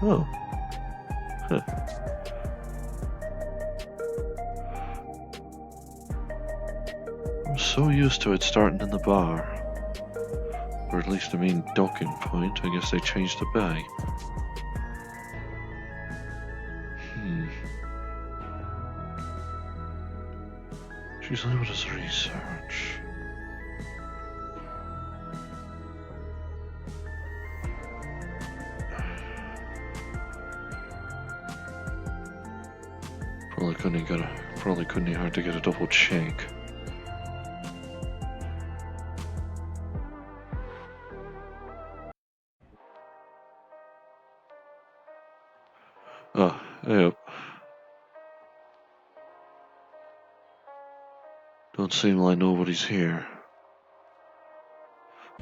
Oh. Huh. I'm so used to it starting in the bar. Or at least the main docking point. I guess they changed the bay. She's labeled as research. Probably couldn't hard to get a double check. Oh, hey up. Don't seem like nobody's here.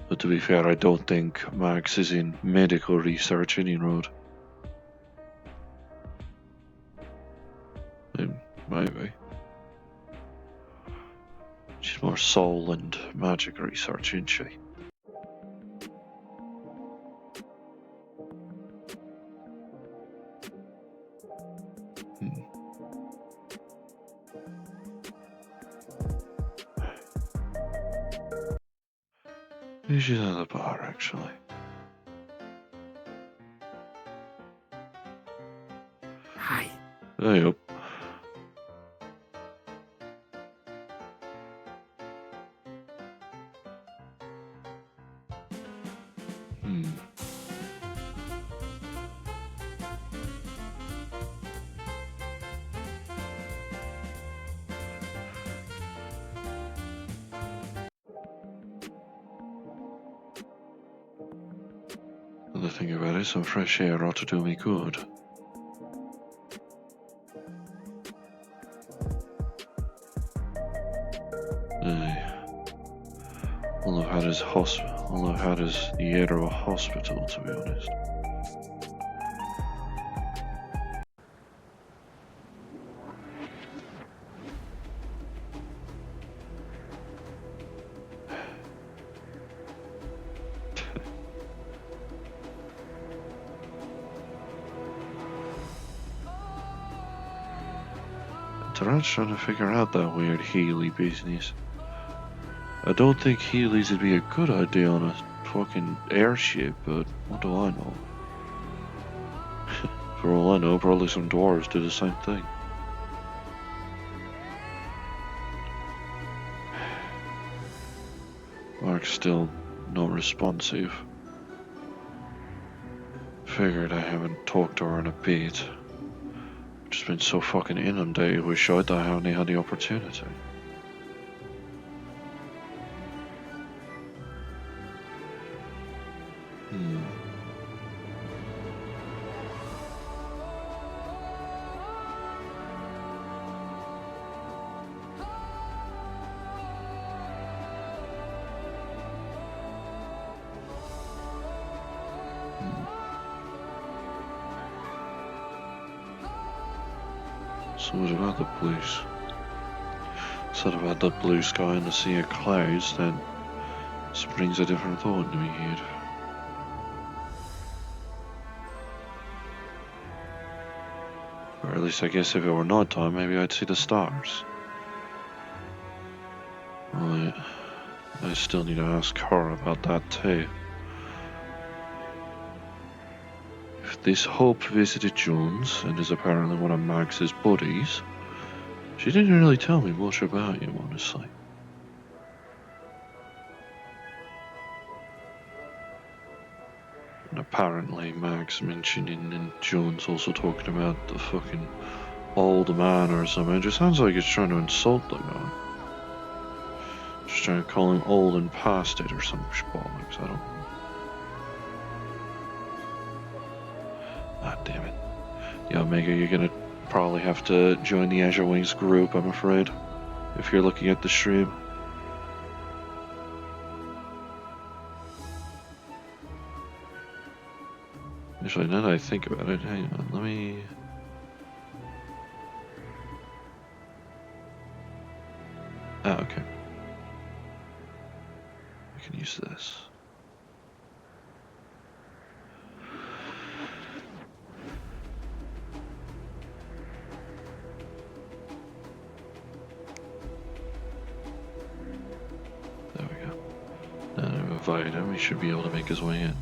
But to be fair, I don't think Max is in medical research any road. Maybe. She's more soul and magic research, isn't she? Maybe she's at the bar, actually. Hi. Hey up. The thing about it, some fresh air ought to do me good. All I've had is the air of a hospital, to be honest. Durant's trying to figure out that weird Healy business. I don't think Healy's would be a good idea on a fucking airship, but what do I know? For all I know, probably some dwarves do the same thing. Mark's still not responsive. Figured I haven't talked to her in a bit. Just been so fucking inundated with shit that I haven't had the opportunity. So what about the blues? Instead of that blue sky and the sea of clouds, then this brings a different thought into my head. Or at least I guess if it were night time, maybe I'd see the stars. Right. I still need to ask her about that too. If this Hope visited Jones and is apparently one of Max's buddies, she didn't really tell me much about him, honestly. And apparently Max mentioning and Jones also talking about the fucking old man or something. It just sounds like he's trying to insult the guy. Just trying to call him old and past it or some bollocks, I don't know. Ah, damn it. Yeah, Omega, you're gonna probably have to join the Azure Wings group, I'm afraid, if you're looking at the stream. Actually, now that I think about it, hang on, let me... Ah, okay. I can use this. invite him, he should be able to make his way in.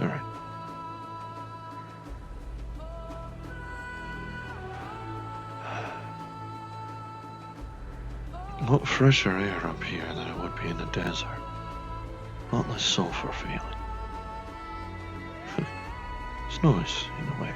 Alright. What fresher air up here than it would be in the desert. Lot less sulfur feeling. It's nice, in a way.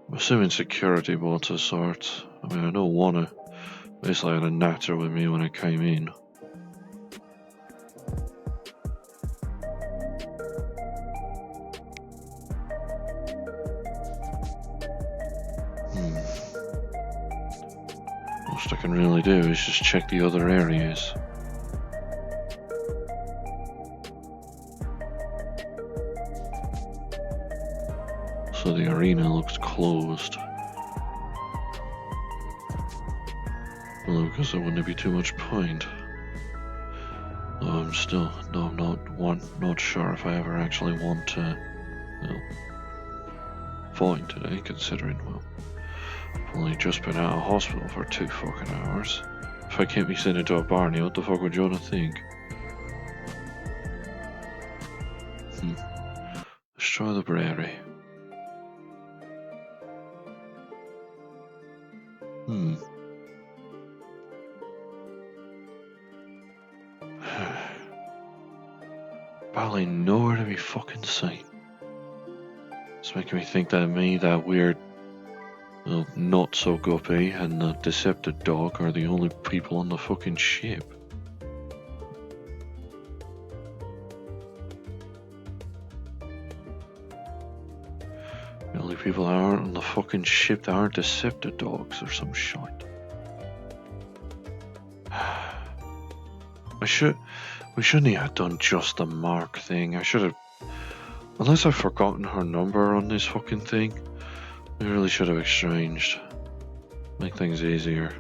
I'm assuming security bots of sorts. I mean, I don't want to. Basically, I had a natter with me when I came in. Most I can really do is just check the other areas. So the arena looks closed. Well, because there wouldn't be too much point. Though I'm still not sure if I ever actually want to, well, fight today, considering, well, I've only just been out of hospital for 2 fucking hours. If I can't be sent into a Barney, what the fuck would you want to think? Let's try the Brary. Probably nowhere to be fucking seen. It's making me think that me, that weird, well, not so guppy, and the deceptive dog are the only people on the fucking ship. The only people that aren't on the fucking ship that aren't deceptive dogs or some shite. We shouldn't have done just the mark thing. I should have, unless I've forgotten her number on this fucking thing, we really should have exchanged. Make things easier.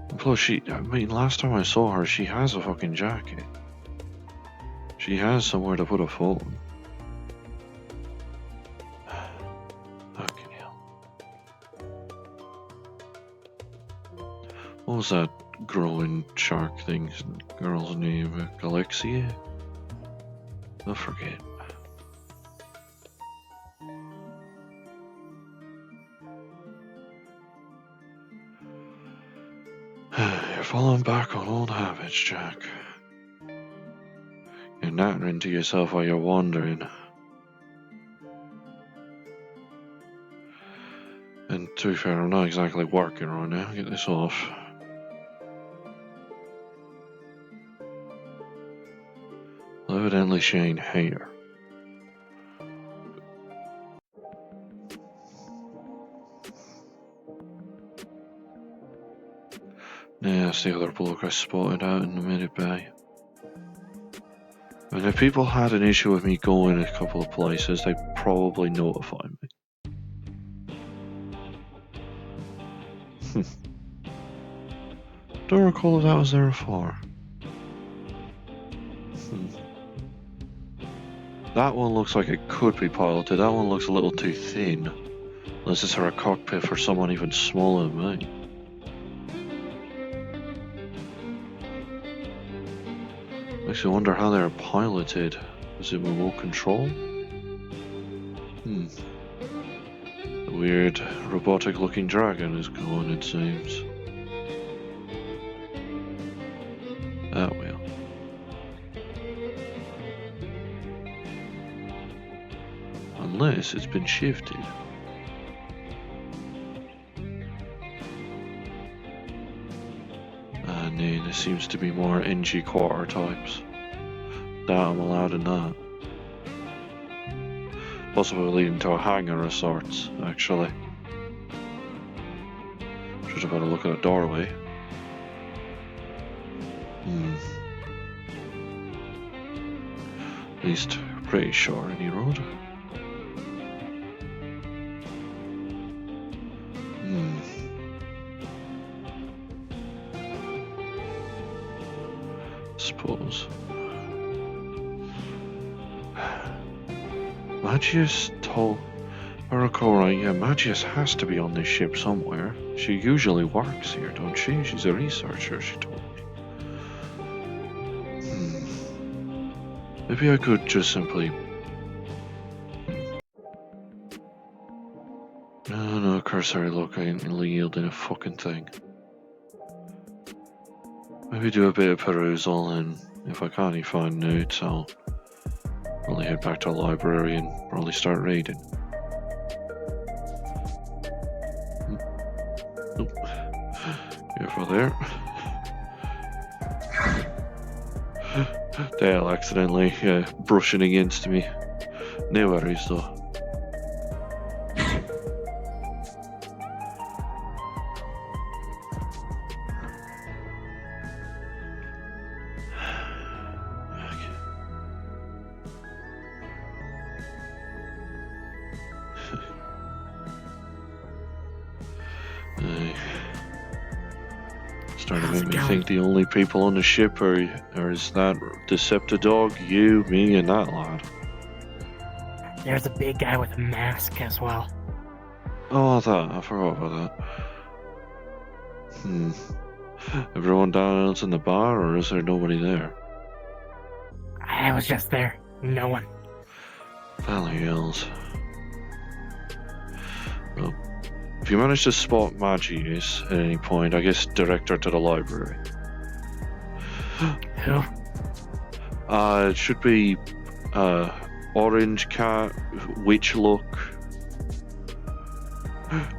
And plus, I mean, last time I saw her, she has a fucking jacket. She has somewhere to put a phone. Fucking hell. What was that growing shark thing's girl's name? Alexia? I forget. You're falling back on old habits, Jack. You're nattering to yourself while you're wandering. And to be fair, I'm not exactly working right now. Get this off. Evidently she ain't here. Yeah, that's the other bloke I spotted out in the minute bay. And if people had an issue with me going a couple of places, they'd probably notify me. Don't recall if that was there before. That one looks like it could be piloted. That one looks a little too thin. Unless it's a cockpit for someone even smaller than me. Makes me wonder how they're piloted. Is it remote control? The weird robotic looking dragon is going, it seems. That will. Unless it's been shifted. And then there seems to be more NG quarter types. That I'm allowed in that. Possibly leading to a hangar of sorts, actually. Should have had a look at a doorway. At least Pretty sure, any road. Suppose. Magius told... I recall right, yeah, Magius has to be on this ship somewhere. She usually works here, don't she? She's a researcher, she told me. Maybe I could just simply... No, cursory look, I ain't really yielding a fucking thing. Maybe do a bit of perusal, and if I can't find notes, I'll probably head back to the library and probably start reading. Nope. Careful there. Dale accidentally brushing against me. No worries though. Starting to make me think the only people on the ship are is that Deceptidog, you, me, and that lad. There's a big guy with a mask as well. Oh, I forgot about that. Everyone down else in the bar, or is there nobody there? I was just there. No one. Valley Hills. Well, if you manage to spot Magius at any point, I guess direct her to the library. Who? It should be orange cat, witch look,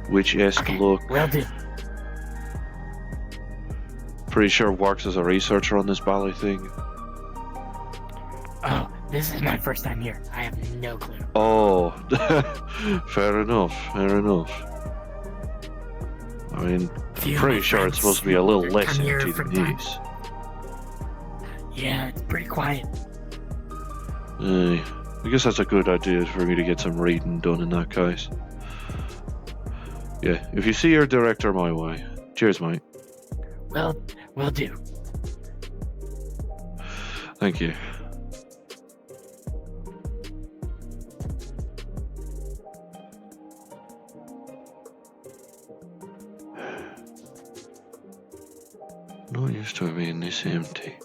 witch-esque look. Will do. Pretty sure works as a researcher on this ballet thing. Oh, this is my first time here. I have no clue. Oh, fair enough. I mean, pretty sure it's supposed to be a little less empty than this. Yeah, it's pretty quiet. I guess that's a good idea for me to get some reading done in that case. Yeah, if you see her, direct her my way. Cheers, mate. Will do. Thank you. Not used to it being this empty.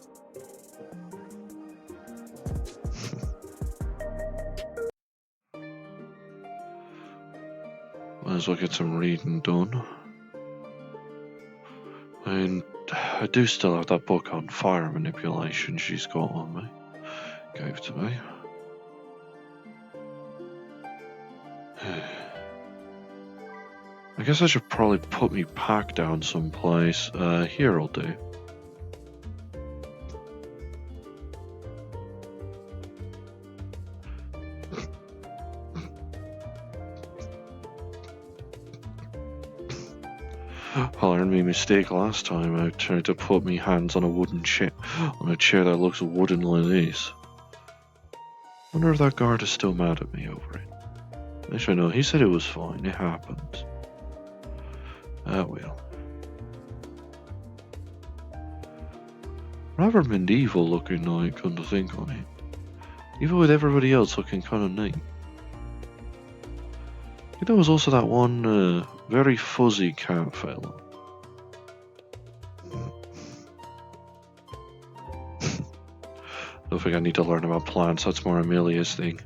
Might as well get some reading done. And I do still have that book on fire manipulation she's got on me. Gave to me. I guess I should probably put me pack down someplace. Here will do. I learned my mistake last time. I tried to put me hands on a wooden chair, on a chair that looks wooden like this. Wonder if that guard is still mad at me over it. Actually, no, he said it was fine. It happened. Well. Rather medieval looking night, come to think on it. Even with everybody else looking kind of neat. I think there was also that one very fuzzy cat fella. Don't think I need to learn about plants, that's more Amelia's thing.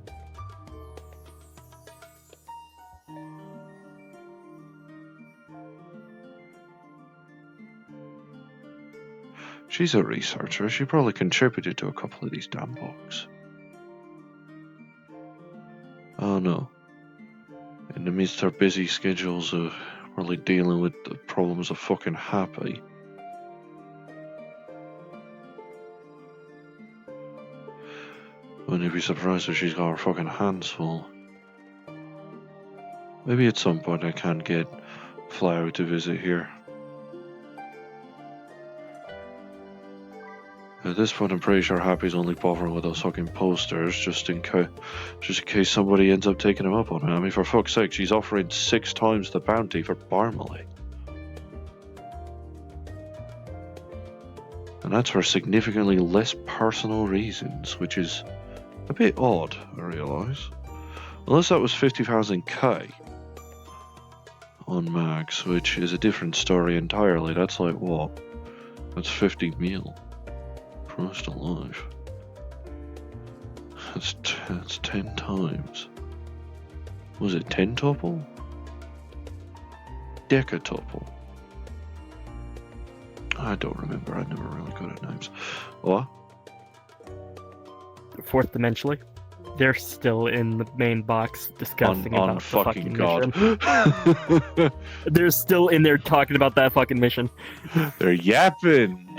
She's a researcher, she probably contributed to a couple of these damn books. Oh no. In the midst of her busy schedules of really dealing with the problems of fucking Happy. Wouldn't you be surprised if she's got her fucking hands full? Maybe at some point I can get Flower to visit here. At this point, I'm pretty sure Happy's only bothering with those fucking posters, just in case somebody ends up taking him up on it. I mean, for fuck's sake, she's offering 6 times the bounty for Barmally. And that's for significantly less personal reasons, which is a bit odd, I realise. Unless that was 50,000 K on Max, which is a different story entirely. That's like what? That's 50 mil. Christ alive. That's 10 times. Was it 10 tuple? Decatuple. I don't remember. I'm never really good at names. What? Fourth dimensionally, they're still in the main box discussing about the fucking God. mission. They're still in there talking about that fucking mission. They're yapping.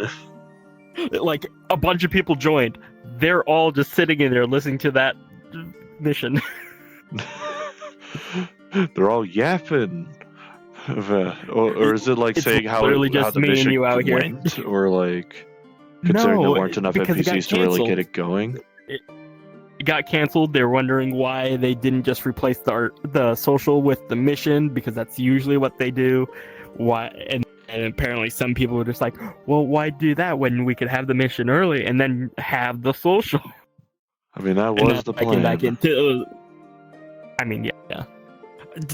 Like, a bunch of people joined. They're all just sitting in there listening to that mission. They're all yapping. Or is it like It's saying how literally just the me and mission you out here. went? Or like, considering there weren't enough because it got NPCs to really canceled. get it going? It got canceled. They're wondering why they didn't just replace the social with the mission, because that's usually what they do. Why? And apparently some people were just like, well, why do that when we could have the mission early and then have the social? I mean, that And was the I came back plan. into. I mean, yeah.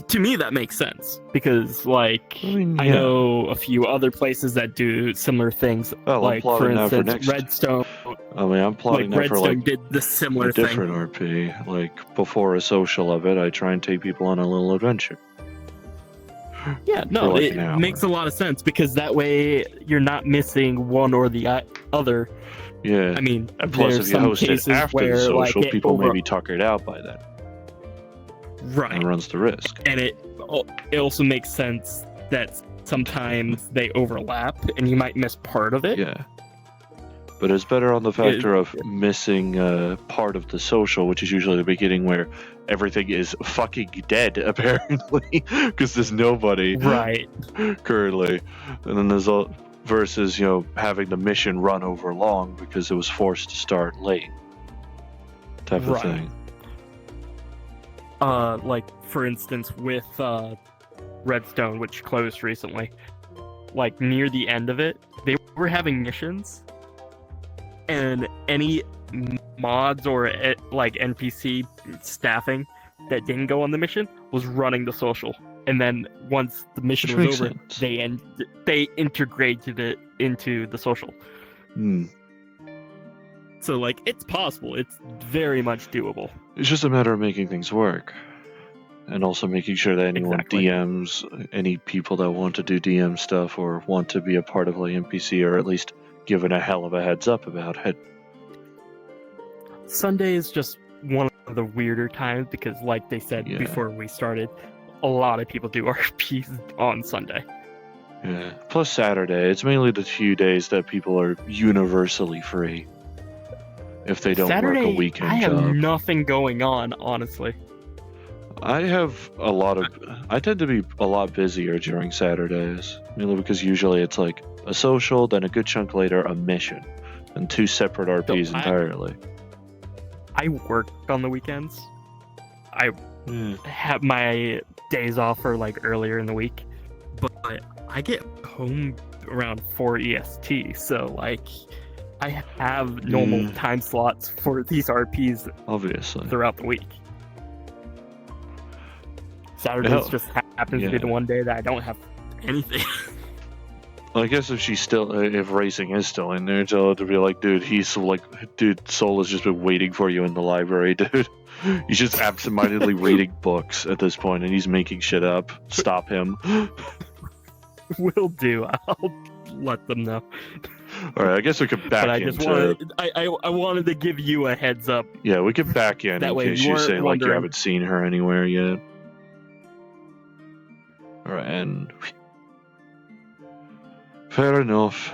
To me, that makes sense because, like, I mean, I yeah. know a few other places that do similar things. Well, I'm like, for plotting now for instance, next. Redstone. I mean, I'm plotting now for Redstone like did the similar a thing. different RP. Like, before a social of it, I try and take people on a little adventure. Yeah, no, like it an hour. makes a lot of sense because that way you're not missing one or the other. Yeah. I mean, And plus, there's if you some host it cases after the where, social, like, it people may be tuckered out by then. right, And runs the risk. and it also makes sense that sometimes they overlap and you might miss part of it. Yeah. But it's better on the factor of missing part of the social, which is usually the beginning where everything is fucking dead, apparently, because there's nobody Right. currently. And then there's versus, having the mission run over long because it was forced to start late. Type of Right. thing. Like, for instance, with Redstone, which closed recently, like, near the end of it, they were having missions, and any mods or like NPC staffing that didn't go on the mission was running the social. And then once the mission Which was makes over, sense. they integrated it into the social. Hmm. So, like, it's possible. It's very much doable. It's just a matter of making things work. And also making sure that anyone Exactly. DMs, any people that want to do DM stuff or want to be a part of like NPC are at least given a hell of a heads up about it. Sunday is just one of the weirder times because, like they said Yeah. before we started, a lot of people do RPs on Sunday. Yeah. Plus Saturday. It's mainly the few days that people are universally free. If they don't Saturday, work a weekend I have job. nothing going on, honestly. I tend to be a lot busier during Saturdays. Mainly because usually it's like a social, then a good chunk later a mission. And 2 separate RPs entirely. I work on the weekends. I have my days off for like earlier in the week, but I get home around 4 EST, so like I have normal time slots for these RPs Obviously. throughout the week. Saturdays just happens to be the one day that I don't have anything. Well, I guess if racing is still in there, tell her to be like, dude, Soul has just been waiting for you in the library, dude. He's just absentmindedly reading books at this point, and he's making shit up. Stop him. Will do. I'll let them know. All right, I guess we could back But I into. just wanted, I wanted to give you a heads up. Yeah, we could back in That way case you you weren't say like you wondering. haven't seen her anywhere yet. All right, and fair enough.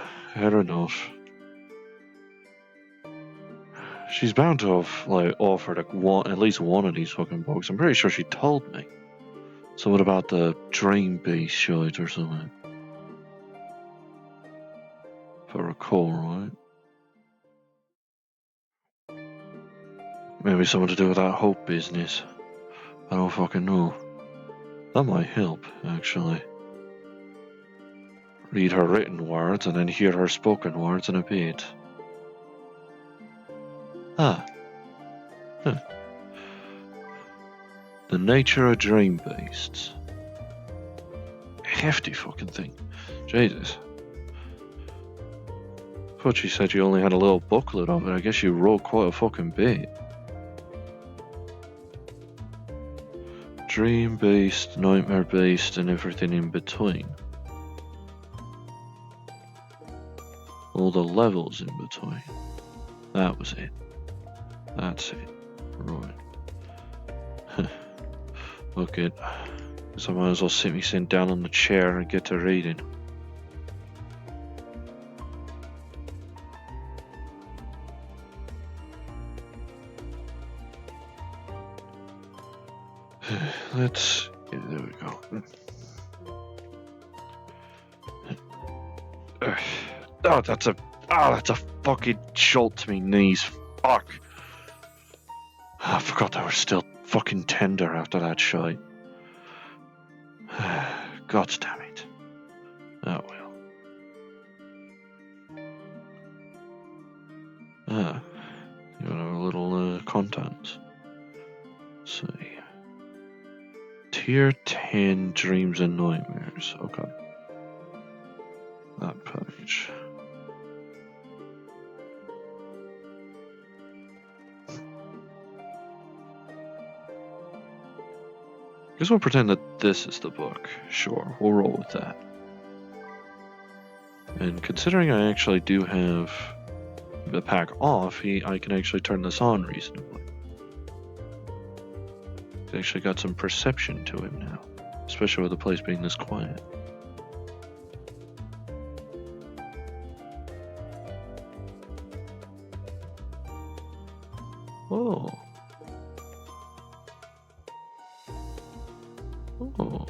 She's bound to have offered at least one of these fucking books. I'm pretty sure she told me. Something about the Dream Beast shite or something. If I recall right. Maybe something to do with that hope business. I don't fucking know. That might help, actually. Read her written words and then hear her spoken words in a bit. Ah. Huh. The nature of dream beasts. Hefty fucking thing. Jesus. Thought you said you only had a little booklet of it. I guess you wrote quite a fucking bit. Dream beast, nightmare beast, and everything in between. All the levels in between. That was it. That's it. Right. Look it. Guess I might as well sit me down on the chair and get to reading. Let's. Yeah, there we go. Oh, that's a fucking jolt to me knees. Fuck. I forgot they were still fucking tender after that shite. God damn it. Oh well. Ah, you want a little contents. Let's see. Tier 10 Dreams and Nightmares. Okay. That page. Guess we'll pretend that this is the book. Sure, we'll roll with that. And considering I actually do have the pack off, I can actually turn this on reasonably. He's actually got some perception to him now, especially with the place being this quiet. Oh. Oh.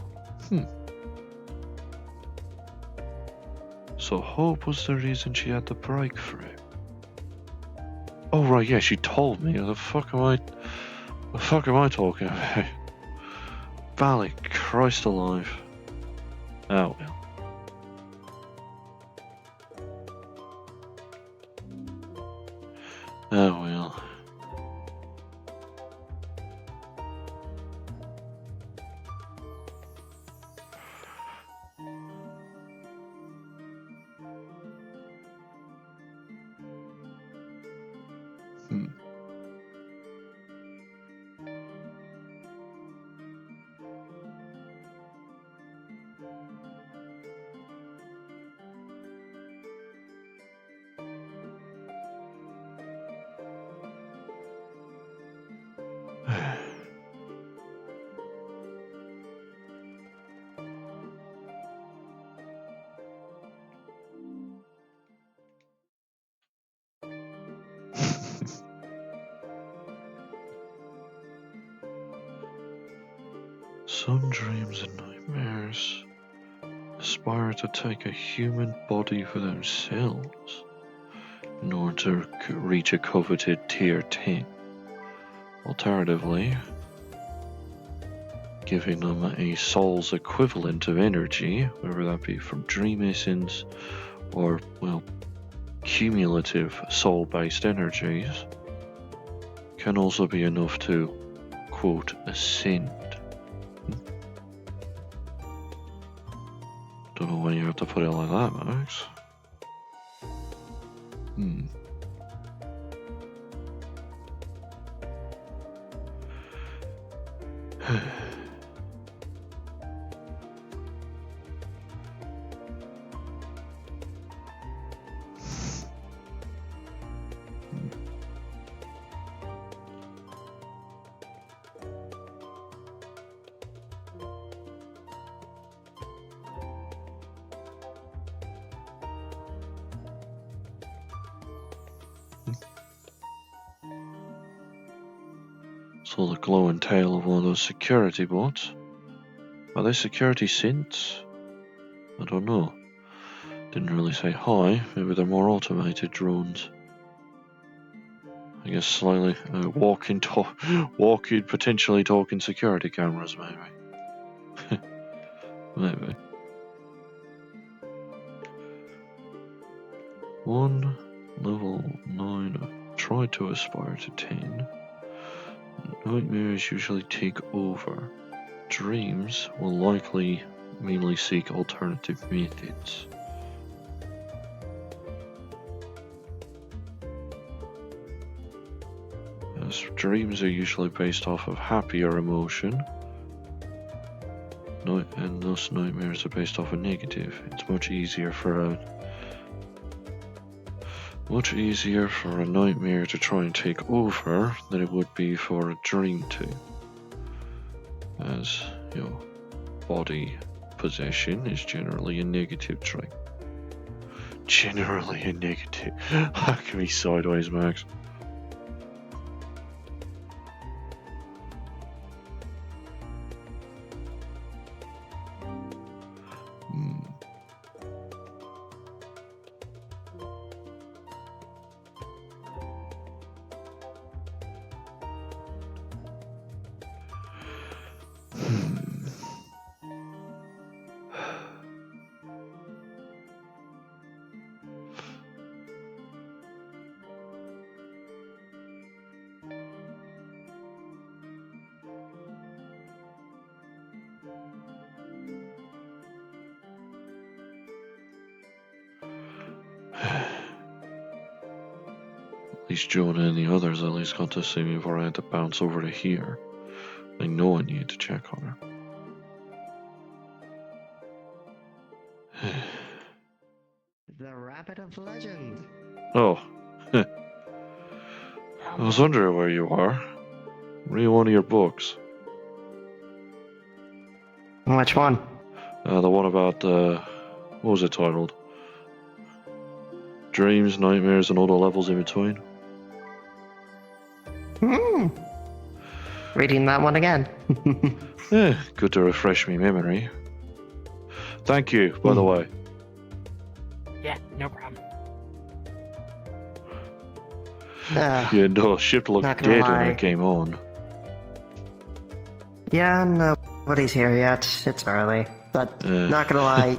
So hope was the reason she had the breakthrough. Oh right, yeah, she told me. The fuck am I talking about? Valley, Christ alive. Oh well. Oh well. Some dreams and nightmares aspire to take a human body for themselves in order to reach a coveted tier 10. Alternatively, giving them a soul's equivalent of energy, whether that be from dream essence or, well, cumulative soul-based energies, can also be enough to, quote, ascend. Don't know why you have to put it like that, Max. Saw the glowing tail of one of those security bots. Are they security synths? I don't know. Didn't really say hi. Maybe they're more automated drones. I guess slightly walking, potentially talking security cameras, maybe. Maybe. 1 level 9. Try to aspire to 10. Nightmares usually take over. Dreams will likely mainly seek alternative methods. As dreams are usually based off of happier emotion, and thus nightmares are based off of negative. It's much easier for a nightmare to try and take over than it would be for a dream to. As body possession is generally a negative trait. Generally a negative. How can we sideways, Max? At least Jonah and the others at least got to see me before I had to bounce over to here. I know I need to check on her. The Rabbit of Legend. Oh. I was wondering where you are. Read one of your books. Which one? The one about, what was it titled? Dreams, nightmares, and all the levels in between. Reading that one again. Good to refresh me memory. Thank you, by the way. Yeah, no problem. Yeah, no, ship looked Not gonna dead when lie. I came on. Yeah, nobody's here yet. It's early. But not gonna lie,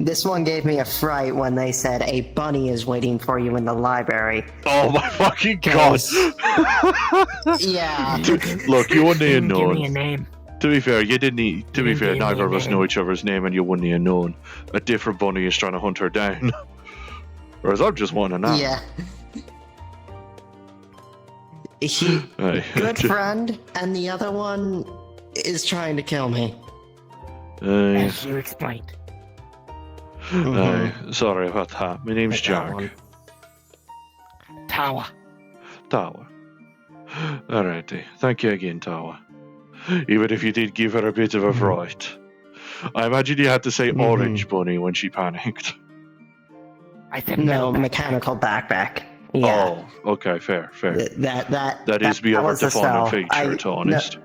this one gave me a fright when they said a bunny is waiting for you in the library. Oh my fucking god! Yeah. Look, you wouldn't have Give me a known. name. To be fair, you didn't. To be didn't fair, give me neither a of us name. know each other's name, and you wouldn't have known. A different bunny is trying to hunt her down. Whereas I'm just wanting to know. Yeah. Hey. Good friend, and the other one is trying to kill me. As you explained. Sorry about that. My name's Take that Jack. one. Tawa. Tawa. Alrighty. Thank you again, Tawa. Even if you did give her a bit of a fright. I imagine you had to say orange bunny when she panicked. I said No, metal mechanical backpack. Yeah. Oh, okay, fair. That is beyond was the defining spell. feature, to honest.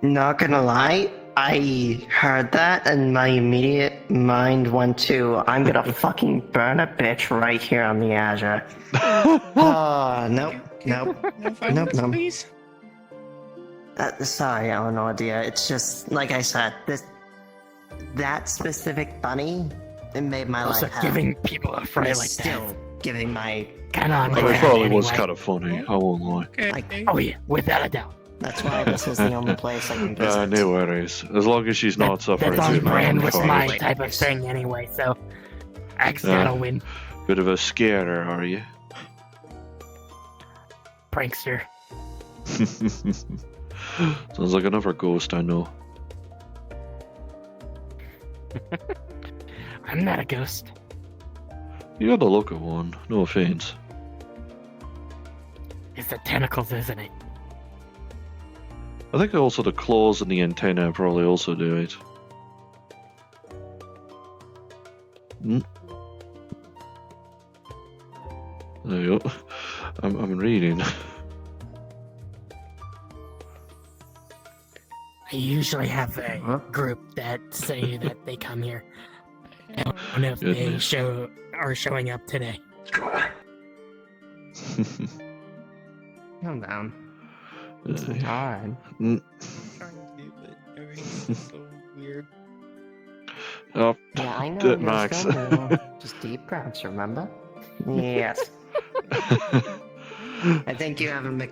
Not gonna lie, I heard that and my immediate mind went to, I'm gonna fucking burn a bitch right here on the Azure. Nope. No violence, Nope. please. Sorry, Eleanor, dear. It's just, like I said, that specific bunny, it made my Also life hell. giving people a And fright it's like still that. giving my... Kind of It Yeah, probably was anyway. kind of funny, I won't lie. Okay. Oh yeah, without a doubt. That's why this is the only place I can visit. No worries. As long as she's not suffering That's on too much brand from with my cold. type of thing anyway, so I gotta win. Bit of a scarer, are you? Prankster. Sounds like another ghost I know. I'm not a ghost. You got the look of one, no offense. It's the tentacles, isn't it? I think also the claws and the antenna probably also do it. There you go. I'm reading. I usually have a group that say that they come here. I don't know if they Goodness. are showing up today. Calm down. It's hard. Mm. Trying to, but everything's just so weird. Oh, Yeah, I know. Dead You're Max. still new. Just deep breaths, remember? Yes. I think you have a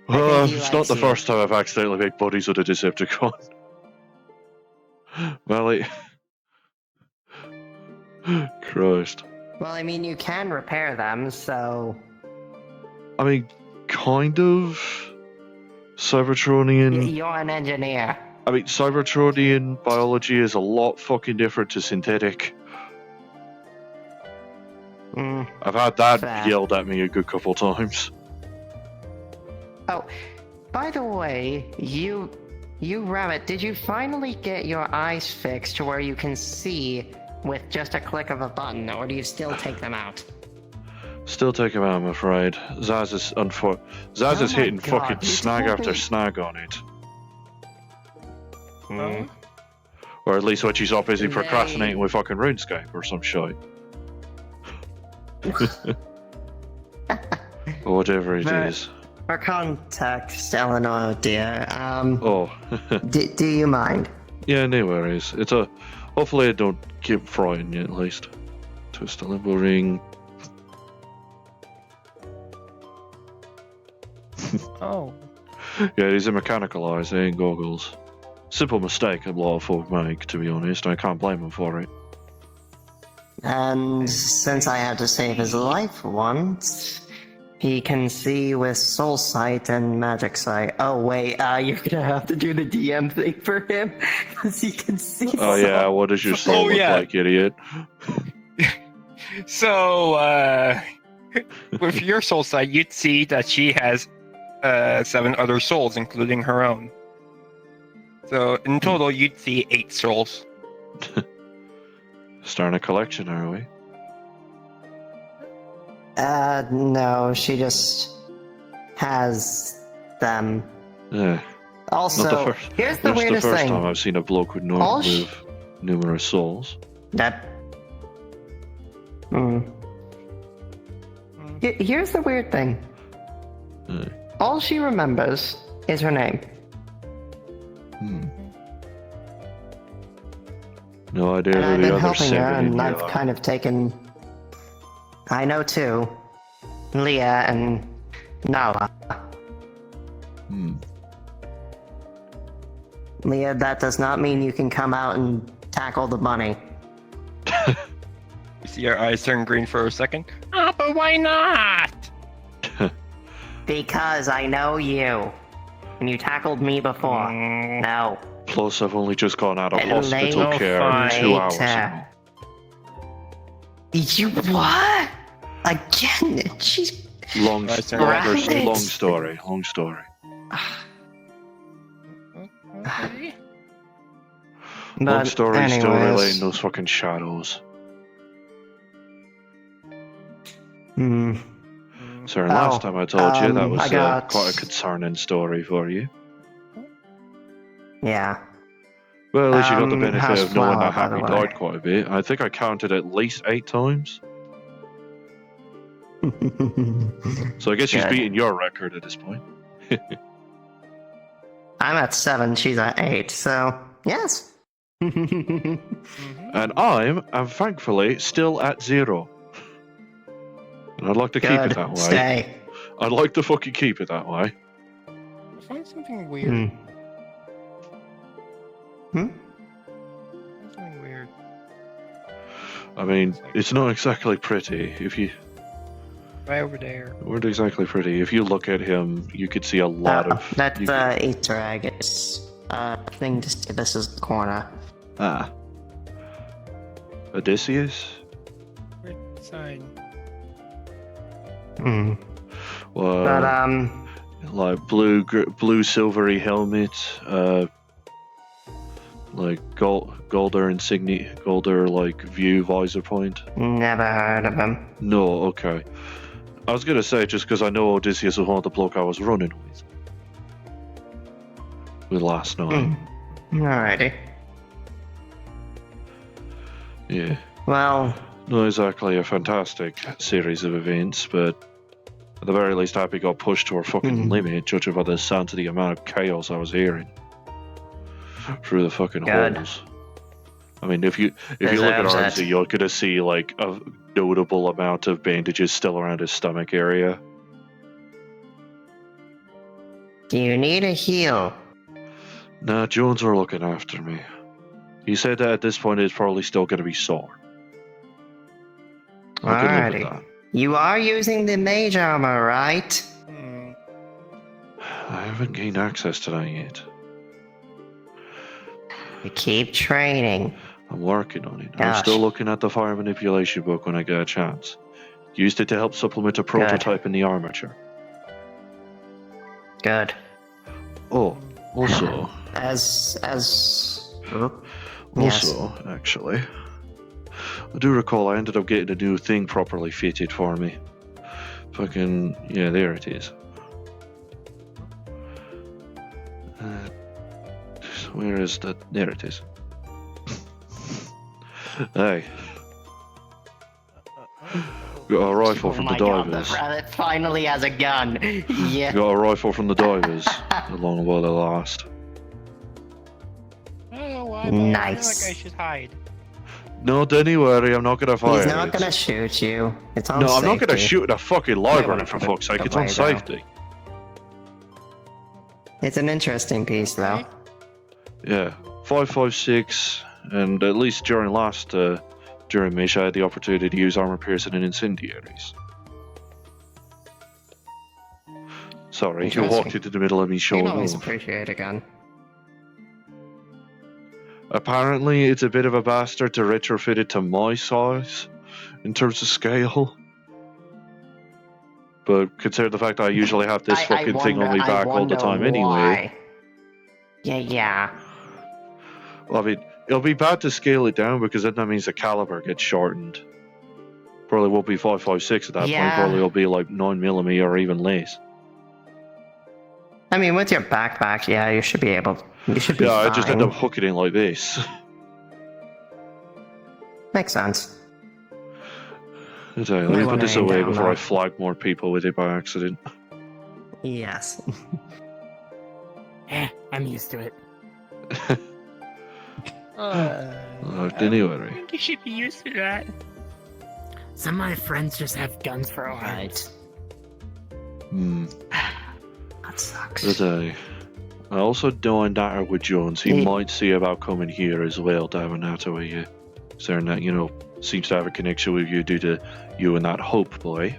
Well, he it's likes not the you. first time I've accidentally made buddies with a Decepticon. Well, Christ. Well, I mean, you can repair them, so I mean, kind of. Cybertronian. you're an engineer. I mean, Cybertronian biology is a lot fucking different to synthetic. Mm. I've had that Fair. yelled at me a good couple times. Oh, by the way, you Rabbit, did you finally get your eyes fixed to where you can see with just a click of a button, or do you still take them out? Still take him out, I'm afraid. Zaz is Zaz Oh is my hitting God, fucking you snag told after me- snag on it. Huh? Or at least when she's not busy They- procrastinating with fucking RuneScape or some shit. Or whatever it But- is. For context, Eleanor, dear, Oh. do you mind? Yeah, no worries. It's a... Hopefully I don't keep frying you at least. Twist a limbo ring. Oh. Yeah, these are mechanical eyes, they ain't goggles. Simple mistake a lot of folk make, to be honest. I can't blame them for it. And since I had to save his life once, he can see with soul sight and magic sight. Oh wait, you're gonna have to do the DM thing for him because he can see. Oh yeah, what does your soul look yeah. like, idiot? So, with your soul side, you'd see that she has 7 other souls, including her own. So, in total, you'd see 8 souls. Starting a collection, are we? No, she just has them. Yeah. Also, Not the first. here's the That's the weirdest first thing. time I've seen a bloke with, All with numerous souls. That. Hmm. Here's the weird thing. Yeah. All she remembers is her name. Hmm. No idea And who I've the been other helping her, 7 in and here I've are. kind of taken. I know too. Leah and Nala. Hmm. Leah, that does not mean you can come out and tackle the bunny. You see her eyes turn green for a second. Ah, but why not? Because I know you. And you tackled me before. Mm. No. Plus, I've only just gone out of And hospital later- care fine. 2 hours ago. Later. You what? Again? She's. Long, Right, so- there's a Right. long story. Long story. Okay. Long But story. Still anyways. relating those fucking shadows. Hmm. Sorry, last time I told you that was I got- quite a concerning story for you. Yeah. Well, at least you got the benefit how's of knowing Flower, that by the Happy way? died quite a bit. I think I counted at least 8 times. So I guess she's Good. beating your record at this point. I'm at 7, she's at 8, so yes. Mhm. And I'm thankfully still at 0. And I'd like to keep it Good. that way. Stay. I'd like to fucking keep it that way. I find something weird. Hmm. Hmm? Something weird. I mean, it's not exactly pretty. If you Right over there. weren't exactly pretty. If you look at him, you could see a lot of. That's you Easter egg. It's thing to see. This is the corner. Odysseus? Weird sign. Hmm. Well, But like blue silvery helmet, like golder insignia, golder like view visor point. never heard of him. No, okay. I was gonna say just because I know Odysseus was one of the bloke I was running with last night. Alrighty. Yeah, Well, not exactly a fantastic series of events, but At the very least, I hope he got pushed to her fucking limit, judging by the sound of the amount of chaos I was hearing through the fucking Good. holes. I mean, if you look at Deserves Armsy, it. you're gonna see like a notable amount of bandages still around his stomach area. Do you need a heal? Nah, Jones are looking after me. He said that at this point it's probably still gonna be sore. I can live with Alrighty. that. You are using the mage armor, right? Hmm. I haven't gained access to that yet. You keep training. I'm working on it. I'm Gosh. still looking at the fire manipulation book when I get a chance. Used it to help supplement a prototype in the armature. Good. Oh, also, Yes. actually, I do recall I ended up getting a new thing properly fitted for me. Fucking, yeah, there it is. Where is that? There it is. Hey. Got a rifle from the divers. the rabbit finally has a gun. Yeah. Got a rifle from the divers. Along while they last. I don't know why, but I feel Nice. like I should hide. No, don't worry, I'm not gonna fire He's not it. gonna shoot you. It's on No, I'm not safety. gonna shoot in a fucking library wanna for put it fuck's sake. It's on away, though. safety. It's an interesting piece, though. Yeah, 5.56, and at least during during Mish, I had the opportunity to use armor piercing and incendiaries. Sorry, you Interesting. walked into the middle of me You showing can always off. appreciate a gun. Apparently, it's a bit of a bastard to retrofit it to my size in terms of scale. But consider the fact that I usually have this fucking thing on my back all the time anyway. Yeah. Well, I mean, it'll be bad to scale it down because then that means the caliber gets shortened. Probably won't be 5.56 at that point. Yeah. Probably it'll be like 9mm or even less. I mean, with your backpack, yeah, you should be able. You should be Yeah, fine. I just end up hooking it like this. Makes sense. Okay, let Might me put wanna this aim away down, before though. I flag more people with it by accident. Yes. I'm used to it. Anyway. I think you should be used to that. Some of my friends just have guns for arms. Right. Hmm. That sucks. But I also doing that with Jones. He Yeah. might see about coming here as well to have a natter with you. Saying that, you know, seems to have a connection with you due to you and that Hope boy.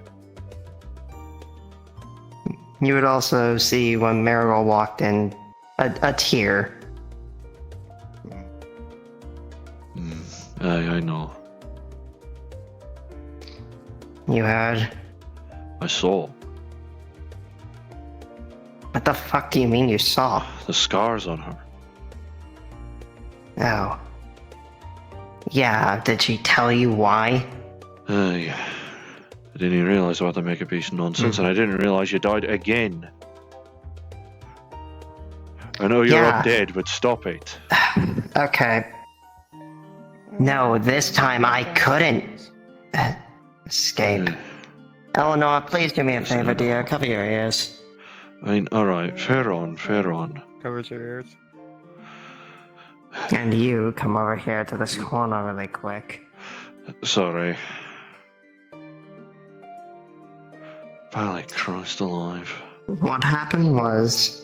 You would also see when Marigold walked in a tear. I know. You heard? I saw What the fuck do you mean you saw? the scars on her. Oh. Yeah, did she tell you why? I didn't even realize about the make a piece of nonsense, and I didn't realize you died again. I know you're Yeah. undead, but stop it. Okay. No, this time I couldn't escape. Eleanor, please do me a favor, dear. Cover your ears. I mean, alright, fair on. Covers your ears. And you come over here to this corner really quick. Sorry. Valley Christ alive. What happened was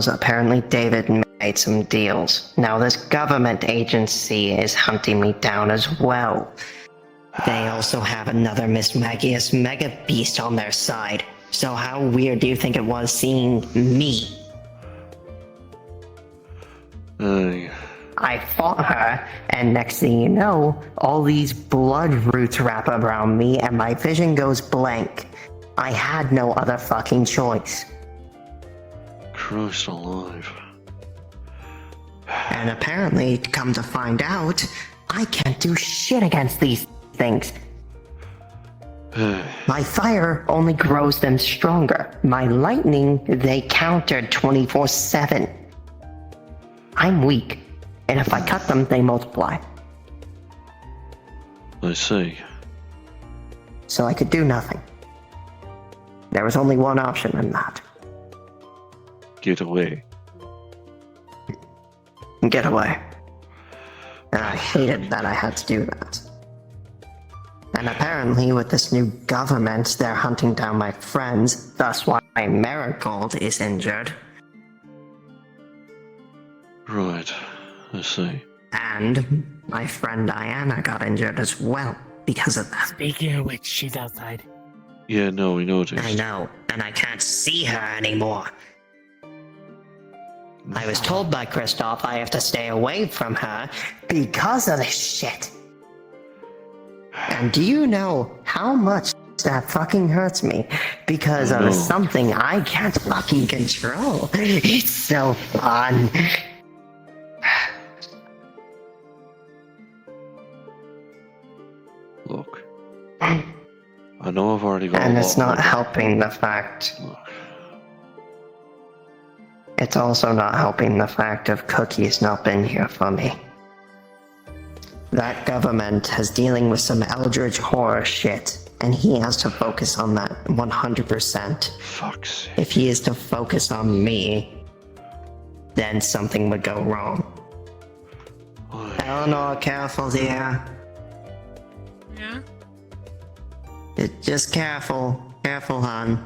apparently David made some deals. Now this government agency is hunting me down as well. They also have another Miss Magius mega beast on their side. So how weird do you think it was seeing me? I fought her, and next thing you know, all these blood roots wrap around me and my vision goes blank. I had no other fucking choice. Christ alive. And apparently, come to find out, I can't do shit against these things. My fire only grows them stronger. My lightning, they counter 24/7. I'm weak, and if I cut them, they multiply. I see. So I could do nothing. There was only one option in that. Get away. Get away. And I hated that I had to do that. And apparently with this new government, they're hunting down my friends, thus why Marigold is injured. Right. I see. And my friend Diana got injured as well because of that. Speaking of which, she's outside. Yeah, no, we noticed. I know, and I can't see her anymore. I was told by Kristoff I have to stay away from her because of this shit. And do you know how much that fucking hurts me? Because of something I can't fucking control. It's so fun. Look. I know I've already got And a it's lot not of- helping the fact. Look. It's also not helping the fact of Cookie's not been here for me. That government is dealing with some eldritch horror shit, and he has to focus on that 100%. Fuck's sake. If he is to focus on me, then something would go wrong. Eleanor, careful dear. Yeah? Just careful. Careful, hon.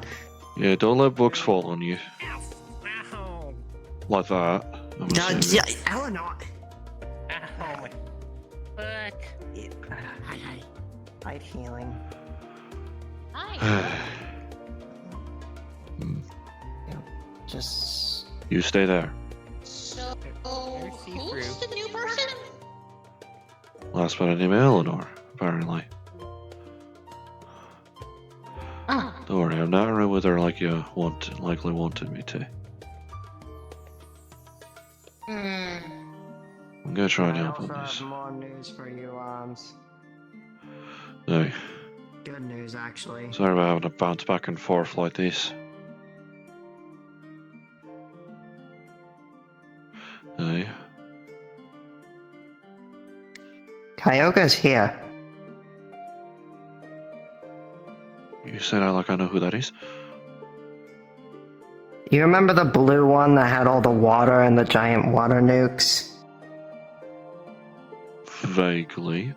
Yeah, don't let books fall on you. Ow. Like that. I'm assuming. Eleanor! Ow. My foot. Light healing. Hi. Hmm. Just... You stay there. So, You're see-through. who's the new person? Last but name Eleanor, apparently. Oh. Don't worry, I'm not around with her like you likely wanted me to. Hmm. I'm gonna try and I help also on this. have more news for you, Arms. No, Good news, actually. sorry about having to bounce back and forth like this. Hey, Kyoga's here. you say that like I know who that is? You remember the blue one that had all the water and the giant water nukes? Vaguely.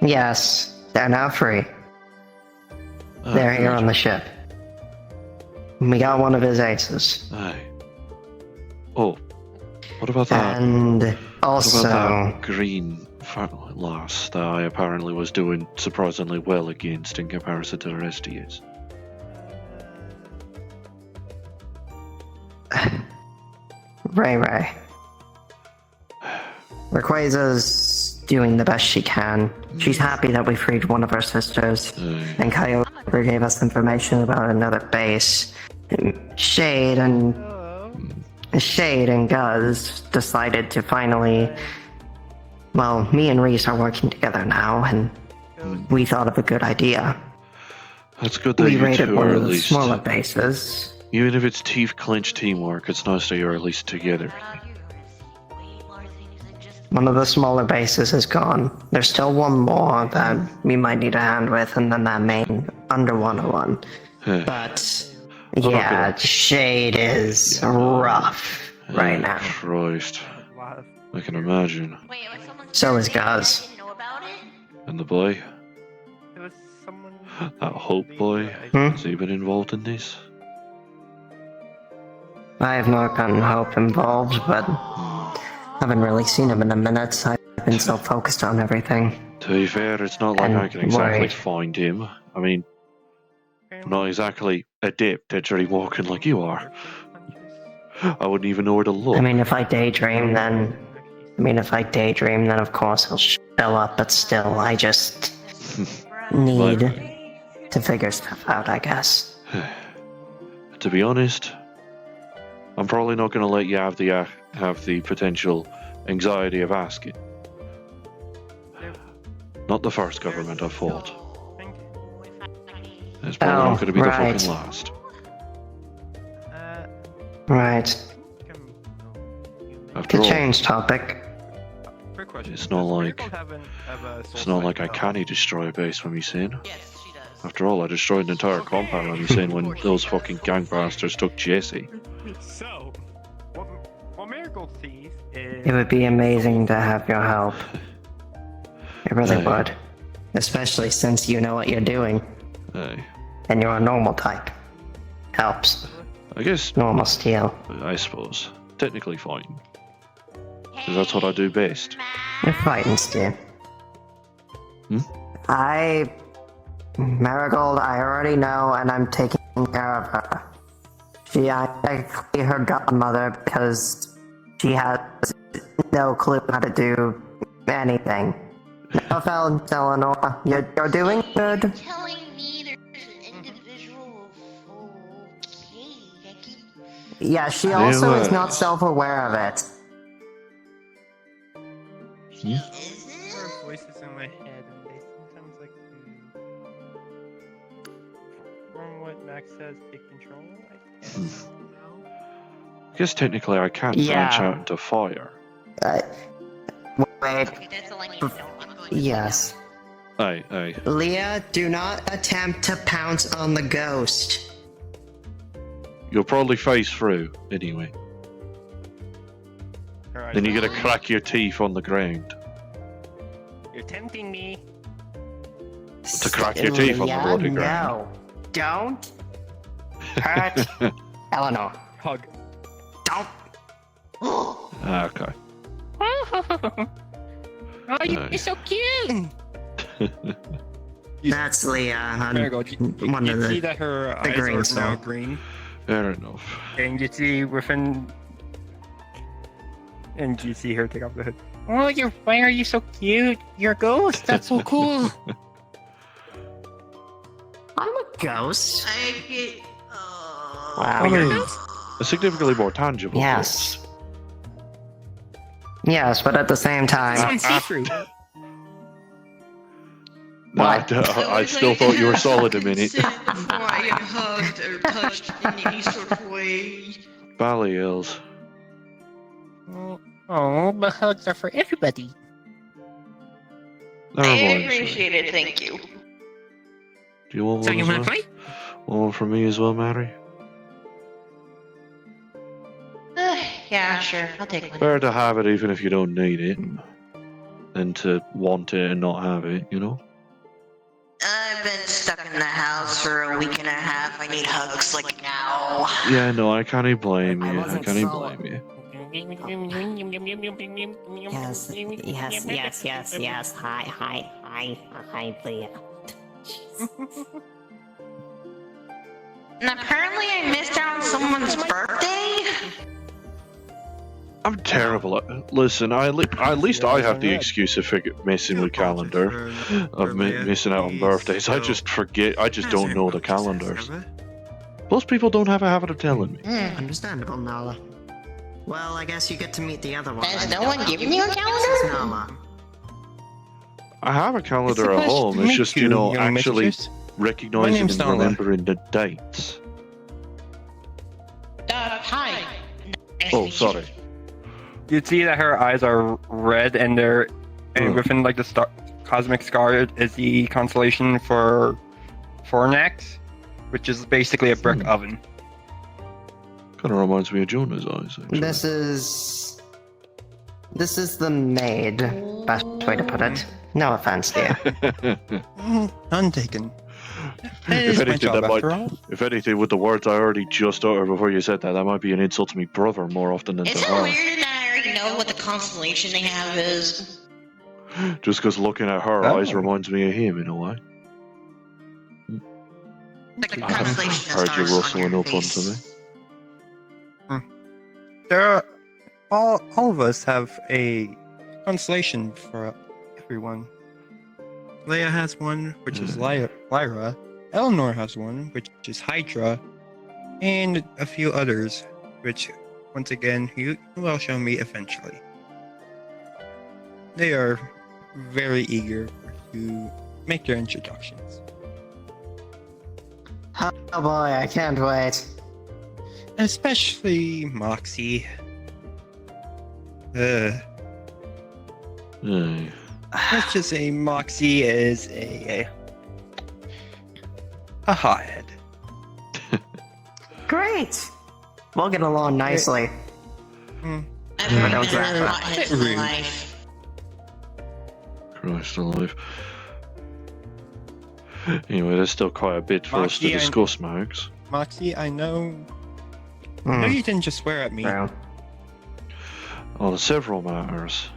Yes, they're now free. They're here on the ship. We got one of his aces. Hey. Oh, what about that? And What also, about that green lass that I apparently was doing surprisingly well against in comparison to the rest of you? Ray. Rayquaza's doing the best she can. She's happy that we freed one of her sisters. And Kyogre gave us information about another base. Shade and Guz decided to finally... Well, me and Reese are working together now, and we thought of a good idea. That's good that We you raided two one are of at the least... smaller bases. Even if it's teeth clench teamwork, it's nice that you're at least together. One of the smaller bases is gone. There's still one more that we might need a hand with, and then that main underwater one. Heh. But not yeah, gonna- Shade is rough right now. Christ. I can imagine. Wait, was someone So is there and I Guz. didn't know about it? And the boy? There was someone. That Hope boy? Hmm? Has he been involved in this? I have not gotten Hope involved, but haven't really seen him in a minute. I've been so focused on everything. To be fair, it's not like And I can exactly worried. find him. I mean, I'm not exactly adept at dream walking like you are. I wouldn't even know where to look. I mean, if I daydream, then of course he'll show up, but still, I just need to figure stuff out, I guess. To be honest, I'm probably not going to let you have the potential anxiety of asking. Not the first government I fought. It's probably Oh, not going to be the right. fucking last. Right. After To all, change topic. it's not like I can't destroy a base when we sin. Yes, she does. After all, I destroyed an entire compound on you saying when those fucking gang bastards took Jesse. So, what Marigold sees is... It would be amazing to have your help. It really Aye. would. Especially since you know what you're doing. Aye. And you're a normal type. Helps. I guess, Normal steel. I suppose, technically fine. 'Cause that's what I do best. You're fighting steel. Marigold, I already know, and I'm taking care of her. I technically her godmother because she has no clue how to do anything. No offense, Eleanor. You're doing good. Telling me there's an individual. Okay, I keep. Yeah, she also is Anyway. not self-aware of it. Is There it? are voices in my head, and they sometimes like to, from what Max says, take control, I guess. I guess technically I can't Yeah. branch out into fire. Wait, Okay, that's all I need to know. I'm going to yes. Aye. Leah, do not attempt to pounce on the ghost. You'll probably face through, anyway. Alright, Then you gotta crack your teeth on the ground. you're tempting me. To crack your teeth on the Leah, bloody ground. No. Don't hurt Eleanor. Hug. Don't. Okay. Oh, you're so cute! That's Leah. Marigold, you One of the- see that her eyes green are now soul. green, Fair enough. and you see within... And you see her take off the hood. Oh, why are you so cute? You're a ghost. That's so cool. I'm a ghost. I get. Wow. Oh, you're a ghost? A significantly more tangible Yes. ghost. Yes, but at the same time, Someone see-through. No, What? I still thought you were solid a minute. Before I get hugged or touched in any sort of way. Bally Hills. Oh, but hugs are for everybody. Never I mind. appreciate it, thank you. Do you want So one you as wanna well? play? Want one from me as well, Mary? Yeah, sure. I'll take one. Better to have it even if you don't need it, than to want it and not have it, you know? I've been stuck in the house for a week and a half. I need hugs like now. Yeah, no, I can't blame I you. I wasn't can't so- blame you. yes, yes. Hi, Leah. And apparently I missed out on someone's birthday? I'm terrible at. Listen, at least I have the excuse of messing with calendar, of missing out on birthdays. I just forget. I just don't know the calendars. Most people don't have a habit of telling me. Understandable, Nala. Well, I guess you get to meet the other one. Has no one given you a This is calendar? Nala. I have a calendar at home. It's just actually recognizing name's and Nala. remembering the dates. Hi. Oh, sorry. You see that her eyes are red, and they're and within like the cosmic scar is the constellation for Fornax, which is basically a brick oven. Kind of reminds me of Jonah's eyes. Actually. This is the maid. Best way to put it. No offense, dear. None taken. If anything, with the words I already just uttered before you said that, that might be an insult to me brother more often than to Is it her. weird that I already know what the constellation they have is? Just because looking at her eyes reminds me of him in a way. Like a I constellation of heard you stars on rustling your up onto face. me. There are all of us have a constellation for everyone. Leia has one, which is Lyra. Eleanor has one, which is Hydra, and a few others, which, once again, you will show me eventually. They are very eager to make their introductions. Oh boy, I can't wait. Especially Moxie. Aye. Let's just say Moxie is a a hothead. Great. We'll get along nicely. I've But never don't been drag in her. a hothead in my Rude. life. Christ alive. Anyway, there's still quite a bit for us to Moxie, discuss, Max. Moxie, I know you didn't just swear at me. True. On several matters.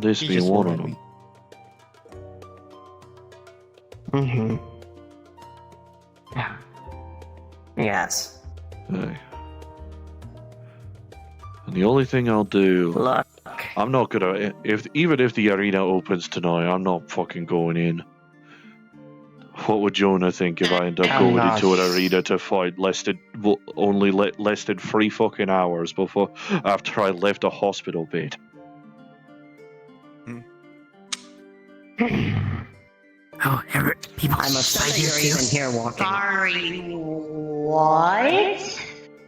This You being just one swore of at them. me. Yes. Hey. And the only thing I'll do, Look. I'm not gonna, even if the arena opens tonight, I'm not fucking going in. What would Jonah think if I end up I'm going not. into an arena to fight less than less than 3 fucking hours before after I left a hospital bed? Oh, people I'm upset that you're even here walking. Sorry, what?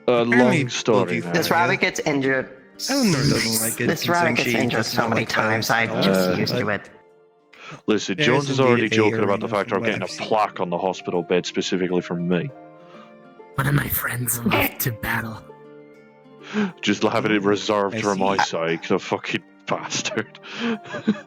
Long we'll story, do man. This rabbit gets injured. Eleanor doesn't like it. This rabbit since gets she injured does so not many like times, the I'm colors, just used to but it. Listen, There Jones is is already indeed a joking about the arena fact from I'm what getting a I've seen. plaque on the hospital bed specifically for me. One of my friends left to battle. Just having it reserved I for my see. sake, the fucking bastard.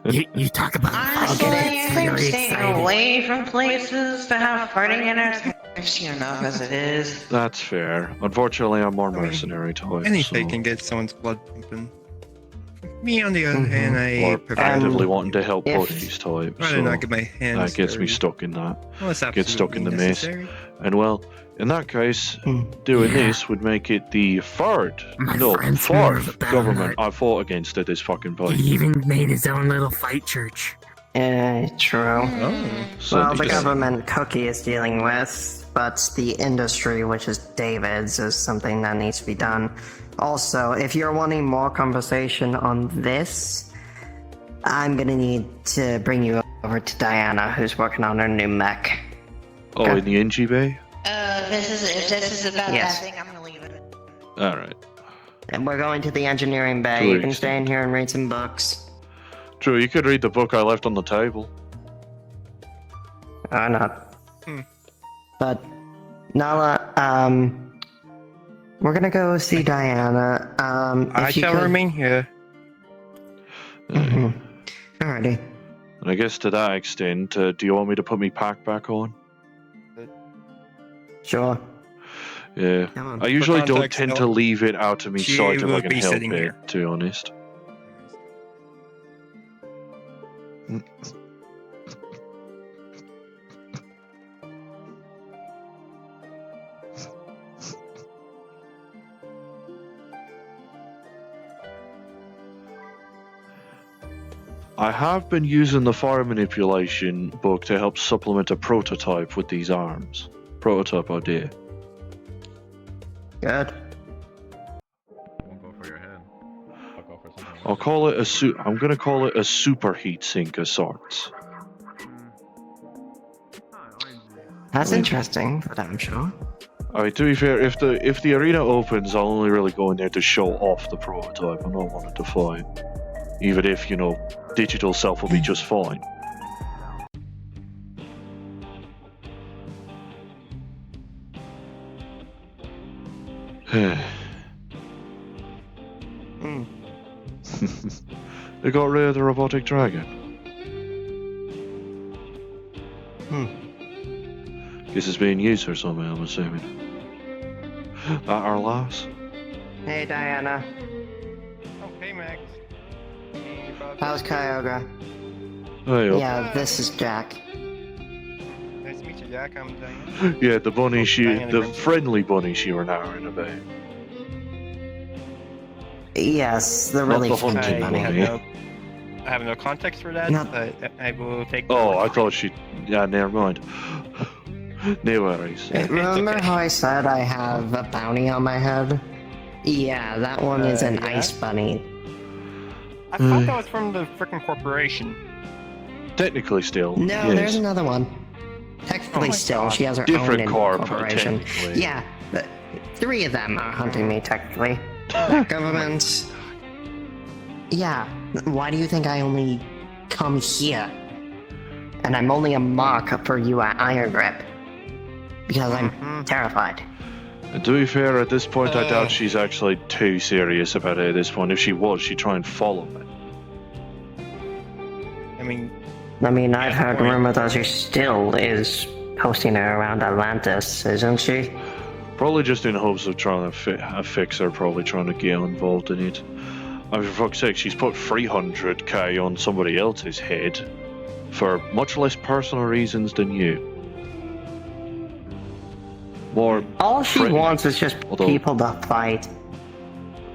You talk about Honestly, fighting, I it's think really staying exciting. away from places that have fighting in it, I've seen enough as it is. That's fair. Unfortunately, I'm more mean, mercenary type. anything so- can get someone's blood pumping. Me, on the other hand, I Or prefer actively wanting to help if- buddies type. rather So not get my hands that gets me dirty. stuck in that. Unless get stuck in absolutely the mess. necessary. And well, in that case, doing Yeah. this would make it the fourth friend's more of a battle government nut. I fought against at this fucking He point. even made his own little fight church. True. Oh. So Well, the just- government Cookie is dealing with, but the industry, which is David's, is something that needs to be done. Also, if you're wanting more conversation on this, I'm gonna need to bring you over to Diana, who's working on her new mech. Oh, in the NG Bay? If this is about Yes. that thing, I'm gonna leave it. Alright. And we're going to the engineering bay. To You an can stay in extent. here and read some books. True, you could read the book I left on the table. Or not. Hmm. But, Nala, we're gonna go see Diana. I if you shall could- remain here. Mhm. Alrighty. And I guess to that extent, do you want me to put me pack back on? Sure. Yeah. Come on. I usually don't context, tend to I'll- leave it out to me She sight if will I can be help sitting it, here. to be honest. I have been using the fire manipulation book to help supplement a prototype with these arms. Prototype idea. Good. Won't go for your head. I'll go for something I'll else. call it I'm gonna call it a superheat sink of sorts. That's I mean- interesting, but I'm sure. Alright, to be fair, if the arena opens, I'll only really go in there to show off the prototype. I'm not wanting to fight. Even if, digital self will be just fine. Hmm. They got rid of the robotic dragon. Guess it's being used or something, I'm assuming. That our last? Hey, Diana. Oh, hey, Max. Hey, Bob. How's Kyogre? Hey, up. Yeah, this is Jack. Nice to meet you, Jack. I'm Diane. Yeah, the bunny Diana the Grimsby. friendly bunny she were now in a bay. Yes, the Not really the funny hunting bunny. bunny. I have no context for that, Not- but I will take. Oh, I thought she. Yeah, never mind. No worries. It's Remember okay. how I said I have a bounty on my head? Yeah, that one is an Yeah? ice bunny. I thought that was from the frickin' corporation. Technically, still. No, yes. there's another one. Technically, Oh my still, God. she has her Different own corp, corporation. technically. Yeah, but 3 of them are hunting me, technically. The government. Yeah, why do you think I only come here? And I'm only a mark for you at Iron Grip. because I'm terrified. And to be fair, at this point, I doubt she's actually too serious about it at this point. If she was, she'd try and follow me. I mean, I've heard rumor that she still is posting her around Atlantis, isn't she? Probably just in hopes of trying to fix her, probably trying to get involved in it. I mean, for fuck's sake, she's put 300k on somebody else's head for much less personal reasons than you. More All she threatening. wants is just people to fight.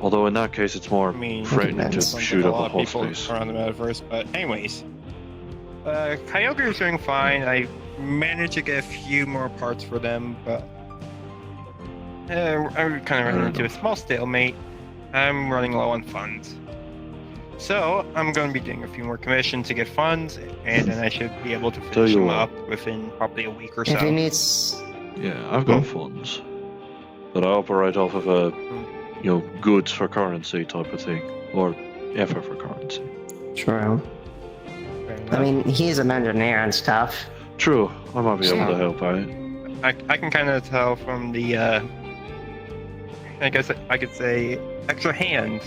Although in that case, it's more I mean, threatening to depends. sounds shoot like up a a lot whole of people face. around the metaverse. But anyways, Kyogre is doing fine. I managed to get a few more parts for them, but I'm kind of running into a small stalemate. I'm running low on funds. So I'm going to be doing a few more commissions to get funds, and then I should be able to Tell finish you them what. up within probably a week or If he so. needs... Yeah, I've got funds. But I operate off of a, goods for currency type of thing. Or effort for currency. True. Fair enough. I mean, he's an engineer and stuff. True, I might be able to help out. I can kind of tell from the, I guess I could say, extra hands.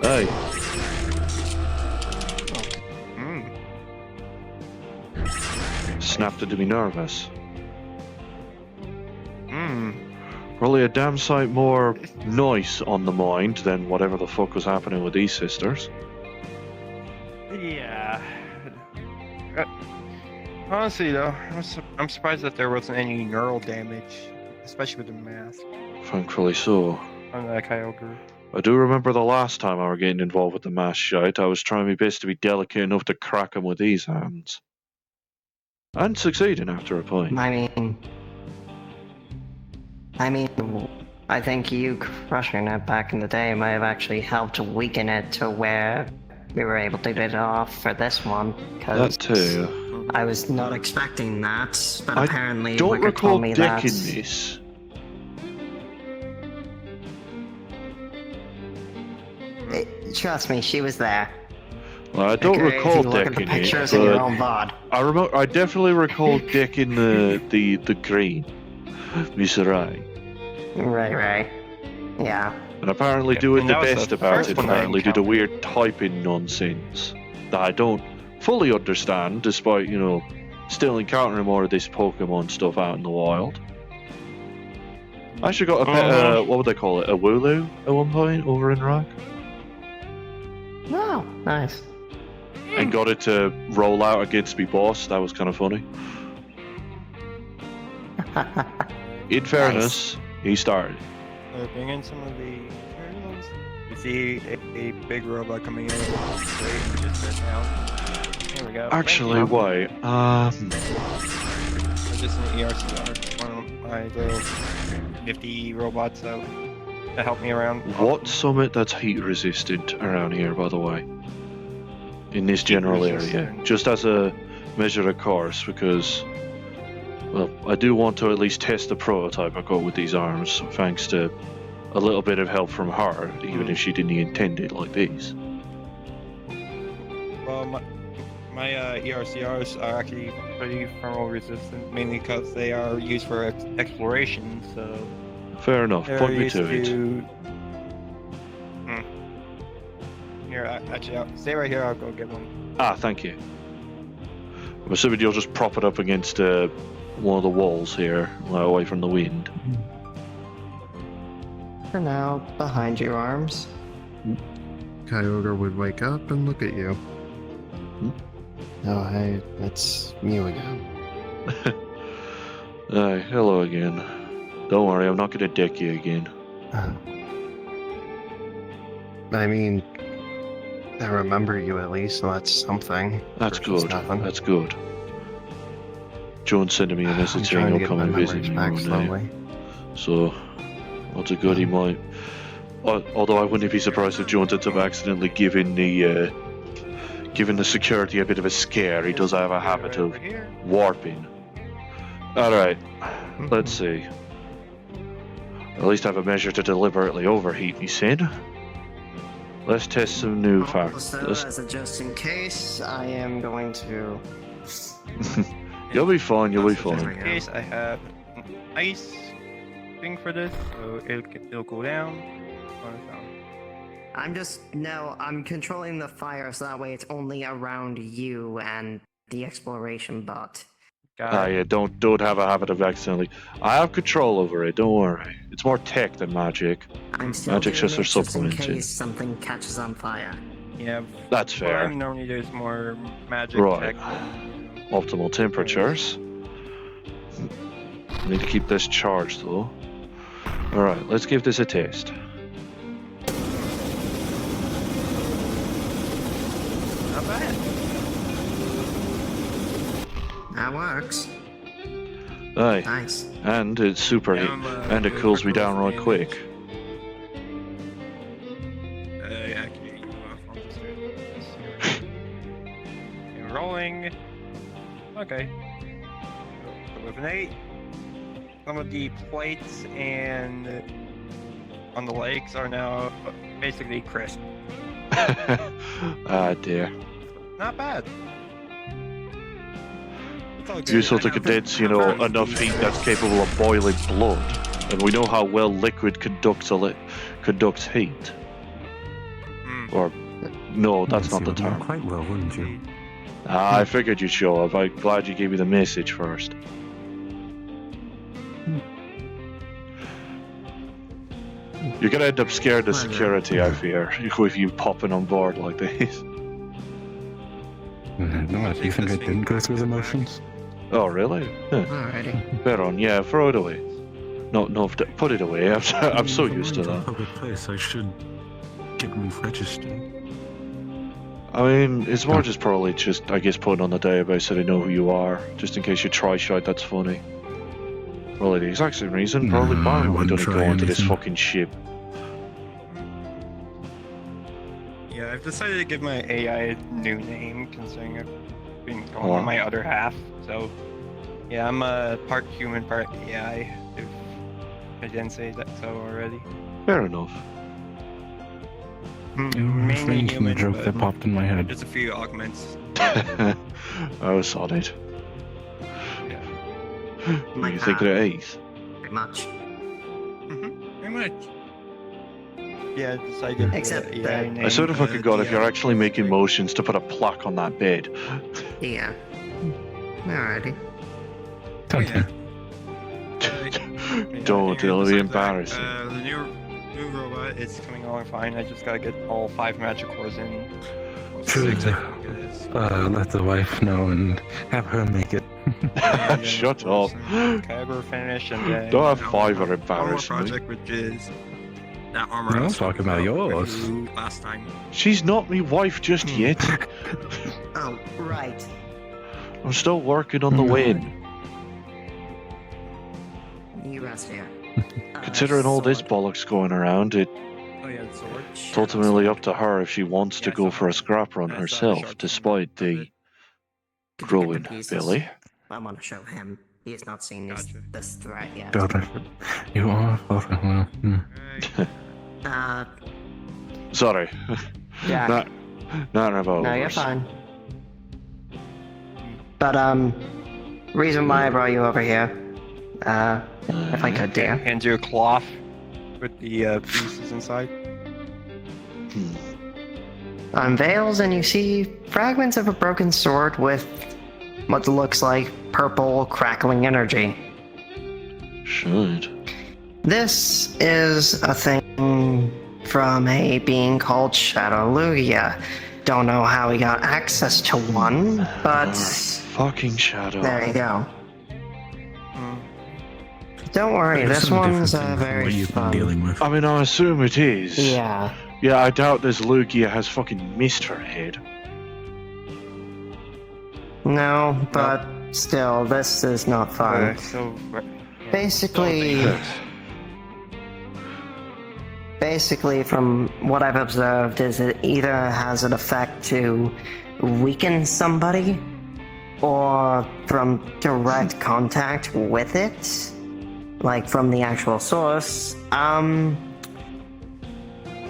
Hey, Mm. snapped it to be nervous. Mm. Probably a damn sight more nice on the mind than whatever the fuck was happening with these sisters. Yeah. Honestly, though, I'm surprised that there wasn't any neural damage, especially with the mask Thankfully so. on the Kyogre. I do remember the last time I were getting involved with the mass shite, I was trying my best to be delicate enough to crack him with these hands. And succeeding after a point. I mean, I think you crushing it back in the day might have actually helped weaken it to where we were able to get it off for this one. That too. I was not expecting that, but I apparently Don't Wicker recall told me that. decking this. Trust me, she was there. Well, I don't Okay, recall if you look at the decking it, pictures in your but own VOD. I definitely recall decking the green. Miss Rai. Right. Yeah. And apparently Yeah, doing and the that was best the about first it, one I apparently did a encountered. weird typing nonsense that I don't fully understand, despite, still encountering more of this Pokemon stuff out in the wild. I actually got a pet, what would they call it, a Wooloo at one point over in Rock, Oh, nice. and got it to roll out against me boss. That was kind of funny. In fairness, he started. Bring in some of the materials. You see a big robot coming in. Great, just sit down. Here we go. Actually, Thank you. wait, It's just an ERCR, one of my little nifty robots that help me around. what summit that's heat resistant around here, by the way? In this general area, resistant. just as a measure of course, because, well, I do want to at least test the prototype I got with these arms, thanks to a little bit of help from her, even if she didn't intend it like these. Well, my ERCRs are actually pretty thermal resistant, mainly because they are used for exploration, so Fair enough, they're point me used to it. Here, actually, I'll stay right here, I'll go get one. Ah, thank you. I'm assuming you'll just prop it up against one of the walls here, away from the wind. For now, behind your arms. Kyogre would wake up and look at you. Oh, hey, it's you again. Hi, hello again. Don't worry, I'm not gonna deck you again. I mean, I remember you at least, so that's something. That's versus good. nothing. That's good. John's sending me a I'm message saying trying to he'll get come my and visit memories me back one day. slowly. So, what's a good he might. Although I wouldn't be surprised if Jones ends up accidentally giving the security a bit of a scare. He does have a habit of Over here. warping. Alright, let's see. At least have a measure to deliberately overheat me, Sid. Let's test some new Also, factors. as a just in case, I am going to... You'll be fine, you'll be Just in fine. case, I have an ice thing for this, so it'll cool down on its own. I'm controlling the fire so that way it's only around you and the exploration bot. Ah, yeah, don't have a habit of accidentally. I have control over it, don't worry. It's more tech than magic. I'm still Magic's doing just it a just in supplement, yeah. case something catches on fire. Yeah, That's fair. normally there's more magic Right. tech than, Optimal temperatures. Need to keep this charged though. Alright, let's give this a taste. Not bad. That works. Aye, Nice. and it's super heat, and it cools me down right quick. Yeah, I can get you off on this. And rolling. Okay. With an 8. Some of the plates and on the legs are now basically crisp. Ah dear. Not bad. It's all good. Useful I to know. condense, you know, enough heat that's capable of boiling blood. And we know how well liquid conducts heat. Mm. Or, no, that's not You'd the know term. quite well, wouldn't you? Ah, I figured you'd show up. I'm glad you gave me the message first. You're gonna end up scaring the security, I fear, with you popping on board like this. No, do you think I didn't go through the motions? Oh, really? Huh. Alrighty. Fair on, yeah, throw it away. No, put it away. I'm so used to It's a that. public place. I should get registered. I mean, it's more just probably just, I guess, putting on the database so they know who you are, just in case you try shite that's funny. Probably the exact same reason, probably No, I Barnum wouldn't didn't go try onto this anything. fucking ship. Yeah, I've decided to give my AI a new name, considering I've been going Oh. on my other half. So, yeah, I'm a part human, part AI. If I didn't say that so already. Fair enough. Mainly The human, joke but that popped in my head. just a few augments. I was on it. What do you think of the eighth? Pretty much. Very much. Yeah, I decided. Except AI that- name, I sort of fucking got if you're actually making motion. motions to put a plaque on that bed. Yeah. Alrighty. Don't you? Don't, it'll be embarrassing. The new robot is coming along fine. I just gotta get all 5 magic cores in. Well, 6, I think it is. Let the wife know and have her make it. Yeah, Shut of course, up. and Kyber finish and then. Don't have you know, 5 or one more embarrassing me. project, which is that armor. No, I I'm was talking about yours. last time. She's not me wife just yet. Oh, right. I'm still working on the win. You rest here. Considering all this sword. bollocks going around, it's Oh yeah, the sword. ultimately up to her if she wants to Yeah, go so- for a scrap run that's, herself, short despite the Could you get the growing pieces? belly. I want to show him. He has not seen Gotcha. this threat yet. God, you are. Well, Uh, Sorry. yeah. Not about No, you're overs. fine. But, reason why I brought you over here, if I could, dear. Hand you a cloth with the pieces inside. Unveils and you see fragments of a broken sword with what looks like purple crackling energy. Should. This is a thing from a being called Shadowlugia. Don't know how he got access to one, but Fucking shadow. there you go. Mm. Don't worry, There's this some one's different things than very what you've been fun. dealing with. I mean, I assume it is. Yeah. Yeah, I doubt this Lugia has fucking missed her head. No, but still, this is not fun. So Basically, from what I've observed, is it either has an effect to weaken somebody, or from direct contact with it, like from the actual source,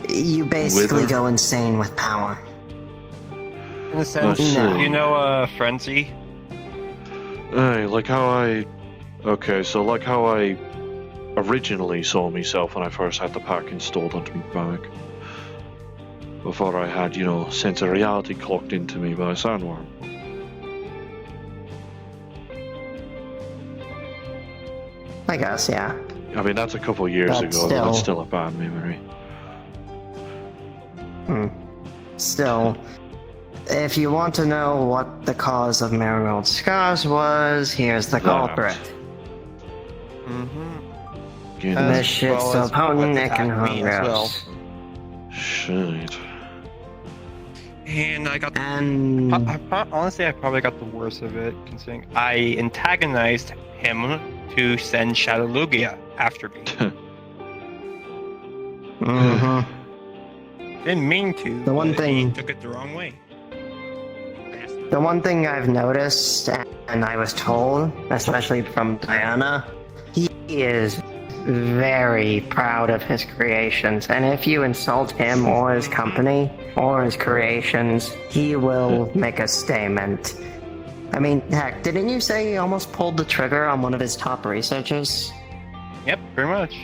you basically Wither? go insane with power. in a sense, Let's see. you know, Frenzy. Hey, like how I... Okay, so like how I originally saw myself when I first had the pack installed onto my back. Before I had, you know, sense of reality clocked into me by a sandworm. I guess, yeah. I mean, that's a couple years But ago, but that's still a bad memory. Still, if you want to know what the cause of Marigold's scars was, here's the culprit. Again, This shit's so potent it can attack me hunger as well. us. shit. And I got. And Honestly, I probably got the worst of it, considering I antagonized him to send Shadow Lugia after me. Didn't mean to. The one but thing- he took it the wrong way. the one thing I've noticed, and I was told, especially from Diana, he is very proud of his creations, and if you insult him or his company or his creations, he will make a statement. I mean, heck, didn't you say he almost pulled the trigger on one of his top researchers? Yep, pretty much.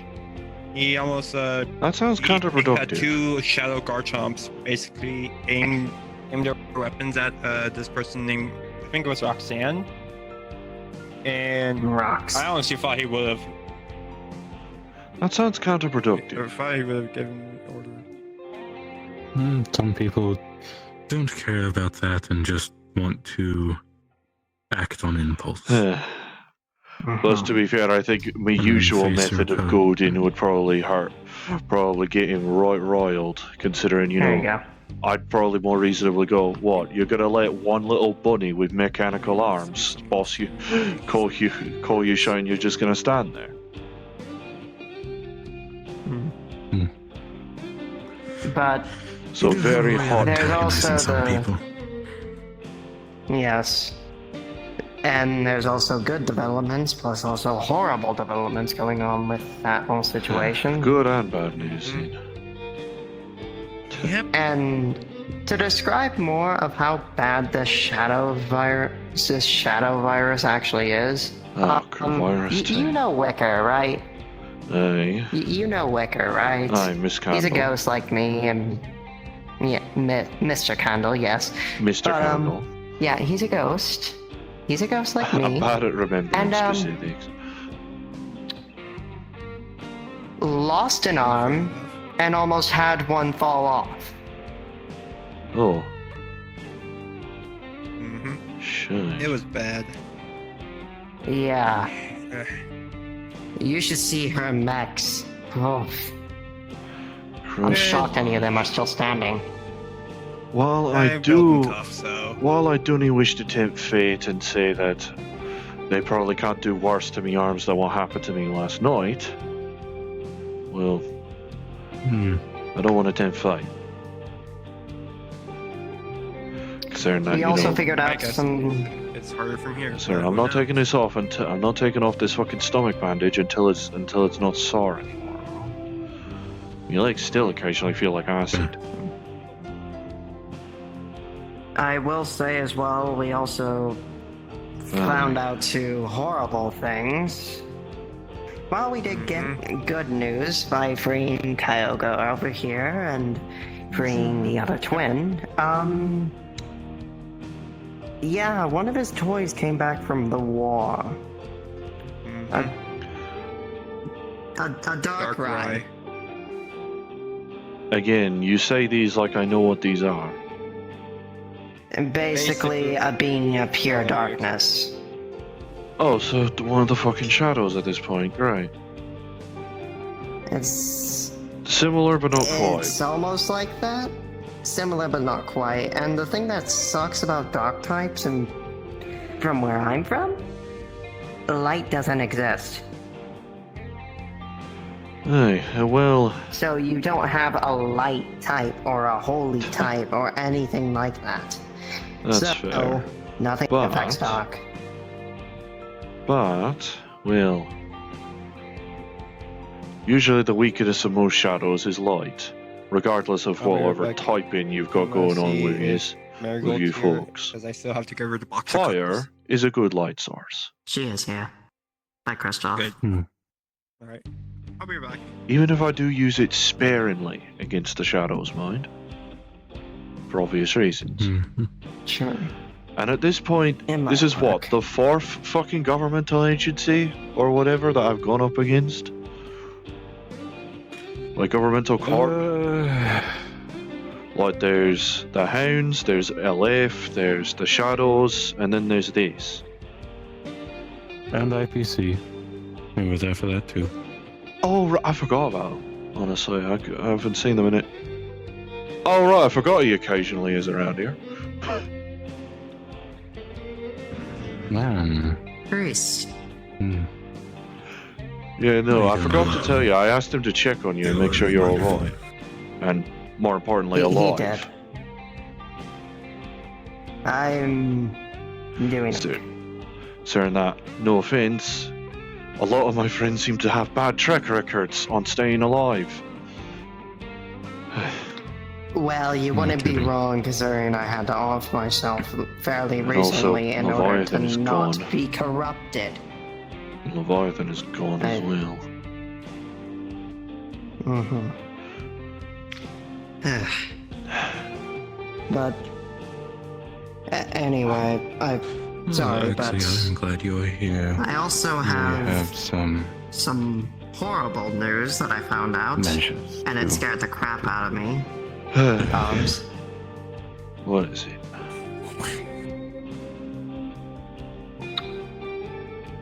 He almost That sounds he had counterproductive. 2 Shadow Garchomps basically aimed their weapons at this person named, I think it was Roxanne. And Rocks. I honestly thought he would have. That sounds counterproductive. I thought he would have given the order. Some people don't care about that and just want to act on impulse. Plus, to be fair, I think my then usual face method your of opponent. goading would probably hurt. Probably get him right riled, considering, you There you know, go. I'd probably more reasonably go, what, you're gonna let one little bunny with mechanical arms boss you, call you shine, you're just gonna stand there? But So very hot. There's also some the- people. yes. And there's also good developments, plus also horrible developments going on with that whole situation. Good and bad news. Yep. And to describe more of how bad this shadow virus actually is, Oh, virus you know Wicker, right? Aye. You know Wicker, right? Aye, Miss Candle. He's a ghost like me, and yeah, Mr. Candle, yes. Mr. But, Candle. Yeah, he's a ghost. He's a ghost like I'm me. bad at remembering And, specifics. Lost an arm, and almost had one fall off. Oh, Mm-hmm. shit. It was bad. Yeah. Uh, You should see her mechs. Oh, I'm Christ. shocked any of them are still standing. While I I built do, them tough, so. while I do not wish to tempt fate and say that they probably can't do worse to me arms than what happened to me last night, well, I don't want to tempt fate. Considering that, We you also know, figured I out guess some. It's harder from here. sir, but I'm who not knows? taking this off until I'm not taking off this fucking stomach bandage until it's not sore anymore. My legs still occasionally feel like acid. I will say as well, we also found out 2 horrible things. Well, we did get good news by freeing Kyogre over here and freeing the other twin. Yeah, one of his toys came back from the war. Mhm. A dark ride. Again, you say these like I know what these are. And basically a being of pure darkness. Oh, so one of the fucking shadows at this point, great. It's Similar but not quite. It's almost like that. Similar but not quite. And the thing that sucks about dark types, and from where I'm from, light doesn't exist. Hey, well, So you don't have a light type or a holy type or anything like that. that's so fair. nothing But- affects dark. But, well, usually the weakest of most shadows is light, regardless of I'll be right whatever back. typing you've got I'm gonna going on see with if yous. Marigold you here, folks. because I still have to get rid of the box. Fire is a good light source. She is, yeah. Bye, Kristoff. Good. Alright. I'll be back. Even if I do use it sparingly against the shadows, mind. For obvious reasons. Mhm. Sure. And at this point, It might this is what, work. the fourth fucking governmental agency or whatever that I've gone up against? Like governmental corp? Like there's the Hounds, there's LF, there's the Shadows, and then there's this. And IPC. We were there for that too. Oh, I forgot about them. Honestly, I haven't seen them in it. Oh right, I forgot he occasionally is around here. Man. Chris. Hmm. Yeah, no, I Yeah. forgot to tell you. I asked him to check on you and make sure you're alright. And more importantly, He alive. did. I'm doing Sir, it. sir, and that, no offense, a lot of my friends seem to have bad track records on staying alive. Well, you wouldn't be kidding. wrong considering I had to off myself fairly And also, recently in order to Leviathan is not gone. be corrupted. Leviathan is gone as Hey. well. Mm-hmm. But anyway, sorry, Actually, but I'm glad you're here. I also We have have some horrible news that I found out, measures. and it too. scared the crap out of me. What is it?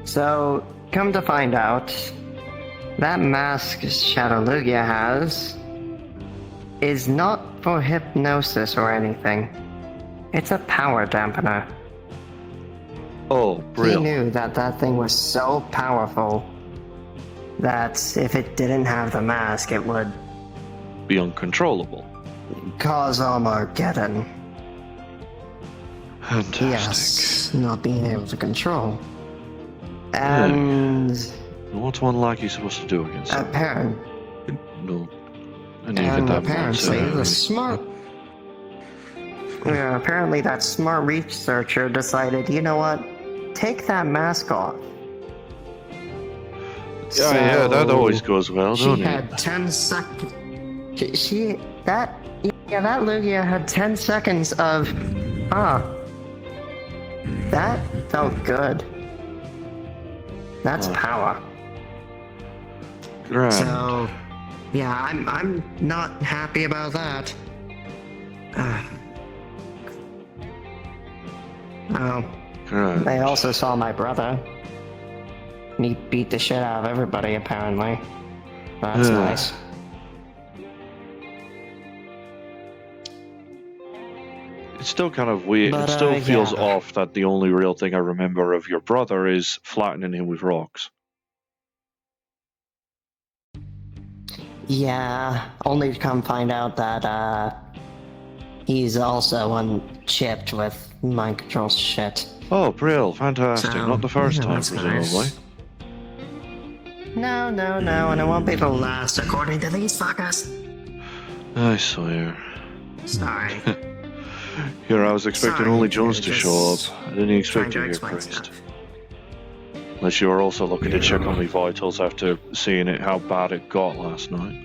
So, come to find out, that mask Shadowlugia has is not for hypnosis or anything. It's a power dampener. Oh, He brilliant. knew that that thing was so powerful that if it didn't have the mask, it would Be uncontrollable. cause Armageddon. Fantastic. Yes, not being able to control. And What's one lackey supposed to do against it? apparent, No. And even that apparently the once, smart. Yeah, apparently that smart researcher decided, you know what? Take that mask off. yeah, that So, always goes well, She doesn't it? had 10 seconds. That Lugia had 10 seconds of, that felt good. That's Oh. power. Grand. So, yeah, I'm not happy about that. Oh, Grand. I also saw my brother. And he beat the shit out of everybody, apparently. That's Yeah. nice. It's still kind of weird. But, It still feels yeah. off that the only real thing I remember of your brother is flattening him with rocks. Yeah, only to come find out that, he's also unchipped with mind control shit. Oh, Brill, fantastic. So, Not the first yeah, time, that's presumably. nice. No, and it won't be the last, according to these fuckers. I swear. Sorry. Here, I was expecting Sorry, only Jones to just show up. I didn't expect Trying you to here, explain Christ. stuff. Unless you were also looking to check on my vitals after seeing it, how bad it got last night.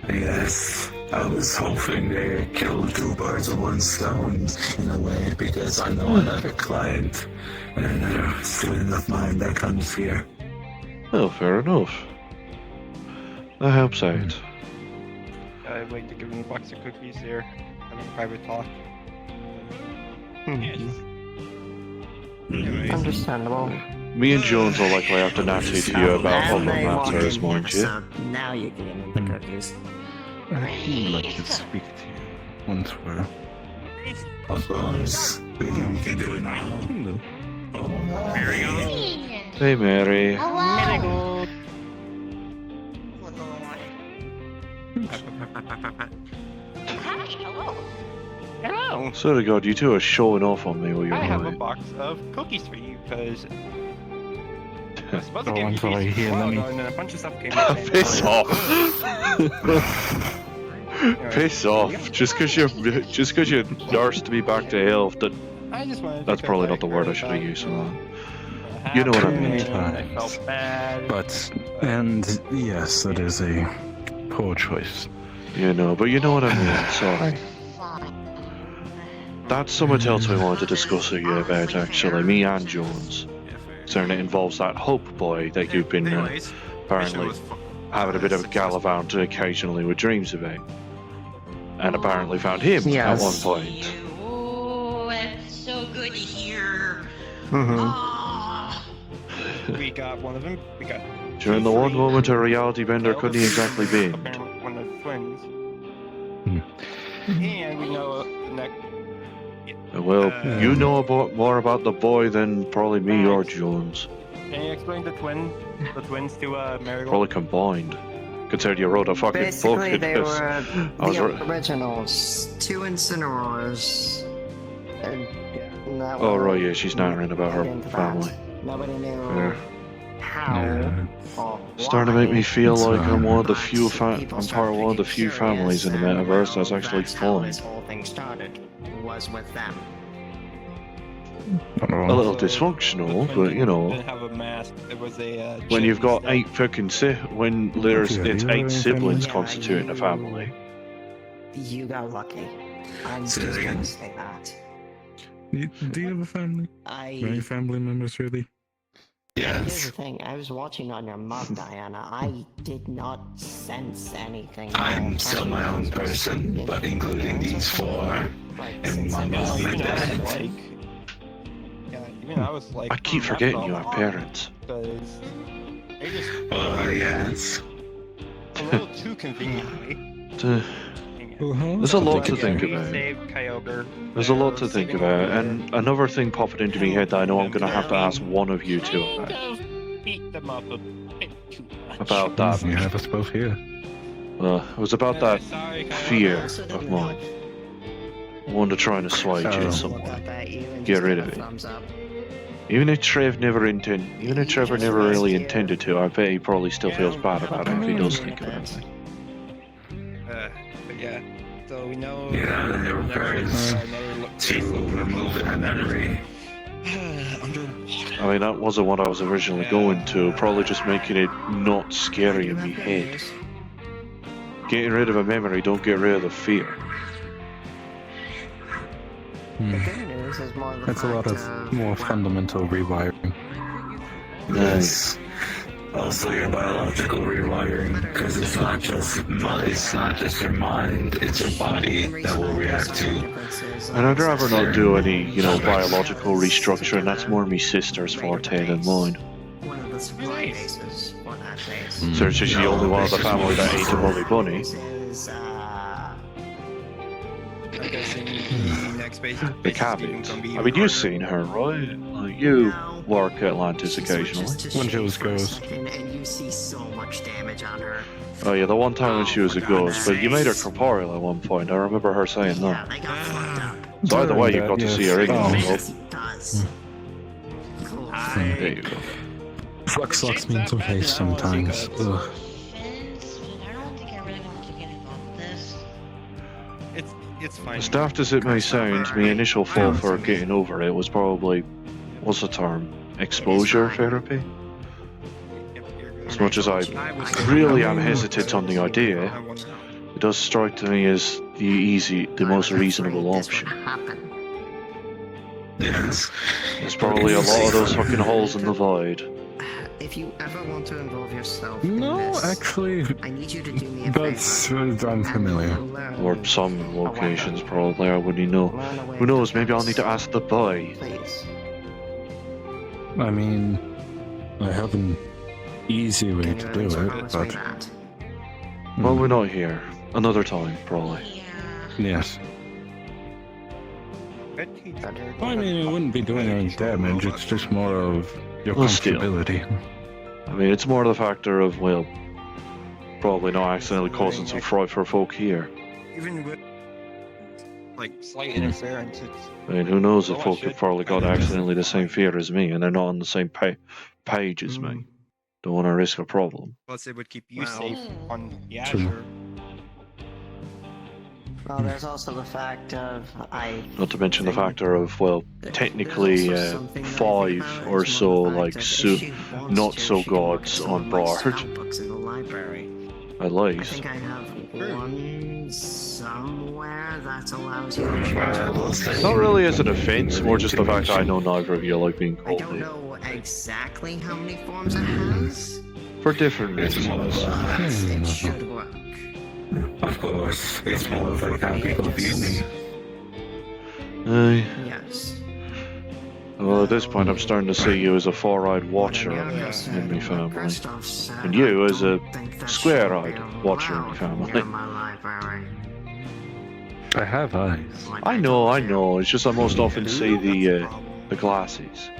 Yes, I was hoping they killed two birds with one stone in a way because I know another client and a student of mine that comes here. Well, fair enough. That helps out. I'd like to give him a box of cookies there. Having a private talk. Anyways. Understandable. Me and Jones will likely have to natter to you about And other they walk matters, in mind here, you. so now you can give me the cookies. I'd like to speak to you once we're. Of course, we can do it now. Hey, Mary. Hello. Hi, hello. Hello! Swear to God, you two are showing off on me while you're I have a away. box of cookies for you because I was supposed to Oh, give I'm you sorry, these here, a while let me- ago, and then a bunch of stuff came Piss off! Anyways, Piss off! Just 'cause you nursed me back to health, I just wanted. That's probably not the word I should have used for that. You know what I mean. I felt bad. But, and yes, that is a poor choice. You know, but you know what I mean. Sorry. That's something else we wanted to discuss with you about, actually. Me and Jones. Certainly it involves that Hope boy that you've been Anyways, apparently having a bit of a gallivant occasionally with dreams about. And apparently found him at one point. Oh, it's so good to hear. Mm-hmm. Ah. we got one of them. We got. During the one moment a reality bender Well, couldn't exactly bend. apparently one of the twins. Hmm. And we know the next. Well, you know about more about the boy than probably me or Max. Jones. Can you explain the twins to Marigold? Probably combined. Consider you wrote a fucking book. Basically, they It was- were I was the right. originals. 2 incinerators. And that Oh were right, yeah, she's narrating about her into that. family. Nobody knew Yeah. how Yeah. or Starting to make me feel It's like I'm one of the but few people I'm started part of to one of the get few families in the curious, and, metaverse well, that's actually that's how fun. this whole thing started, was with them. A little dysfunctional, but you know, Didn't have a mask. It was a. when you've chip got instead. 8 fucking when there's Yeah, it's you 8 have siblings Yeah, constituting a you- family. You got lucky. I'm Say just it gonna again. say that. Do you have a family? Many family members, really? Here's Yes. the thing, I was watching on your mug, Diana. I did not sense anything. I'm still my own person, but including these 4 and my mom and Even I was dad. like. Yeah, even I was like. I keep that's forgetting not you have wrong, parents. Because they just Oh, yes. a little too conveniently. Uh, There's a lot to But, think we about. saved Kyogre. There's a lot to They're think sitting about, over there. and another thing popping into my head that I know I'm gonna have to ask one of you two Kind about. of beat them up a bit too much. About that. You have us both here. It was about that Sorry, Kyogre. fear of mine. I wanted to try and assuage Oh. it somewhat. Get rid of it. Even if Trevor never really intended to, I bet he probably still feels bad about it if he does think about it. But yeah, so we know. Yeah, and there were parents to remove their memory. I mean, that wasn't what I was originally going to, probably just making it not scary in my head. Getting rid of a memory, don't get rid of the fear. The good news is more the That's a lot fact of more fundamental rewiring. Yes. Also your biological rewiring, because it's not just your mind, it's your body that will react to. And I'd rather not do any, biological restructuring. That's more my sister's forte than mine. One of the supply bases for that base. So she's the only one of the family that ate a Bully Bunny. Is, I'm guessing the next base. The cabins. I mean, you've seen her, right? Like, you work at Atlantis occasionally. When she was ghost. And you see so much damage on her. Oh yeah, the one time when she was a ghost, but you made her corporeal at one point. I remember her saying Yeah, that. they got fucked up. So either way, During you've got that, to see yes. her in Oh. the Yes, it does. There you go. Flux locks me into haste sometimes. Ugh. Vince, I don't think I really want to get involved with this. It's fine. As daft as it may sound, my initial fall for getting over it was probably, what's the term? Exposure therapy? As much as I really am hesitant on the idea, it does strike to me as the most reasonable option. Yes. There's probably a lot of those fucking holes in the void. If you ever want to involve yourself No, in this, actually, I need you to do me a that's favor. unfamiliar. Or some locations, probably, I wouldn't know. Who knows, maybe I'll need to ask the boy. Please. I mean, I have an easy way Can to you do at least it, promise me but that? Well, we're not here. Another time, probably. Yeah. yes. I mean, it wouldn't be doing any damage. It's just more of your Well, still. comfortability. I mean, it's more the factor of, well, probably not accidentally causing some fright for folk here. Even with like slight interference, it's I mean, who knows if Oh, I folk have should- probably got accidentally the same fear as me, and they're not on the same page as me. Don't want to risk a problem. plus it would keep you Wow. safe on the True. Azure. Well, there's also the fact of Not to mention the factor of, well, technically there's also something that I think 5 about, or it's so, more the like, fact of if she wants not to, so she can look at gods some on of my board. spell books in the library. At I least. think I have one somewhere that allows you to choose. Not really as an offense, more just the fact that I know neither of you like being I called don't names. know exactly how many forms it has. For different reasons. It should work. Of course, it's more of like how people view me. Yes. Well, at this point, I'm starting to see you as a four-eyed watcher What in Anyako my said, what family. Christoph said, And you I as a don't think that square-eyed should be watcher in my allowed family. near my library. I have eyes. Like I told you. know. It's just I most often see the glasses.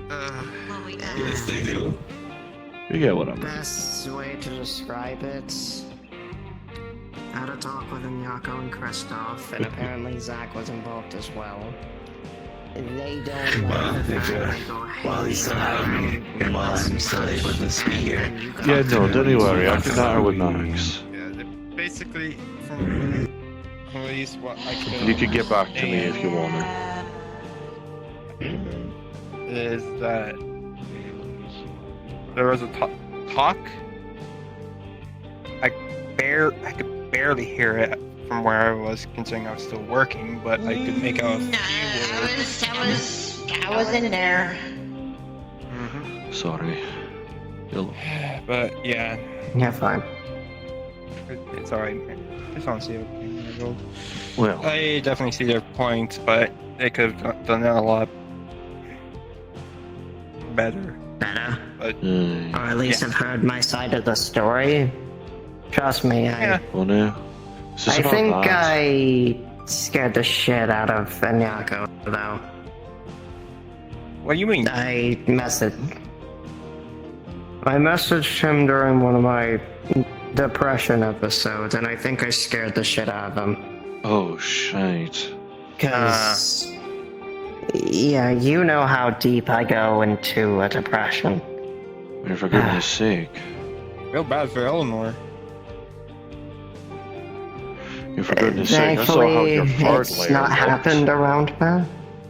Well, we Yes, they do. You get what I mean. Best way to describe it. I had a talk with Anyako and Christoph, and apparently Zach was involved as well. They don't Well, like the if, fact they go, hey, while he's still having me, and while I'm still able to speak here. Yeah, no, don't you worry. I can natter with Max. Yeah, basically, from at least what I could. You can get back to me if you want to. Is that there was a talk? I could barely hear it from where I was, considering I was still working, but I could make out a No, few words. I was in there. Mhm. Sorry. You'll... But yeah, Yeah, fine. it's alright. It's honestly okay. Well, I definitely see their point, but they could have done that a lot better. Better. But Or at least Yeah. have heard my side of the story. Trust me, yeah, well, now. Is this I about think that? I scared the shit out of Anyako, though. what do you mean? I messaged him during one of my depression episodes, and I think I scared the shit out of him. Oh, shite. Cause, yeah, you know how deep I go into a depression. Well, for goodness sake. Feel bad for Eleanor. Yeah, for goodness sake, I saw how Thankfully, your third it's layer not looked. happened around me.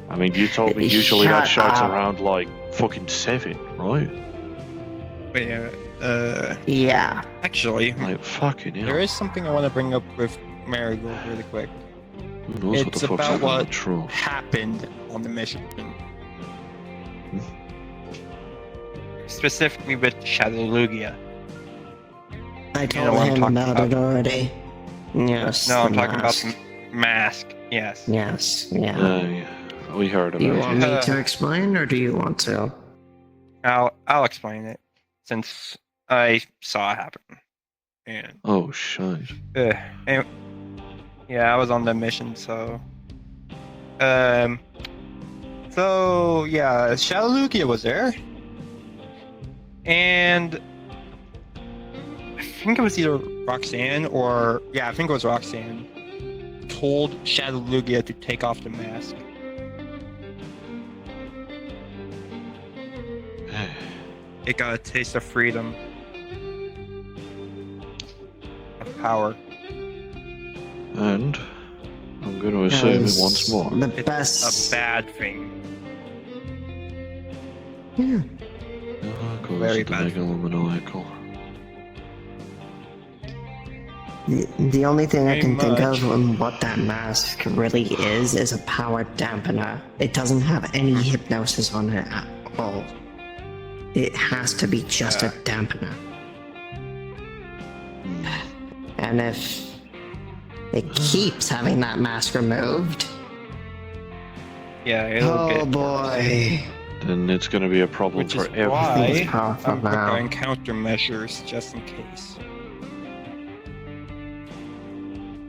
I mean, you told me usually that Shut shot's up. around like fucking 7, right? But yeah, Yeah. actually, Like, fucking hell. there is something I want to bring up with Marigold really quick. Who knows what It's the fuck's about happening what with True? happened on the mission. Specifically with Shadow Lugia. I know told what I'm him talking about it about. already. Yes. No, I'm the talking mask. about the mask. Yes. Yes, yeah. Yeah, we heard Do you about want it. me to explain, or do you want to? I'll explain it since I saw it happen. And Oh, shite. anyway, yeah, I was on the mission, so so yeah, Shadow Lugia was there, and I think it was either Roxanne or I think it was Roxanne told Shadow Lugia to take off the mask. It got a taste of freedom, of power. And I'm going to assume it once more. The It's best. a bad thing. Yeah. Of course, Very the bad. megalomaniacal. The only thing I Very can think much. of on what that mask really is a power dampener. It doesn't have any hypnosis on it at all. It has to be just a dampener. And if it keeps having that mask removed, Yeah, it'll oh get. boy. Then it's going to be a problem Which for is everything. why It's powerful I'm now. preparing countermeasures just in case.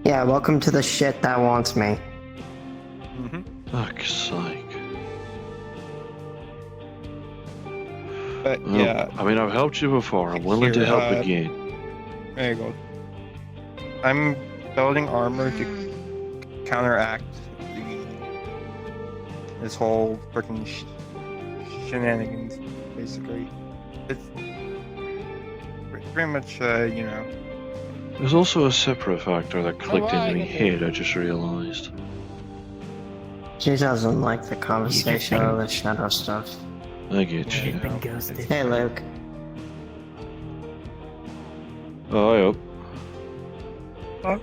Yeah, welcome to the shit that wants me. Mm-hmm. Fuck's sake. But Well, yeah, I mean, I've helped you before. I'm willing to Here, help uh, again. there you go. I'm building armor to counteract this whole freaking shenanigans, basically. It's pretty much, There's also a separate factor that clicked into my head, I just realised. She doesn't like the conversation or the shadow stuff. I get you. You've been ghosted. Hey, Luke. Oh, I hope.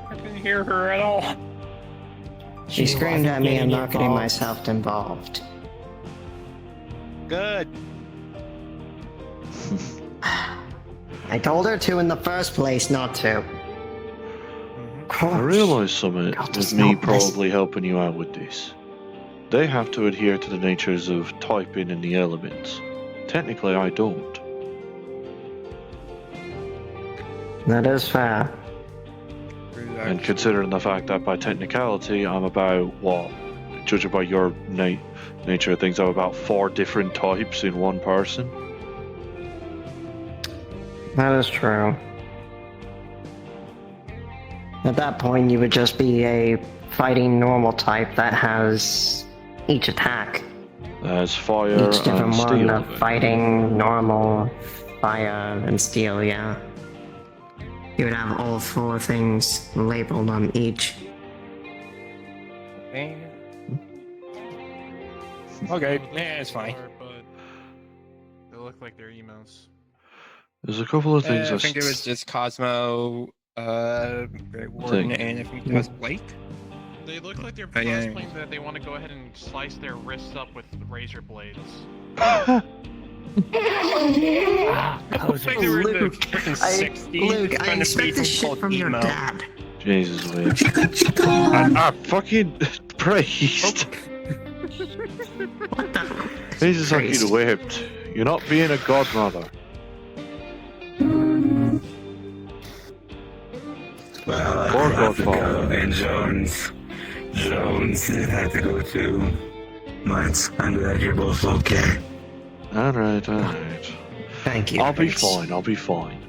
I didn't hear her at all. She screamed at me, I'm not getting myself involved. Good. I told her to in the first place not to. I realise something God, with just me not probably helping you out with this. They have to adhere to the natures of typing and the elements. Technically, I don't. That is fair. And considering the fact that by technicality, I'm about, what, judging by your nature of things, I'm about 4 different types in one person. That is true. At that point, you would just be a fighting normal type that has each attack. As fire Each different and one steel. of fighting, normal, fire, and steel, yeah. You would have all 4 things labeled on each. Okay, yeah, it's fine. But they look like they're emos. There's a couple of things I think it was just Cosmo, Grey Warden, and I think it was Blake. They look like they're yeah. cosplaying that they want to go ahead and slice their wrists up with razor blades. Like they were in the freaking 60s. Luke, I trying to expect feed this them shit called from your emo. dad. Jesus, Lee. Fucking priest. What the? Jesus, I Priest. get whipped. You're not being a godmother. Well, I Or have to go, Godfather. and Jones it had to go too. But I'm glad you're both okay. Alright. Thank you. I'll be Priest. fine, I'll be fine.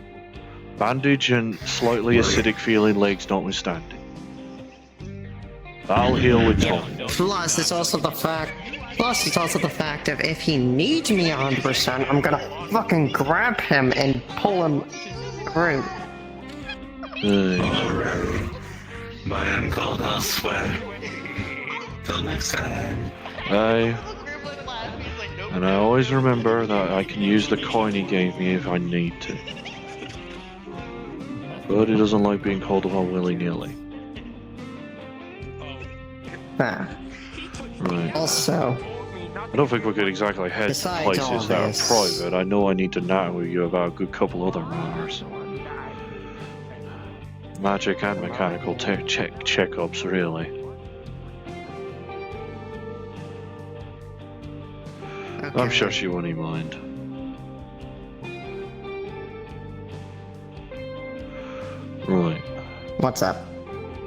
Bandage and slightly acidic feeling legs notwithstanding. I'll heal with time. Plus, it's also the fact. Of if he needs me 100%, I'm gonna fucking grab him and pull him through. Alright. My uncle, I'll swear. Till next time. And I always remember that I can use the coin he gave me if I need to. But he doesn't like being called upon willy-nilly. Ah. Right. Also, I don't think we could exactly head to Besides all places that are this- private. I know I need to natter with you about a good couple other matters. Magic and mechanical checkups, really. I'm okay. sure she won't mind. Right. What's up?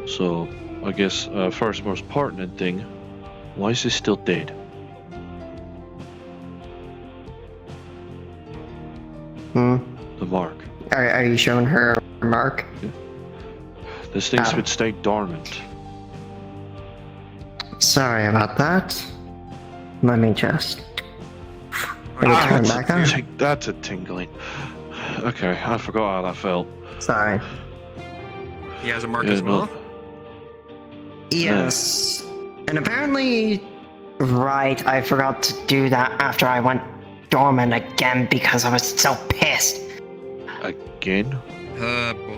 So, I guess first most pertinent thing, why is he still dead? The mark. Are you showing her a mark? This thing's Ah. been stayed dormant. Sorry about that. Let me just. Let me turn back on. That's a tingling. Okay, I forgot how that felt. Sorry. He has a mark Yeah, as well. Yes. And apparently, right, I forgot to do that after I went dormant again because I was so pissed. Again? Oh boy.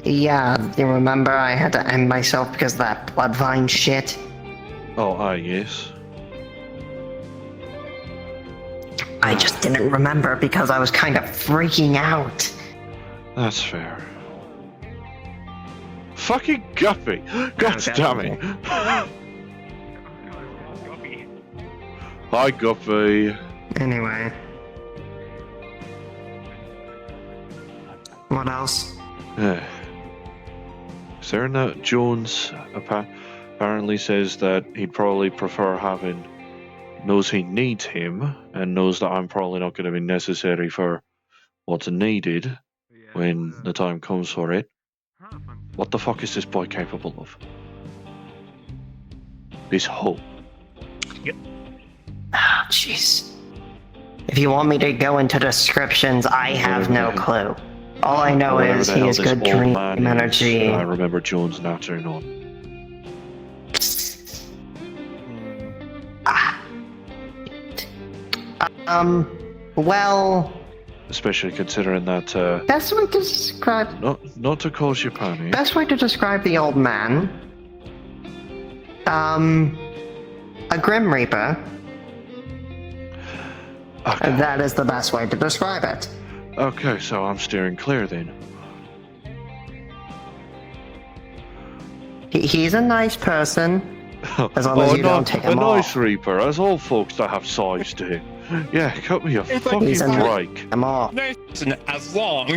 Yeah, you remember I had to end myself because of that bloodvine shit? Oh, yes. I just didn't remember because I was kind of freaking out. That's fair. Fucking Guppy! God damn it! Hi, Guppy. Anyway. What else? Sarah that Jones apparently says that he'd probably prefer knows he needs him, and knows that I'm probably not going to be necessary for what's needed when the time comes for it. What the fuck is this boy capable of? This hoe. Ah, jeez. If you want me to go into descriptions, I have no clue. All I know Whatever is the he hell has this good old dream man is, energy. I remember Jones nattering on. Well, Especially considering that, best way to describe not to cause you panic. best way to describe the old man. A Grim Reaper. Okay. That is the best way to describe it. Okay, so I'm steering clear then. He's a nice person, as long as you don't take him a nice off. Reaper, as all folks that have size do. Yeah, cut me a fucking He's a break. I'm off. Nice as long.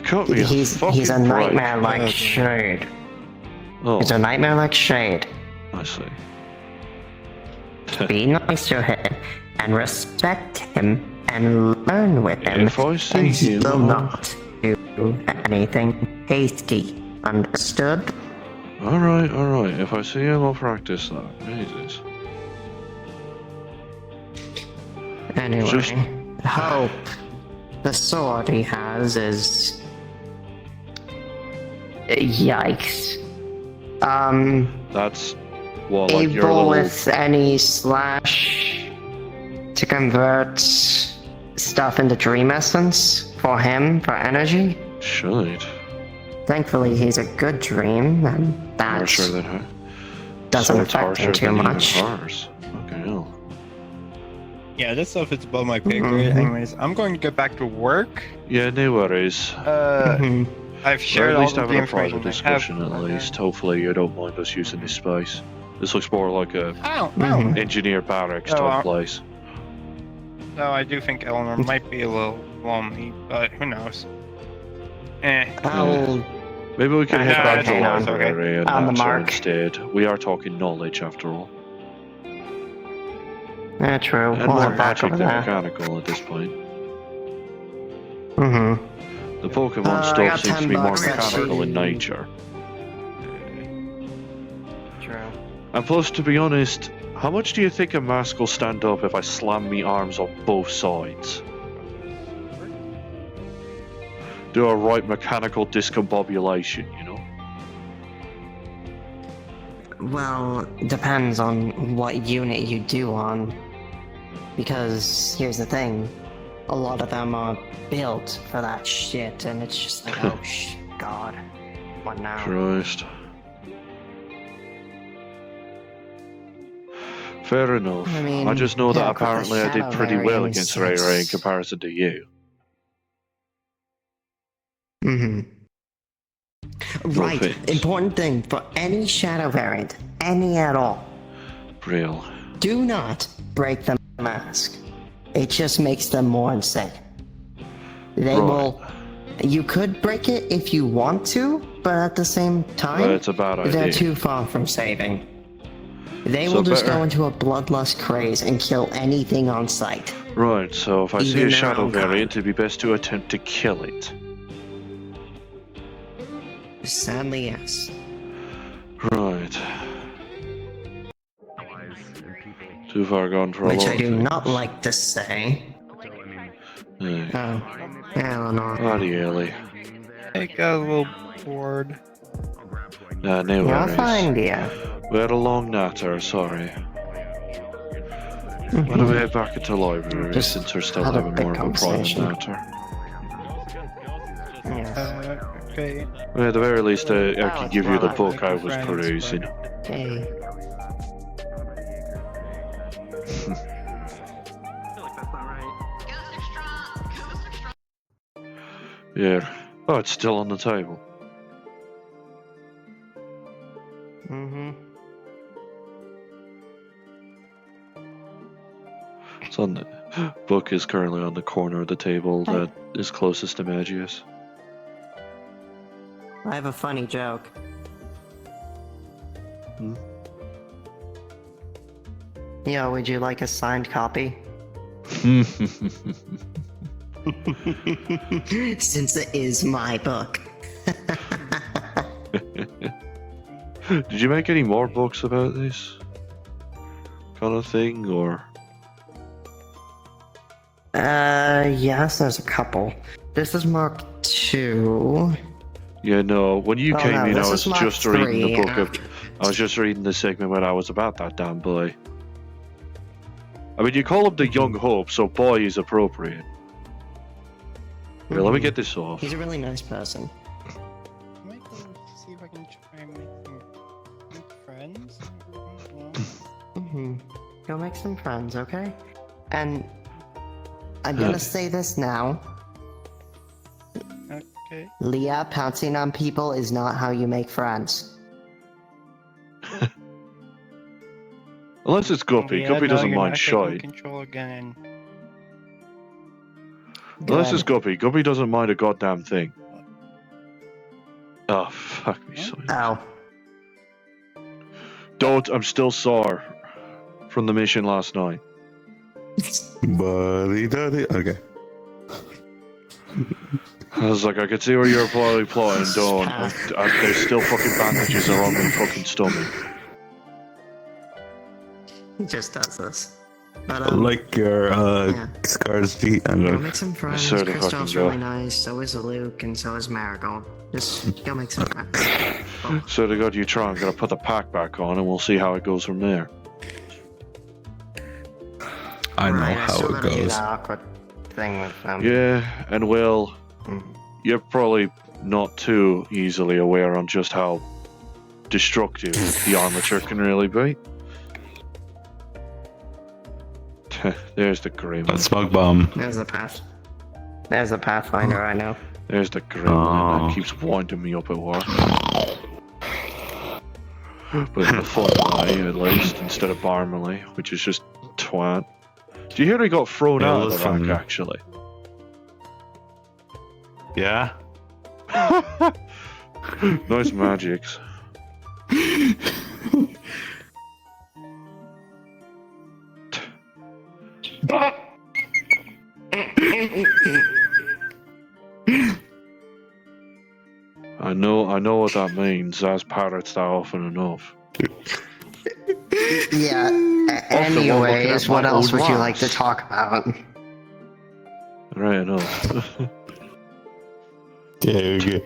Cut me a fucking He's a break. nightmare like Shade. Oh, He's a nightmare like Shade. I see. Be nice to him and respect him and learn with him. If I see and he him, will I'll- not do anything hasty. Understood? Alright. If I see him, I'll practice that. Jesus. Anyway, Just- hope the sword he has is. Yikes. That's, well, like your Able little... with any slash to convert stuff into dream essence for him for energy. Shite. Thankfully, he's a good dream, and that Harsher than her. doesn't Sword's affect him harsher too than even much. hers. Okay, hell. Yeah, this stuff is above my pay grade. Mhm. Anyways, I'm going to get back to work. Yeah, no worries. Mhm. I've Or shared at all least of the having a private information I have. discussion at least. Hopefully you don't mind us using this space. This looks more like a Oh, Mhm. no. engineer barracks Oh, type place. No, I do think Eleanor might be a little lonely, but who knows. I'll Maybe we can I head know, back to hang the on. library and On the Natter mark. instead. We are talking knowledge after all. Yeah, true. And We'll more head back magic over than there. mechanical at this point. Mm-hmm. The Pokemon I stuff got seems to 10 be more bucks that mechanical in she- nature. True. And plus, to be honest, how much do you think a mask will stand up if I slam me arms on both sides? Do a right mechanical discombobulation, you know? Well, depends on what unit you do on. Because here's the thing, a lot of them are built for that shit, and it's just like, oh god, what now? Christ. Fair enough. I mean, just know that yeah, but the apparently I did shadow pretty well against Ray variants, Ray in it's- comparison to you. Mm-hmm. Right, offense. important thing for any shadow variant, any at all, Real. do not break the mask. It just makes them more insane. They Right. will. You could break it if you want to, but at the same time, But it's a bad they're idea. too far from saving. They So will just better- go into a bloodlust craze and kill anything on sight. Right, so if I see Even a their shadow own kind. variant, it'd be best to attempt to kill it. Sadly, yes. Right. Too far gone for a Which lot I of do things. not like to say. Hey. Oh, Eleanor. Adielli. I got a little bored. Nah, no You're worries. fine, dear. We had a long natter, sorry. Why don't we head back into the library Just since we're still had a having big more of a private conversation. matter? Yes. Okay. Well, at the very least, I Oh, can it's give you the fine. book I was Friends, perusing. Okay. Yeah. Oh, it's still on the table. Mm-hmm. It's on the book is currently on the corner of the table that is closest to Magius. I have a funny joke. Hmm? Yo, would you like a signed copy? Since it is my book. Did you make any more books about this kind of thing, or? Yes, there's a couple. This is Mark 2. Yeah, no. When you Oh, came no, in, I this was is Mark just reading the 3. book of. I was just reading the segment when I was about that damn boy. I mean, you call him the young hope, so boy is appropriate. Here, let me get this off. He's a really nice person. I might go see if I can try and make some friends. Go make some friends, okay? And I'm gonna say this now. Okay. Leah, pouncing on people is not how you make friends. Unless it's Guppy. Yeah, Guppy no, doesn't you're mind not taking shy. control again. Unless it's Good. Guppy. Guppy doesn't mind a goddamn thing. Oh, fuck me, son. Oh. Don't, I'm still sore from the mission last night. Buddy daddy. Okay. I was like, I could see where you're probably plotting, don't. There's still fucking bandages around my fucking stomach. He just does this. But, Like your yeah. scars feet and Go make some friends. sure to Kristoff's fucking go. really nice, so is Luke, and so is Marigold. Just go make some friends. So to God, you try. I'm gonna put the pack back on, and we'll see how it goes from there. I know Right, how still it gotta do goes. that awkward thing with them. Yeah, and well, you're probably not too easily aware on just how destructive the armature can really be. There's the gremlin. A smoke bomb. There's the path. There's the Pathfinder, I know. There's the gremlin Oh. that keeps winding me up at work. But in a fun way, at least, instead of Barmely, which is just twat. Do you hear he got thrown Yeah, out of the listen. rack, actually? Yeah? Nice magics. I know what that means. As parrots that often enough. Yeah. Also, while looking Anyways, at my what else old would you like to lass. talk about? Right enough. Okay.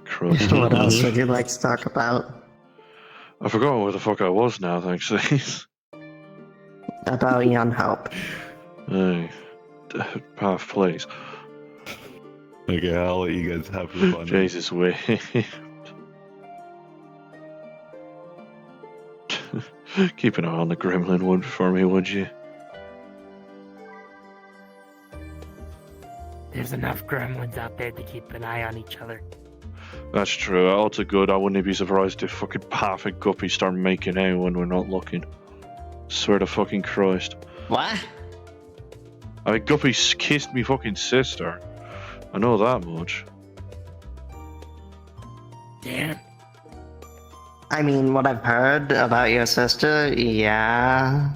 Christ. What else would you like to talk about? I forgot where the fuck I was now, thanks. About Young Hope. Hey. Path, please. Okay, I'll let you guys have the fun. Jesus, wait. Keep an eye on the gremlin one for me, would you? There's enough gremlins out there to keep an eye on each other. That's true. Also good. I wouldn't be surprised if fucking Path and Guppy start making out when we're not looking. Swear to fucking Christ. What? I mean, Guppy kissed me fucking sister. I know that much. Damn. I mean, what I've heard about your sister, yeah.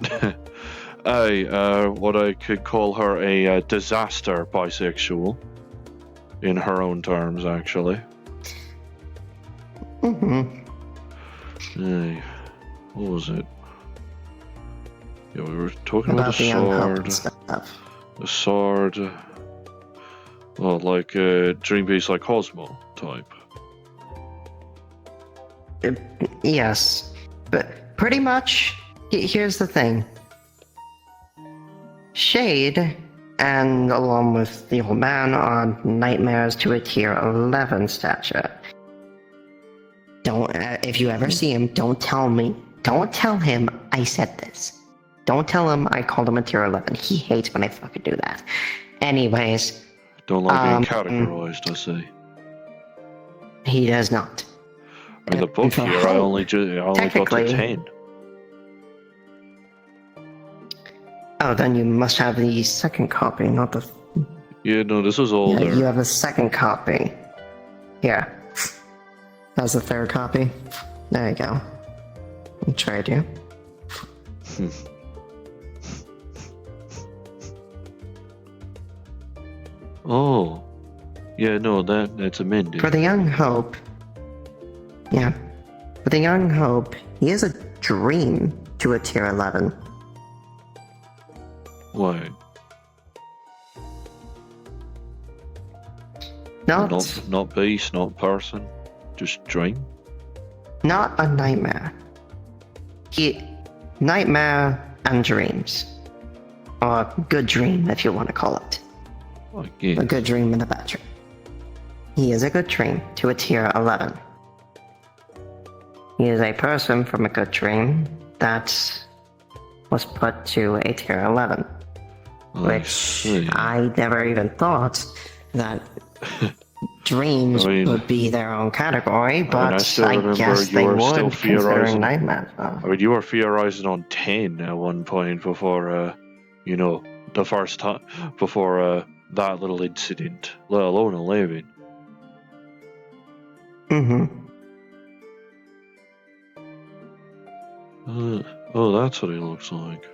What I could call her a disaster bisexual. In her own terms, actually. Hey, what was it? Yeah, we were talking about, About the Young Hope sword. and stuff. The sword. Well, like Dream Beast, like Cosmo type. Yes. But pretty much, here's the thing. Shade, and along with the old man, are nightmares to a tier 11 stature. Don't, if you ever see him, don't tell him I said this. Don't tell him I called him a tier 11. He hates when I fucking do that. Anyways, Don't like being categorized, I see. he does not. In the book here, I only got to Technically- 10. Oh, then you must have the second copy, not the... Yeah, no, this was Yeah, older. you have a second copy. Here. That's the third copy. There you go. I'll trade you. Oh. Yeah, no, that's amended. For the Young Hope... Yeah. For the Young Hope, he is a dream to a tier 11. Wait. Not beast, not person. Just dream? Not a nightmare. Nightmare and dreams. Or good dream, if you want to call it. Again. A good dream and a bad dream. He is a good dream to a tier 11. He is a person from a good dream that was put to a tier 11. Which I never even thought that dreams would be their own category, but I guess they would, considering nightmares. I mean, you were theorizing on 10 at one point before, the first time, before that little incident, let alone 11. Oh, that's what he looks like.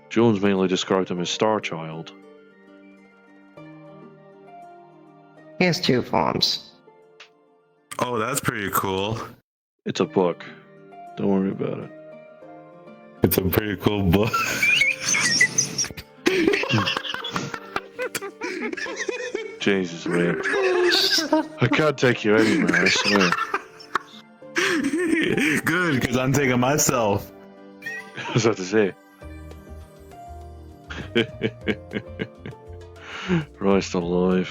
Jones mainly described him as Star Child. He has two forms. Oh, that's pretty cool. It's a book. Don't worry about it. It's a pretty cool book. Jesus, man. I can't take you anywhere, I swear. Good, because I'm taking myself. I was about to say. Christ alive.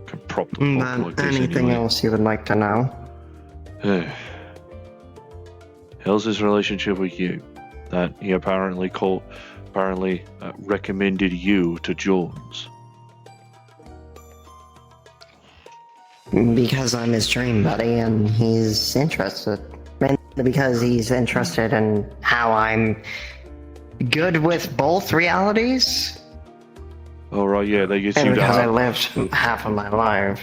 Can prop the book like this anything anyway. else you would like to know? How's his relationship with you? That he apparently recommended you to Jones. Because I'm his dream buddy and he's interested. Mainly because he's interested in how I'm good with both realities. Oh, right, yeah, they you seem And to because I have, lived half of my life.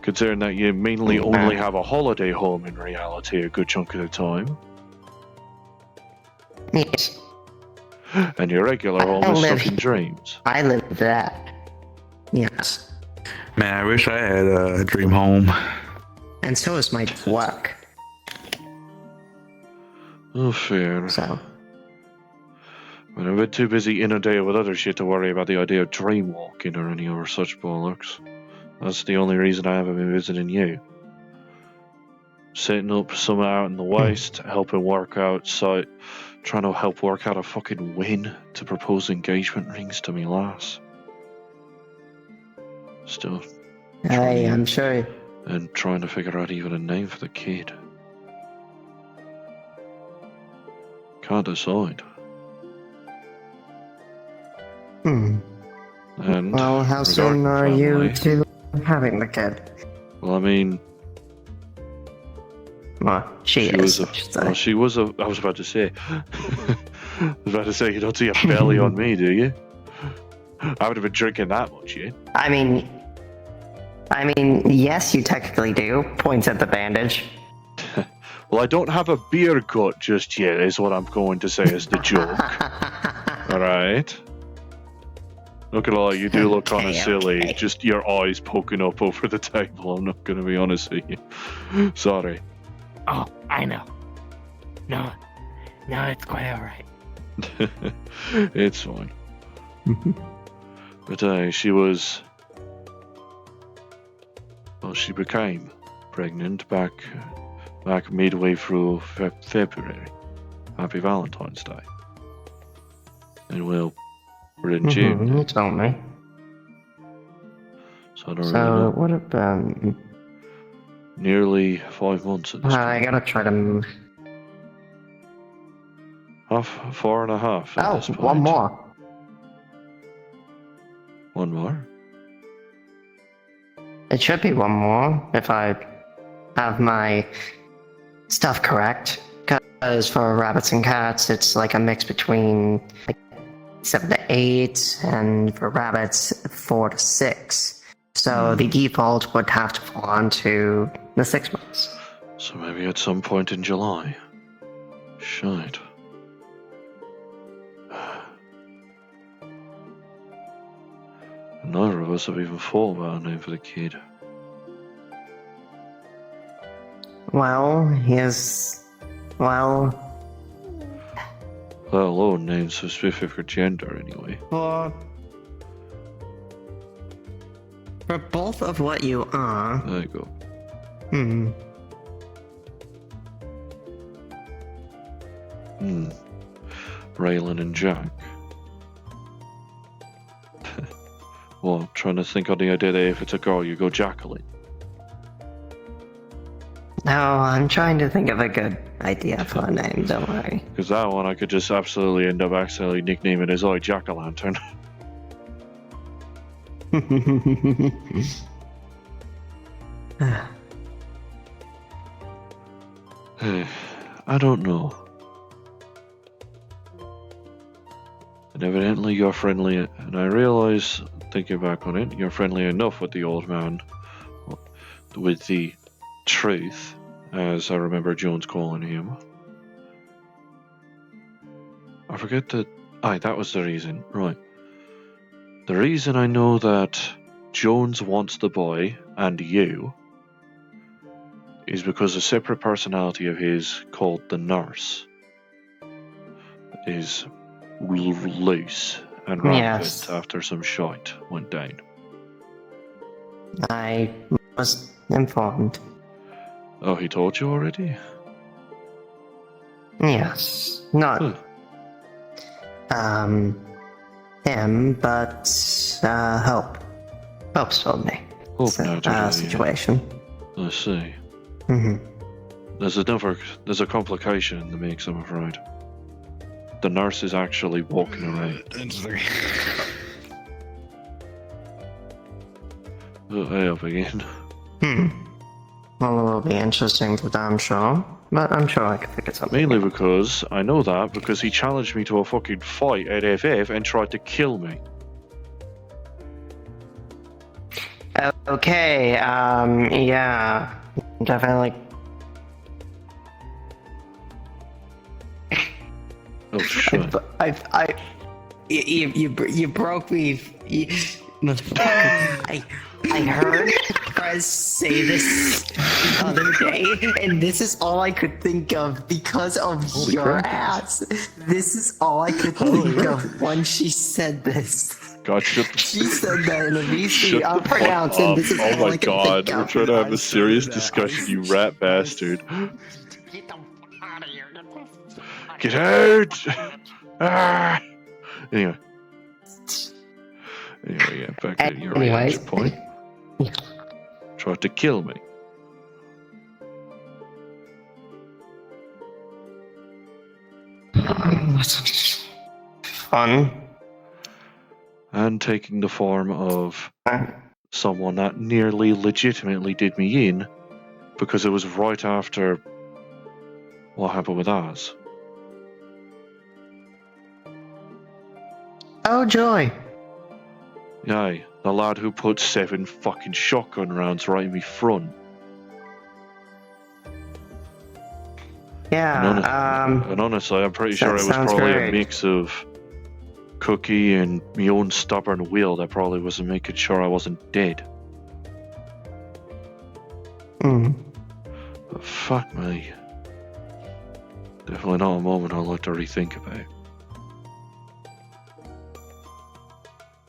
considering that you mainly only have a holiday home in reality a good chunk of the time. Yes. And your regular home is stuck in dreams. I live that. Yes. Man, I wish I had a dream home. And so is my work. Oh, fair. So. But I'm a bit too busy inundated with other shit to worry about the idea of dream walking or any other such bollocks. That's the only reason I haven't been visiting you. Setting up somewhere out in the west, helping work out, trying to help work out a fucking win to propose engagement rings to me lass. Still. Hey, I'm sure. And trying to figure out even a name for the kid. Can't decide. And well, how soon are you two having the kid? Well, I mean, well, she was I was about to say. I was about to say, you don't see a belly on me, do you? I would have been drinking that much, yeah? I mean, yes, you technically do. Points at the bandage. Well, I don't have a beer gut just yet, is what I'm going to say as the joke. Alright? Look at all, you do look kind of silly. Okay. Just your eyes poking up over the table, I'm not going to be honest with you. Sorry. Oh, I know. No, it's quite alright. It's fine. But she became pregnant back midway through February. Happy Valentine's Day. And we're in June. You told me. So I don't really know. It would have been nearly 5 months at this point. I gotta try to move. 4.5 at this point. One more. One more? It should be one more if I have my stuff correct. Because for rabbits and cats, it's like a mix between 7 to 8, and for rabbits, 4 to 6. So the default would have to fall onto the 6 months. So maybe at some point in July. Shite. Neither of us have even thought about a name for the kid. Well, let alone name specific or gender anyway. For both of what you are, There you go. Raylan and Jack. Well, trying to think on the idea that if it's a girl, you go Jacqueline. No, I'm trying to think of a good idea for a name, don't worry. Because that one I could just absolutely end up accidentally nicknaming as Jack-o'-lantern. I don't know. And evidently you're friendly, and I realize, thinking back on it, you're friendly enough with the old man, with the truth, as I remember Jones calling him. I forget that. Aye, that was the reason. Right. The reason I know that Jones wants the boy and you is because a separate personality of his called the nurse is loose and rampant Yes. after some shite went down. I was informed. Oh, he told you already? Yes. Not him, but Hope. Hope's told me. Hope now told you, Situation. I see. There's a complication in the mix, I'm afraid. The nurse is actually walking around. Hey up again. Well, it will be interesting for damn sure, but I'm sure I can figure something Mainly out. because I know that because he challenged me to a fucking fight at FF and tried to kill me. Okay, yeah. Definitely. Oh shit. You broke me. Motherfucker. I heard Prez say this the other day, and this is all I could think of because of Holy your crap. ass. This is all I could think of when she said this. God, shut the She said that in a Shut VC the unpronounced, fuck and up. this is Oh all my I could god, think we're of. trying to have I a serious said that. discussion, I you said rat that. bastard. Get the fuck out of here. Get out! Ah! Anyway, yeah, back to your Anyways. reaction point. Tried to kill me. Fun. And taking the form of someone that nearly legitimately did me in because it was right after what happened with ours. Oh, joy. Aye, the lad who put 7 fucking shotgun rounds right in me front. Yeah, And honestly, I'm pretty that sure it was sounds probably a great. mix of Cookie and my own stubborn will that probably wasn't making sure I wasn't dead. But fuck me. Definitely not a moment I'd like to rethink about.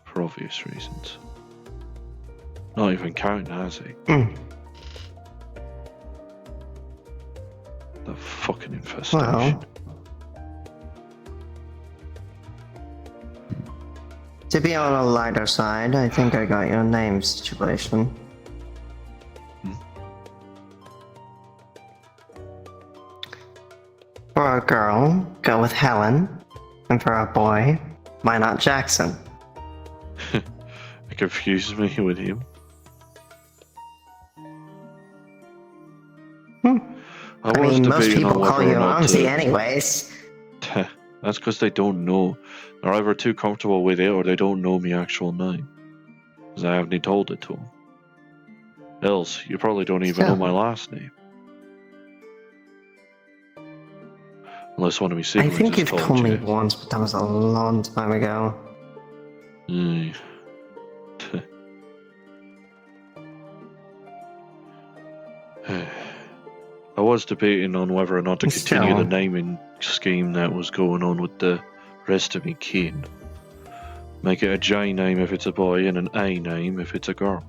For obvious reasons. Not even counting, has he? The fucking infestation. Well, to be on a lighter side, I think I got your name situation. For a girl, go with Helen. And for a boy, why not Jackson? It confuses me with him. I was mean, most debating on people call whether you or not Auntie to... anyways. That's because they don't know. They're either too comfortable with it or they don't know my actual name. Because I haven't told it to them. Else, you probably don't even know my last name. Unless one of my I siblings think has you've told me you. once, but that was a long time ago. Aye. I was debating on whether or not to continue the Still. naming scheme that was going on with the rest of me kin. Make it a J name if it's a boy and an A name if it's a girl.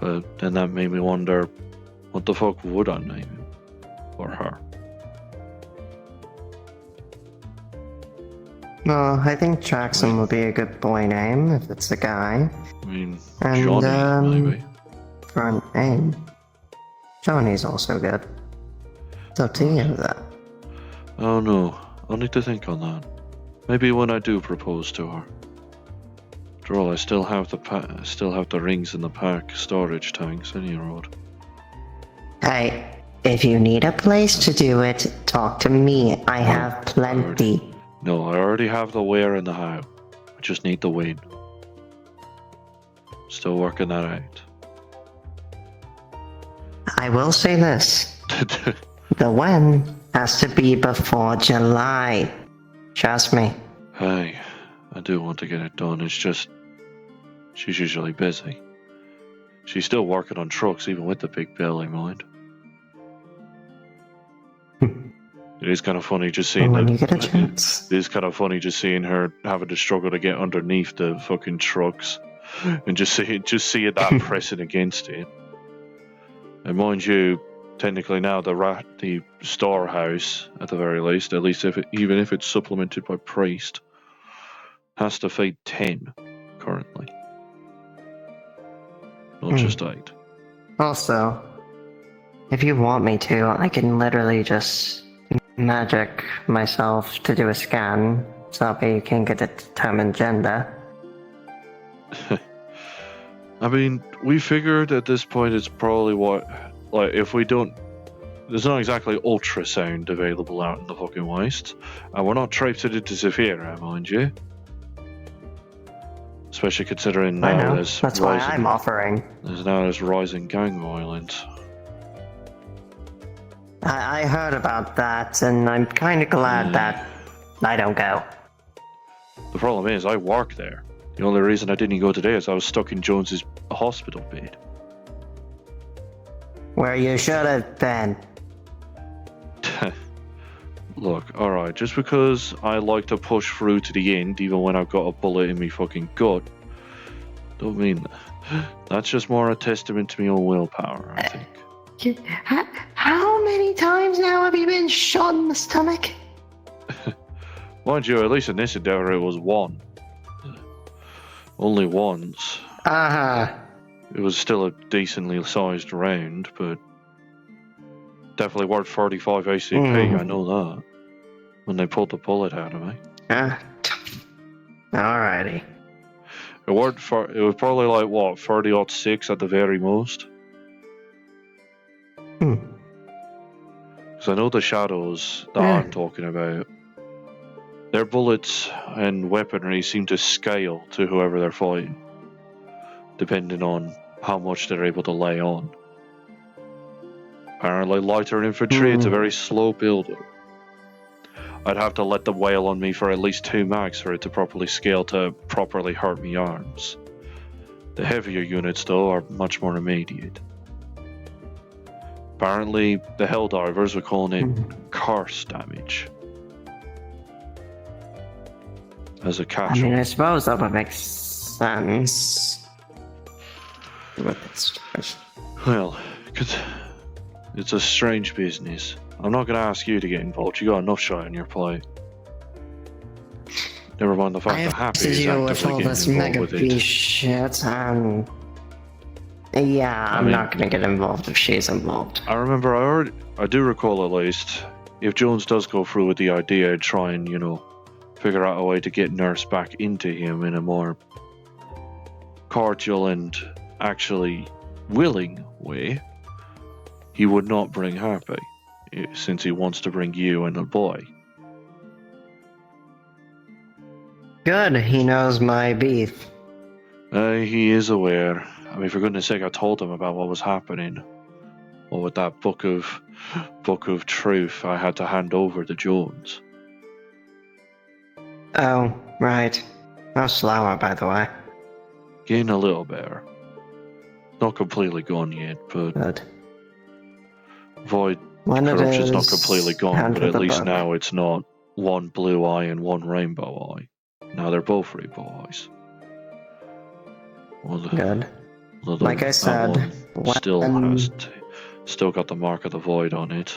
But then that made me wonder, what the fuck would I name him? Or her? Well, I think Jackson would be a good boy name if it's a guy. I mean, And, Johnny, maybe. For an name. Johnny's also good. It's up to you, though. Oh no, I'll need to think on that. Maybe when I do propose to her. After all, I still have the rings in the pack storage tanks any road. Hey, if you need a place to do it, talk to me. I have plenty. No, I already have the where and the how. I just need the when. Still working that out. I will say this. The when has to be before July. Trust me. Hey, I do want to get it done. It's just she's usually busy. She's still working on trucks even with the big belly, mind. It is kind of funny just seeing When you get a chance. It is kind of funny just seeing her having to struggle to get underneath the fucking trucks, and just seeing that pressing against it. And mind you, technically now the storehouse, at the very least, even if it's supplemented by priest, has to feed 10 currently, not just 8. Also, if you want me to, I can literally just magic myself to do a scan so that you can get a determined gender. I mean, we figured at this point it's probably if we don't. There's not exactly ultrasound available out in the fucking waste, and we're not traipsing into Zephyra, mind you. Especially considering I now know, there's that's why I'm offering. There's rising gang violence. I heard about that, and I'm kind of glad that I don't go. The problem is, I work there. The only reason I didn't go today is I was stuck in Jones's hospital bed. Where you should have been. Look, alright, just because I like to push through to the end, even when I've got a bullet in me fucking gut, don't mean that. That's just more a testament to my own willpower, I think. How many times now have you been shot in the stomach? Mind you, at least in this endeavor it was one. Only once. Uh-huh. It was still a decently sized round, but definitely worth 35 ACP, I know that. When they pulled the bullet out of me. Alrighty. It was probably like, what, 30-06 at the very most? Because I know the shadows that I'm talking about, their bullets and weaponry seem to scale to whoever they're fighting, depending on how much they're able to lay on. Apparently lighter infantry, it's a very slow build-up. I'd have to let them wail on me for at least 2 mags for it to properly scale to properly hurt me arms. The heavier units, though, are much more immediate. Apparently, the Helldivers are calling it curse damage. As a I casualty. mean, I suppose that would make sense. Well, it's a strange business. I'm not going to ask you to get involved. You got enough shit on your plate. Never mind the fact that Happy is actively getting involved with it. Shit, yeah, I'm not gonna get involved if she's involved. I remember, I do recall at least, if Jones does go through with the idea, try and, figure out a way to get Nurse back into him in a more cordial and actually willing way, he would not bring Happy, since he wants to bring you and a boy. Good, he knows my beef. He is aware. I mean, for goodness sake, I told him about what was happening. Or with that book of truth I had to hand over to Jones. Oh, right. How's Slower, by the way? Getting a little better. Not completely gone yet, but Good. Void When it corruption's not is, completely gone, hand but her at the least book. now it's not one blue eye and one rainbow eye. Now they're both rainbow eyes. Well, Good. although Like I that said, one still when- has still got the mark of the void on it.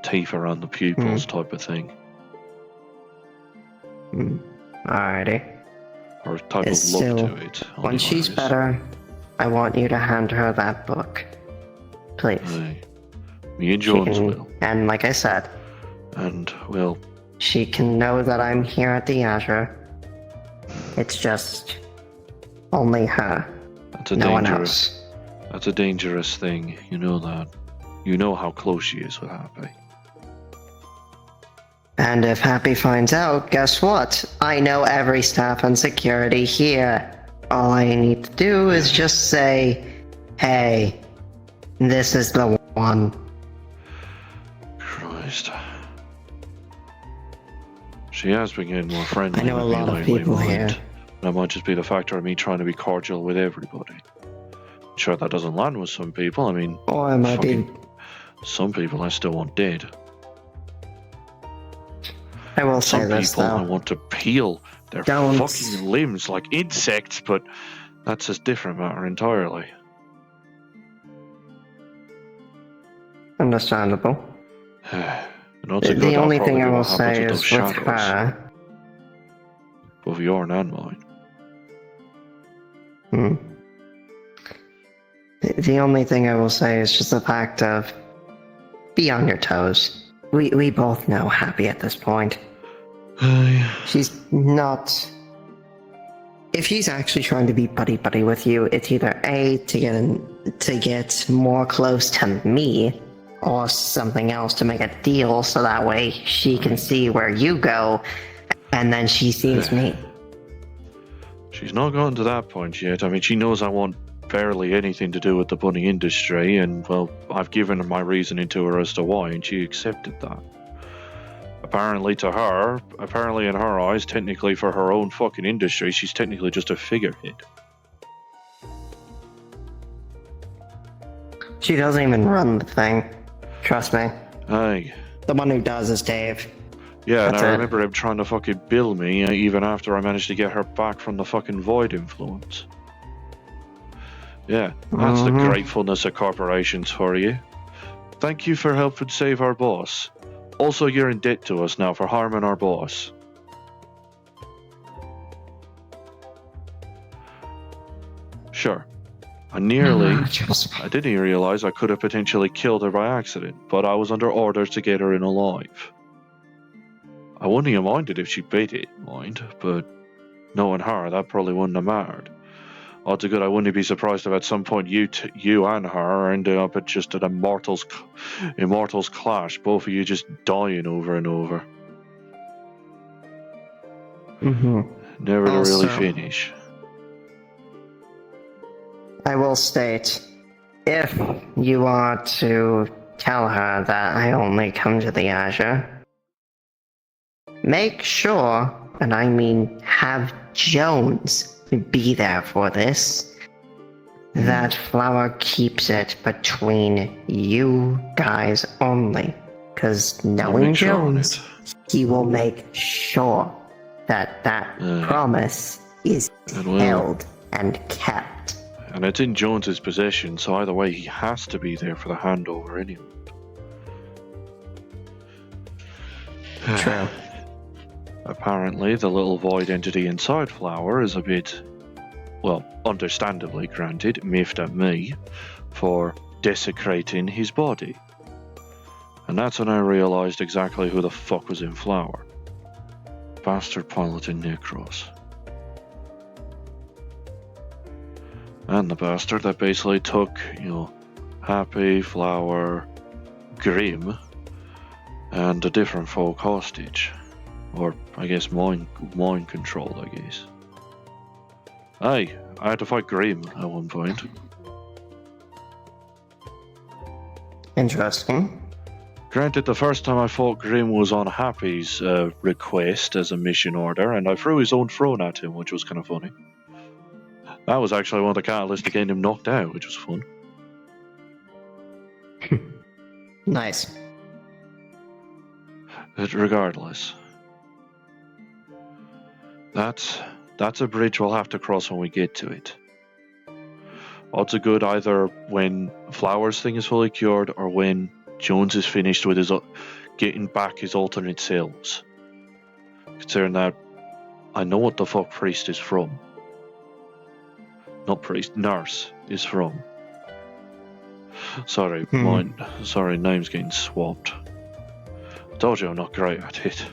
Teeth around the pupils type of thing. Alrighty. Or type It's of look still- to it. When she's anyways. better, I want you to hand her that book. Please. Aye. Me and She Jones can- will. And like I said, And, well, she can know that I'm here at the Azure. It's just only her. that's a No one dangerous else. that's a dangerous thing, you know that. You know how close she is with Happy. And if Happy finds out, guess what? I know every staff and security here. All I need to do is just say, hey, this is the one. Christ. She has been getting more friendly I know a with me lot of lately, people mind. here. That might just be the factor of me trying to be cordial with everybody. Sure, that doesn't land with some people. I mean, Or it might be. some people I still want dead. I will say Some this people I though. want to peel their Don't- fucking limbs like insects, but that's a different matter entirely. Understandable. Not so good, The that'll only probably thing be I will what happens say with is those with shadows. her. Both yours and mine. The only thing I will say is just the fact of be on your toes. We both know Happy at this point. She's not. If she's actually trying to be buddy with you, it's either A, to get more close to me, or something else to make a deal so that way she can see where you go, and then she sees me. She's not gotten to that point yet. I mean, she knows I want barely anything to do with the bunny industry, and, well, I've given her my reasoning to her as to why, and she accepted that. Apparently in her eyes, technically for her own fucking industry, she's technically just a figurehead. She doesn't even run the thing. Trust me. Aye. The one who does is Dave. Yeah, and That's I it. remember him trying to fucking bill me even after I managed to get her back from the fucking void influence. Yeah, that's the Mhm. gratefulness of corporations for you. Thank you for helping save our boss. Also, you're in debt to us now for harming our boss. Sure. I didn't realize I could have potentially killed her by accident, but I was under orders to get her in alive. I wouldn't have minded if she beat it, mind, but knowing her, that probably wouldn't have mattered. Odds are good I wouldn't be surprised if at some point you and her ended up at just an immortals clash, both of you just dying over and over. Never to really Also- finish. I will state, if you are to tell her that I only come to the Azure, make sure, and I mean have Jones be there for this. That Flower keeps it between you guys only. Because I'll knowing make sure on Jones, it. he will make sure that promise is And will. held and kept. And it's in Jones's possession, so either way he has to be there for the handover anyway. True. Apparently, the little void entity inside Flower is a bit, well, understandably granted, miffed at me for desecrating his body. And that's when I realised exactly who the fuck was in Flower. Bastard pilot in Necros. And the bastard that basically took, Happy, Flower, Grim, and a different folk hostage. Or, I guess, mind controlled, I guess. Aye, I had to fight Grim at one point. Interesting. Granted, the first time I fought Grim was on Happy's request as a mission order, and I threw his own throne at him, which was kind of funny. That was actually one of the catalysts to getting him knocked out, which was fun. Nice. But regardless, that's a bridge we'll have to cross when we get to it. Odds are good either when Flowers' thing is fully cured or when Jones is finished with his getting back his alternate selves. Considering that I know what the fuck Priest is from. Not Priest, Nurse is from. Sorry, name's getting swapped. I told you I'm not great at it.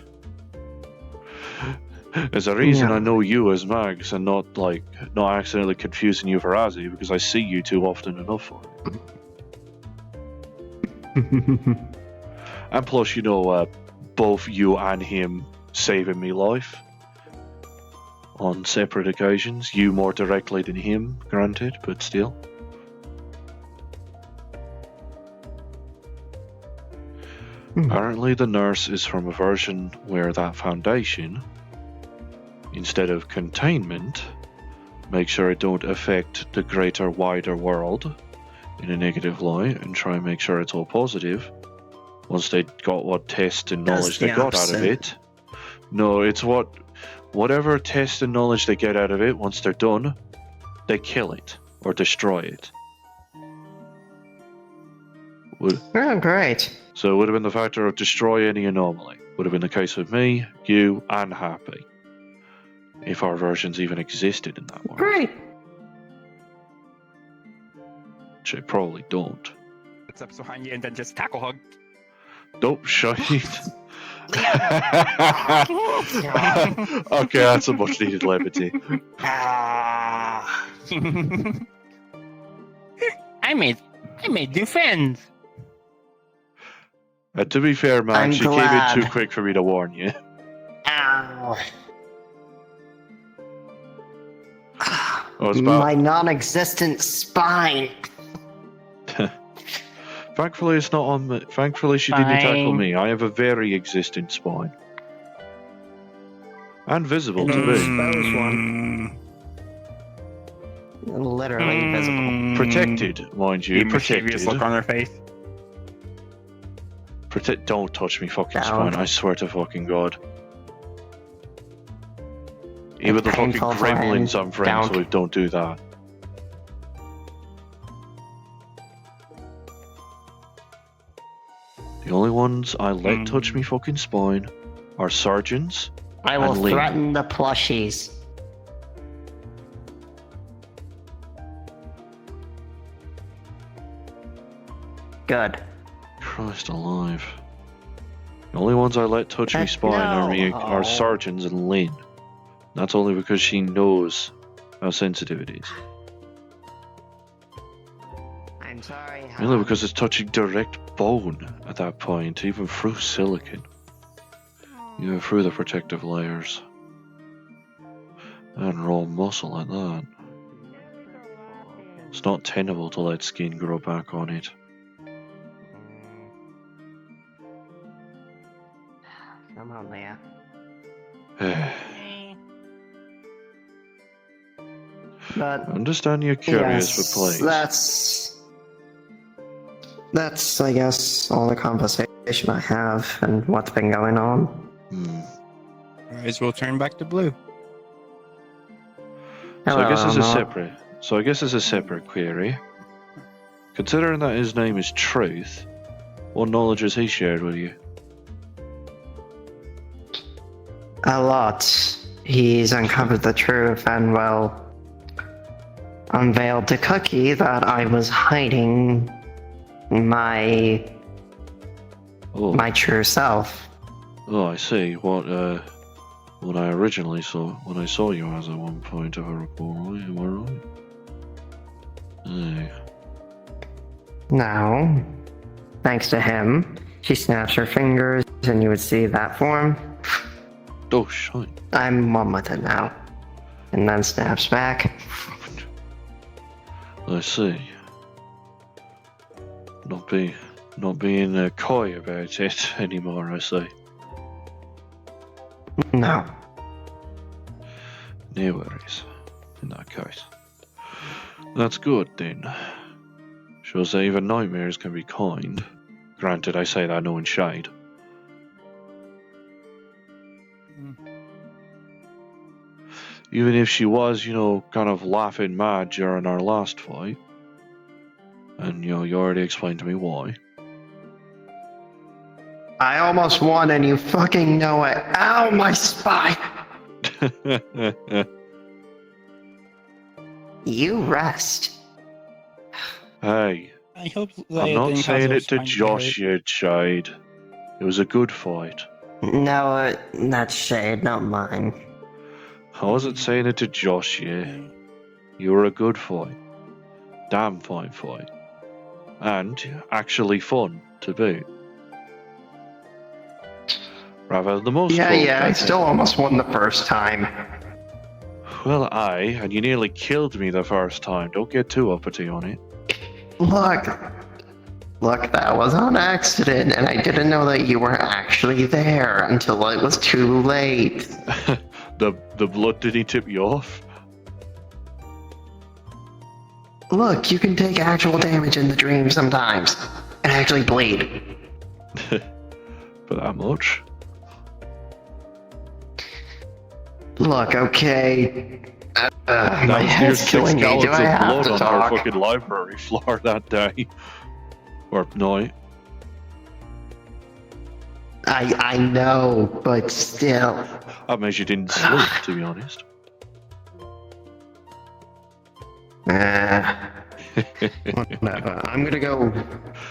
There's a reason I know you as Mags and not accidentally confusing you for Azzy, because I see you too often enough for it. And plus, both you and him saving me life on separate occasions. You more directly than him, granted, but still. Apparently the Nurse is from a version where that foundation, instead of containment, make sure it don't affect the greater, wider world in a negative light, and try and make sure it's all positive. Once they got what test and knowledge they got out of it. No, it's whatever test and knowledge they get out of it, once they're done, they kill it or destroy it. Oh, great. So it would have been the factor of destroy any anomaly. Would have been the case with me, you, and Happy. If our versions even existed in that world. Great. Which they probably don't. What's up, Sohanya, and then just tackle hug. Nope, shite. Okay, that's a much needed levity. I made new friends. To be fair, Max, you came in too quick for me to warn you. Ow. Oh, it's about... My non-existent spine. Thankfully, it's not on me. Thankfully, she didn't tackle me. I have a very existent spine. And visible to me. Exposed one. Literally visible. Protected, mind you. Protected. Look on her face. Don't touch me fucking spine, I swear to fucking God. Even the fucking gremlins I'm friends with don't do that. The only ones I let touch me fucking spine are surgeons. I will and Lee. threaten the plushies. Good. Christ alive. The only ones I let touch me spine are surgeons and Lynn. That's only because she knows how sensitive it is. I'm sorry. Mainly because it's touching direct bone at that point, even through silicon. Even through the protective layers. And raw muscle at that. It's not tenable to let skin grow back on it. Come on, Leah. But I understand you're curious for plays. That's, I guess, all the conversation I have and what's been going on. Might as well turn back to blue. So I guess Hello, it's a separate query. Considering that his name is Truth, what knowledge has he shared with you? A lot. He's uncovered the truth and, well, unveiled to Cookie that I was hiding my true self. Oh, I see. What I originally saw, when I saw you as at one point, if I recall right, am I right? Aye. Now, thanks to him, she snaps her fingers and you would see that form. Oh, shite. I'm one with it now. And then snaps back. I see. Not being coy about it anymore, I say. No. No worries. In that case. That's good then. Shows that even nightmares can be kind. Granted, I say that knowing shade. Even if she was, kind of laughing mad during our last fight. And, you already explained to me why. I almost won and you fucking know it. Ow, my spine! You rest. Hey, I hope I'm not saying it to Josh yet, Shade. It was a good fight. No, that's shade, not mine. I wasn't saying it to Josh yet. You were a good fight. Damn fine fight. And actually fun to boot. Rather than the most fun, Yeah, I still almost won the first time. Well, aye, and you nearly killed me the first time. Don't get too uppity on it. Look, that was on accident, and I didn't know that you were actually there until it was too late. The blood, did he tip you off? Look, you can take actual damage in the dream sometimes, and actually bleed. For that much? Look, okay. My That was near head's 6 killing me. gallons Do of I have blood to on our talk? fucking library floor that day. Or night. I know, but still. That means you didn't sleep, to be honest. Whatever. I'm gonna go.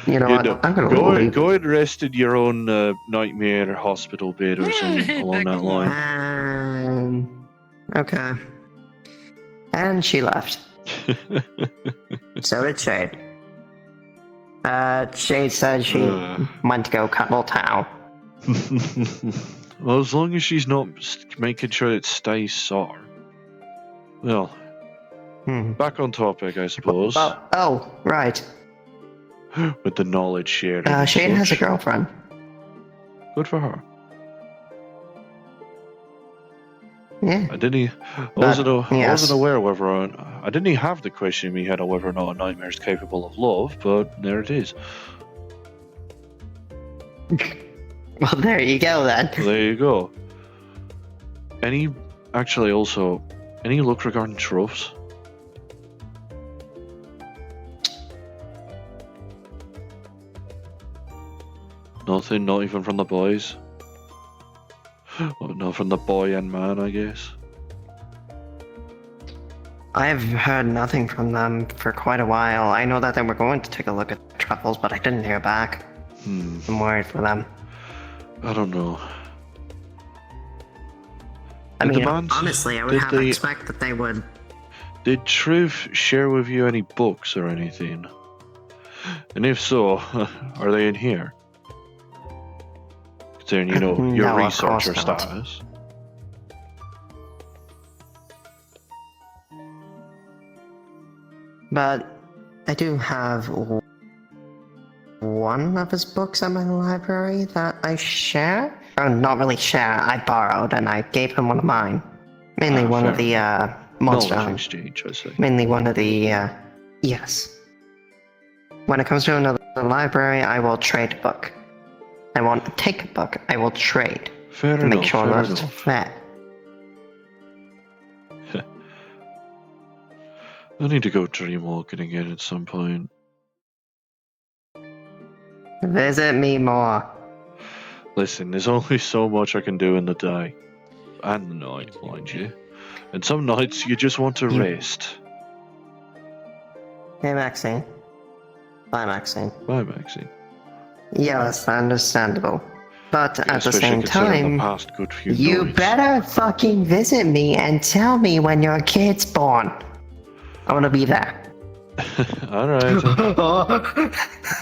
You know what? I'm gonna leave. Go and rest in your own nightmare hospital bed or something along that line. Okay. And she left. So did Shade. Shade said she went to go cuddle Tao. Well, as long as she's not making sure it stays sore. Well, back on topic, I suppose. Oh, right. With the knowledge shared. Shade has a girlfriend. Good for her. Yeah. I wasn't aware whether I didn't even have the question in my head on whether or not a nightmare is capable of love, but there it is. Well, there you go then. There you go. Any luck regarding trophies? Nothing, not even from the boys. Well, no, from the boy and man, I guess. I've heard nothing from them for quite a while. I know that they were going to take a look at the truffles, but I didn't hear back. I'm worried for them. I don't know. I mean, honestly, I would have to expect that they would. Did Triv share with you any books or anything? And if so, are they in here? Considering, your No, of researcher course not. status. But I do have one of his books at my library that I share. Or not really share, I borrowed and I gave him one of mine. Mainly one of the monster. Knowledge exchange, I say. Mainly one of the yes. When it comes to another library, I will trade a book. I won't take a book, I will trade. Fair to enough, make sure fair that it's enough. fair. I need to go dream walking again at some point. Visit me more. Listen, there's only so much I can do in the day. And the night, mind you. And some nights you just want to rest. Hey, Maxine. Bye, Maxine. Bye, Maxine. Yes, understandable. But at the Especially same considering time, the past good few you nights. better fucking visit me and tell me when your kid's born. I want to be there. Alright.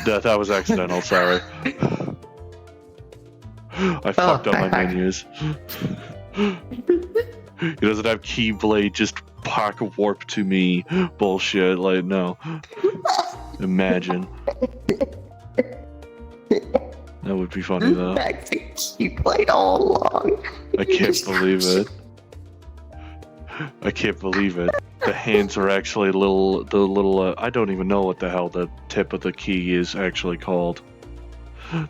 That was accidental, sorry. I fucked up my menus. He doesn't have Keyblade, just pack warp to me bullshit, like, no. Imagine. That would be funny, though. You played all along. I can't believe it. I can't believe it. The hands are actually the little, I don't even know what the hell the tip of the key is actually called.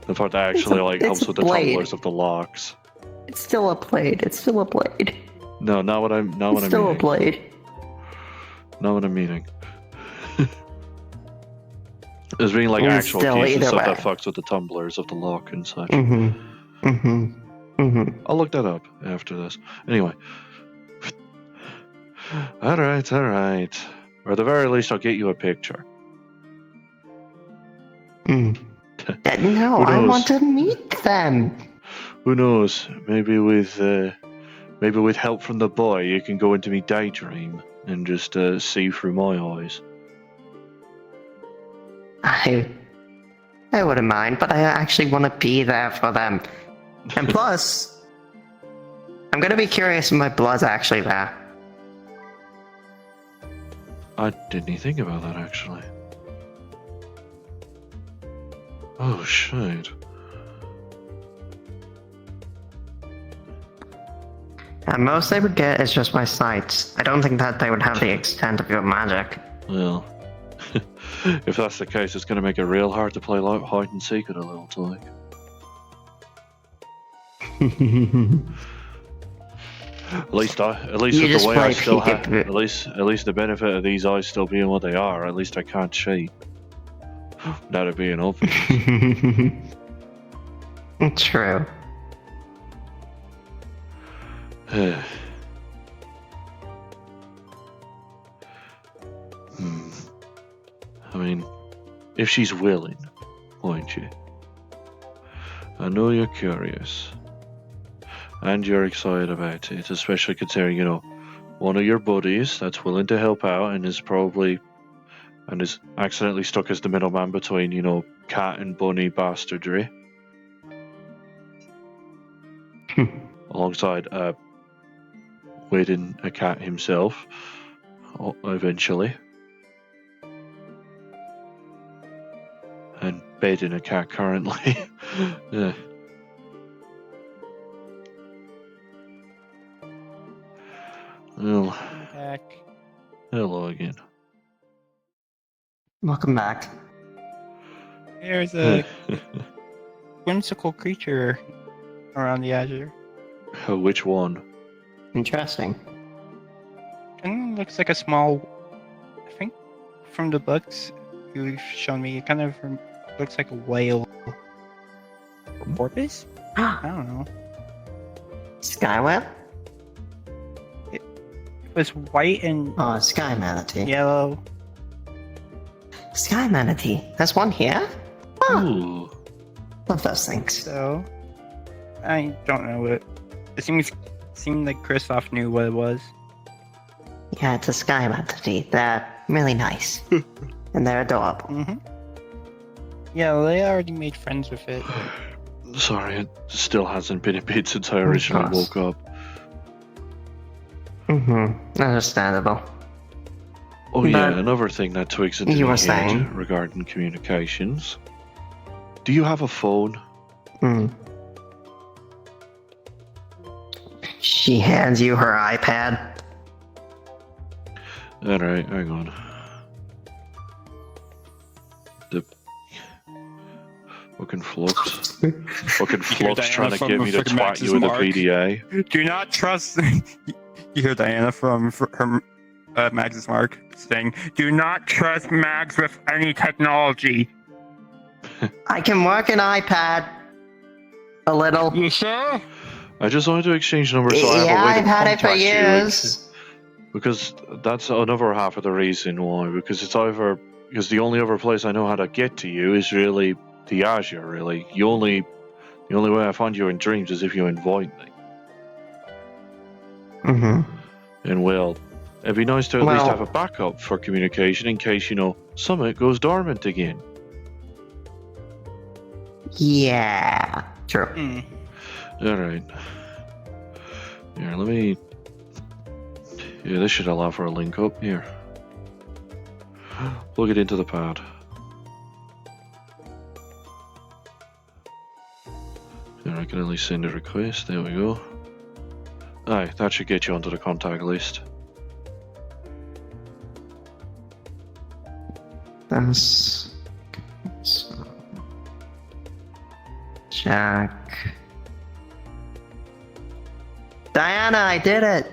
The part that actually like it's helps a with the blade. tumblers of the locks. It's still a blade. It's still a blade. No, not what I'm It's still a meaning. blade. Not what I'm meaning. There's being like It's actual still cases either of that way. fucks with the tumblers of the lock and such. I'll look that up after this. Anyway. Alright. Or at the very least, I'll get you a picture. No, Who I knows? want to meet them. Who knows? Maybe with help from the boy, you can go into me daydream and just see through my eyes. I wouldn't mind, but I actually want to be there for them. And plus, I'm gonna be curious if my blood's actually there. I didn't even think about that actually. Oh shit. And most they would get is just my sights. I don't think that they would have the extent of your magic. Well, if that's the case, it's going to make it real hard to play like hide and seek at a little time. At least You with the just way I play still have, peekaboo. at least the benefit of these eyes still being what they are. At least I can't cheat. Without it being obvious. True. I mean, if she's willing, mind you. I know you're curious. And you're excited about it, especially considering, one of your buddies that's willing to help out and is accidentally stuck as the middleman between, cat and bunny bastardry. Alongside Wade a cat himself, eventually. And bedding a cat currently. Yeah. Well, Back. hello again. Welcome back. There's a whimsical creature around the Azure. Which one? Interesting. And looks like a small. I think from the books you've shown me, it kind of looks like a whale. Or porpoise? I don't know. Skyweb? It was white and Oh, sky manatee. yellow. Sky manatee. There's one here? Ooh. Love those things. So I don't know what it seemed like Kristoff knew what it was. Yeah, it's a sky manatee. They're really nice. And they're adorable. Mm-hmm. Yeah, they already made friends with it. Sorry, it still hasn't been a bit since I originally course. woke up. Understandable. Oh yeah, But another thing that twigs into you my were head saying? regarding communications. Do you have a phone? She hands you her iPad. Alright, hang on. The fucking flux. Fucking flux trying to get me to twat you with a PDA. Do not trust. You hear Diana from her Mags' Mark saying, "Do not trust Mags with any technology." I can work an iPad. A little. You sure? I just wanted to exchange numbers so I have Yeah, a way I've to had it for contact you. years. Because that's another half of the reason why. Because the only other place I know how to get to you is really the Azure. Really, the only way I find you in dreams is if you invite me. And well, it'd be nice to at least have a backup for communication in case Summit goes dormant again. Yeah. True. Hmm. All right. Here, let me. Yeah, this should allow for a link up here. Plug it into the pad. Here, I can at least send a request. There we go. Aye, that should get you onto the contact list. That's. Jack. Diana, I did it!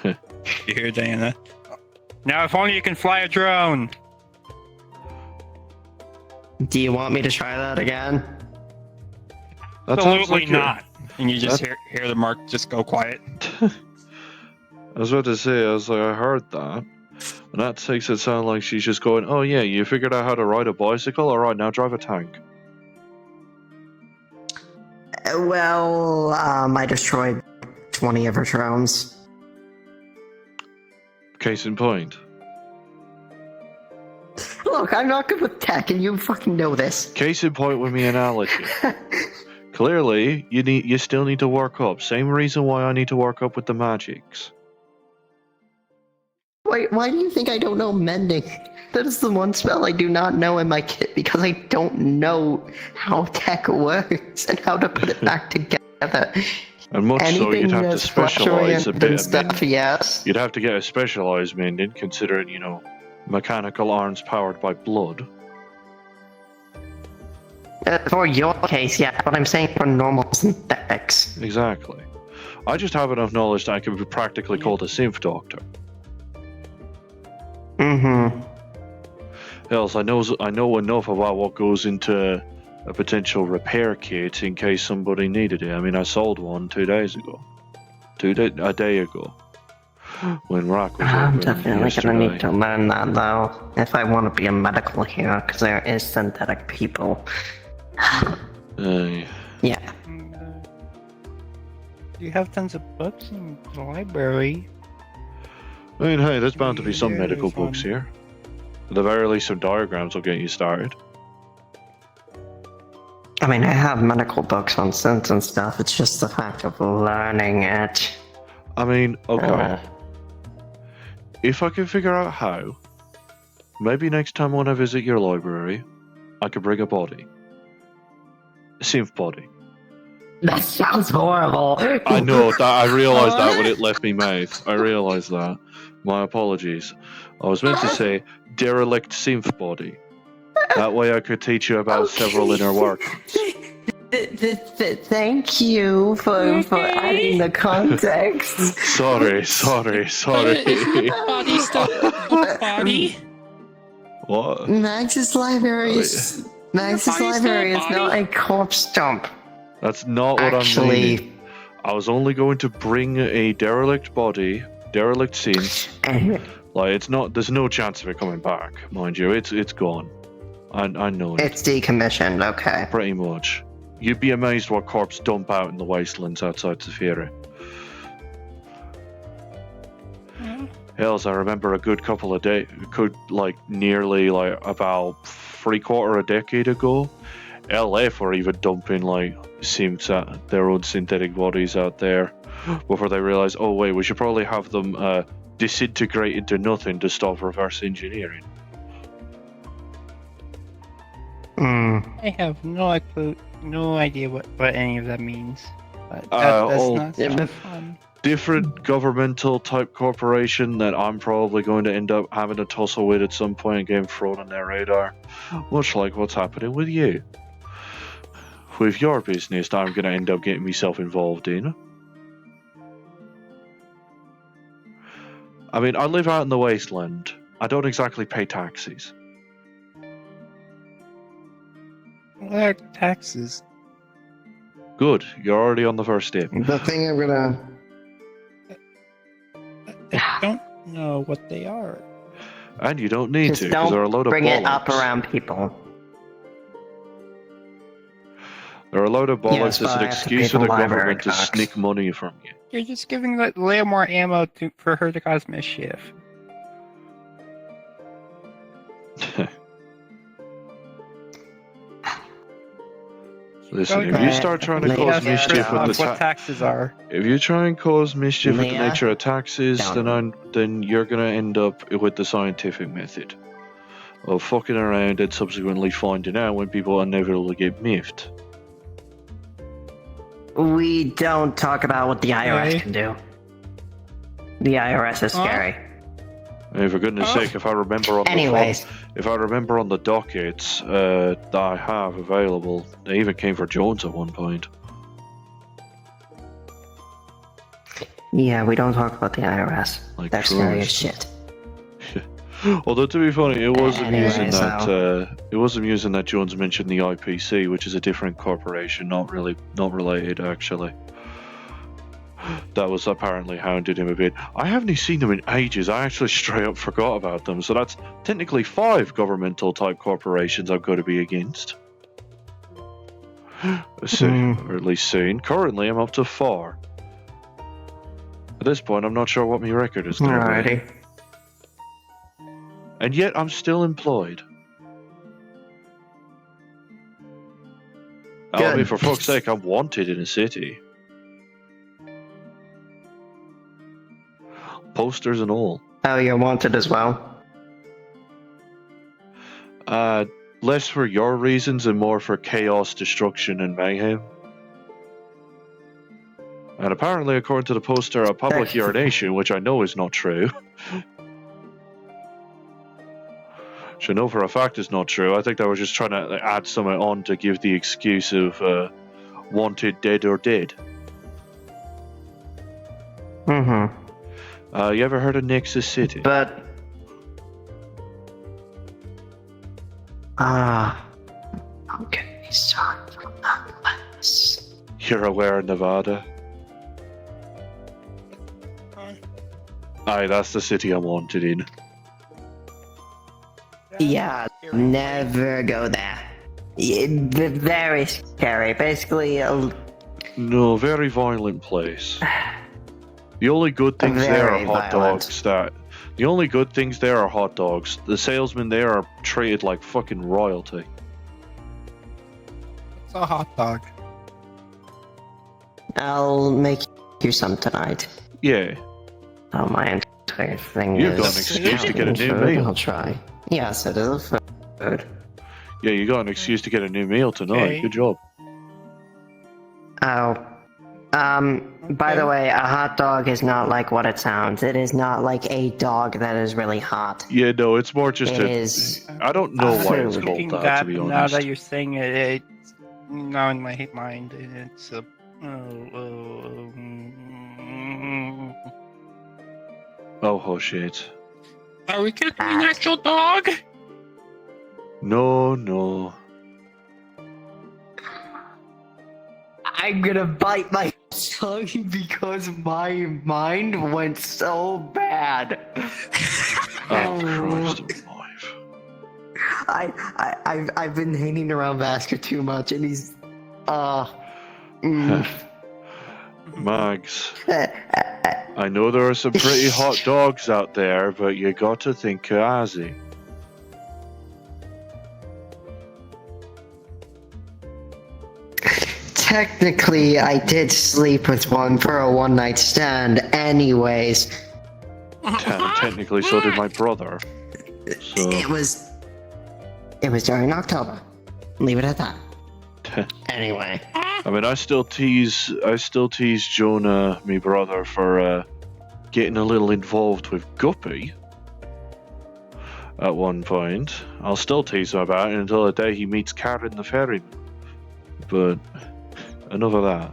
You hear, Diana? Now, if only you can fly a drone. Do you want me to try that again? That sounds Absolutely like not. And you just hear the mark just go quiet. I was about to say, I heard that. And that makes it sound like she's just going, oh yeah, you figured out how to ride a bicycle? Alright, now drive a tank. Well, I destroyed 20 of her drones. Case in point. Look, I'm not good with tech, and you fucking know this. Case in point with me analogy. Clearly, you still need to work up. Same reason why I need to work up with the magics. Wait, why do you think I don't know mending? That is the one spell I do not know in my kit because I don't know how tech works and how to put it back together. And much so, you'd have to that's specialize a fluctuating bit. and stuff, yes. You'd have to get a specialized mending, considering, mechanical arms powered by blood. For your case, yeah, but I'm saying for normal synthetics. Exactly. I just have enough knowledge that I can be practically called a synth doctor. Mm-hmm. Else, I know enough about what goes into a potential repair kit in case somebody needed it. I mean, I sold one 2 days ago. A day ago. When Rock was I'm open definitely yesterday. gonna need to learn that, though, if I want to be a medical hero, because there is synthetic people. Yeah. You have tons of books in the library. I mean, hey, there's bound to be some Yeah, medical there's books here. At the very least, some diagrams will get you started. I mean, I have medical books on synths and stuff, it's just the fact of learning it. I mean, okay. If I can figure out how, maybe next time when I visit your library, I could bring a body. A synth body. That sounds horrible. I know, that I realised that when it left me mouth. I realised that. My apologies. I was meant to say derelict synth body. That way I could teach you about several inner workings. Thank you for adding the context. Sorry. Body stuff. Body. What? Max's library is not a corpse dump. That's not what I'm meaning. I was only going to bring a derelict body, derelict synth. Like, it's not. There's no chance of it coming back, mind you. It's gone. I know it. It's decommissioned. Okay. Pretty much. You'd be amazed what corpse dump out in the wastelands outside Saphira. Hells, I remember a good couple of days, nearly about 3/4 a decade ago, LF were even dumping their own synthetic bodies out there before they realized, oh wait, we should probably have them disintegrate into nothing to stop reverse engineering. I have no idea what any of that means. But that's not fun. Different governmental type corporation that I'm probably going to end up having to tussle with at some point and getting thrown on their radar. Much like what's happening with you. With your business that I'm going to end up getting myself involved in. I mean, I live out in the wasteland. I don't exactly pay taxes. What are taxes? Good, you're already on the first step. The thing I'm gonna... I don't know what they are. And you don't need Just to, because there are a load of bring it up bollocks. around people. There are a load of bollocks. Yes, It's but an I have to excuse pay for the the library government to tax. sneak money from you. You're just giving Leia more ammo for her to cause mischief. Listen, if you start trying to cause mischief with the what taxes are. if you try and cause mischief with the Leah? nature of taxes, then you're gonna end up with the scientific method of fucking around and subsequently finding out when people inevitably get miffed. We don't talk about what the IRS Okay. can do. The IRS is scary. Hey, for goodness sake, if I remember on Anyways, if I remember on the dockets that I have available, they even came for Jones at one point. yeah, we don't talk about the IRS. Like They're scary as Christ. shit. Although to be funny, it was amusing Anyways, that Jones mentioned the IPC, which is a different corporation, not related actually. That was apparently hounded him a bit. I haven't seen them in ages. I actually straight up forgot about them. So that's technically 5 governmental type corporations I've got to be against. Or at least soon. Currently, I'm up to 4. At this point, I'm not sure what my record is going to be. Alrighty. And yet, I'm still employed. I mean, for fuck's sake, I'm wanted in a city. Posters and all. Oh, you're wanted as well? Less for your reasons and more for chaos, destruction, and mayhem. And apparently, according to the poster, a public urination, which I know is not true. Which I know for a fact is not true. I think they were just trying to add something on to give the excuse of wanted, dead, or dead. Mm-hmm. You ever heard of Nexus City? But... okay, start from that place. You're aware of Nevada? Aye, that's the city I'm wanted in. Yeah, never go there. Very scary. Basically, No, very violent place. The only good things there are hot dogs. The only good things there are hot dogs. The salesmen there are treated like fucking royalty. It's a hot dog. I'll make you some tonight. Yeah. Oh, my entire thing You've is... got an excuse to get a new food. meal. I'll try. Yes, it is food. Yeah, you got an excuse to get a new meal tonight. Okay. Good job. Oh. By the way, a hot dog is not like what it sounds. It is not like a dog that is really hot. Yeah, no, it's more just It is... I don't know why it's food. called that, to be honest. Now that you're saying it, it's now in my mind, it's a... Oh, hush it. Are we getting an actual dog? No. I'm gonna bite my tongue because my mind went so bad. Oh, Christ alive. I've been hanging around Vasker too much, and he's Mags, I know there are some pretty hot dogs out there, but you got to think Kazi. Technically, I did sleep with one for a one-night stand anyways. Technically, so did my brother. So It was during October. Leave it at that. Anyway. I mean, I still tease Jonah, my brother, for getting a little involved with Guppy. At one point, I'll still tease him about it until the day he meets Karen the ferryman. But enough of that.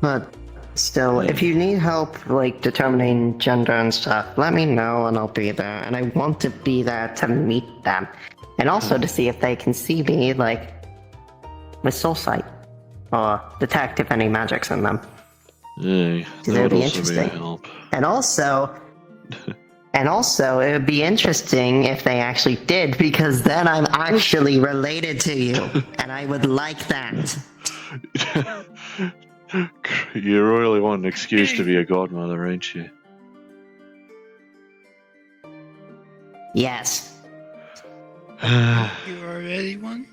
But still, if you need help, like, determining gender and stuff, let me know and I'll be there. And I want to be there to meet them. And also to see if they can see me, like, with soul sight. Or detect if any magic's in them. Yeah, That would be also interesting. be a help. And also, it would be interesting if they actually did, because then I'm actually related to you. And I would like that. You really want an excuse to be a godmother, ain't you? Yes. You already won?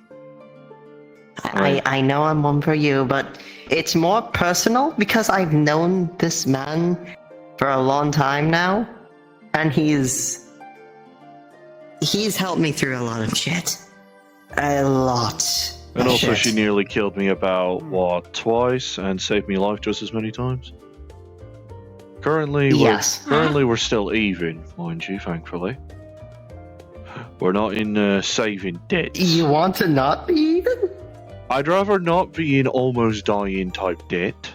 I know I'm one for you, but it's more personal because I've known this man for a long time now, and he's helped me through a lot of shit. A lot. And of also, shit. she nearly killed me about, twice, and saved me life just as many times? Currently, Yes. we're still even, mind you. Thankfully, we're not in saving debts. You want to not be even? I'd rather not be in almost dying type debt.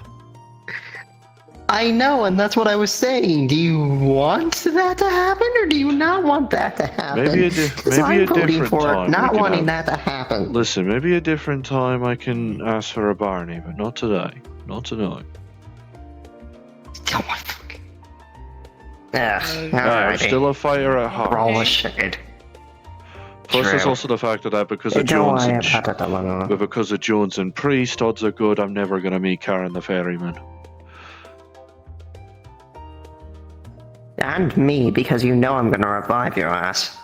I know, and that's what I was saying. Do you want that to happen, or do you not want that to happen? Maybe a 'Cause I'm voting different for time. not we can wanting have- that to happen. Listen, maybe a different time I can ask for a Barney, but not today. Not tonight. Oh my fuck. Ugh, I'm alrighty. still a fighter at heart. Roll a shade. Plus, there's True. also the fact that because of Don't Jones worry and about it, Eleanor. but because of Jones and Priest, odds are good I'm never gonna meet Karen the Ferryman. And me, because you know I'm gonna revive your ass.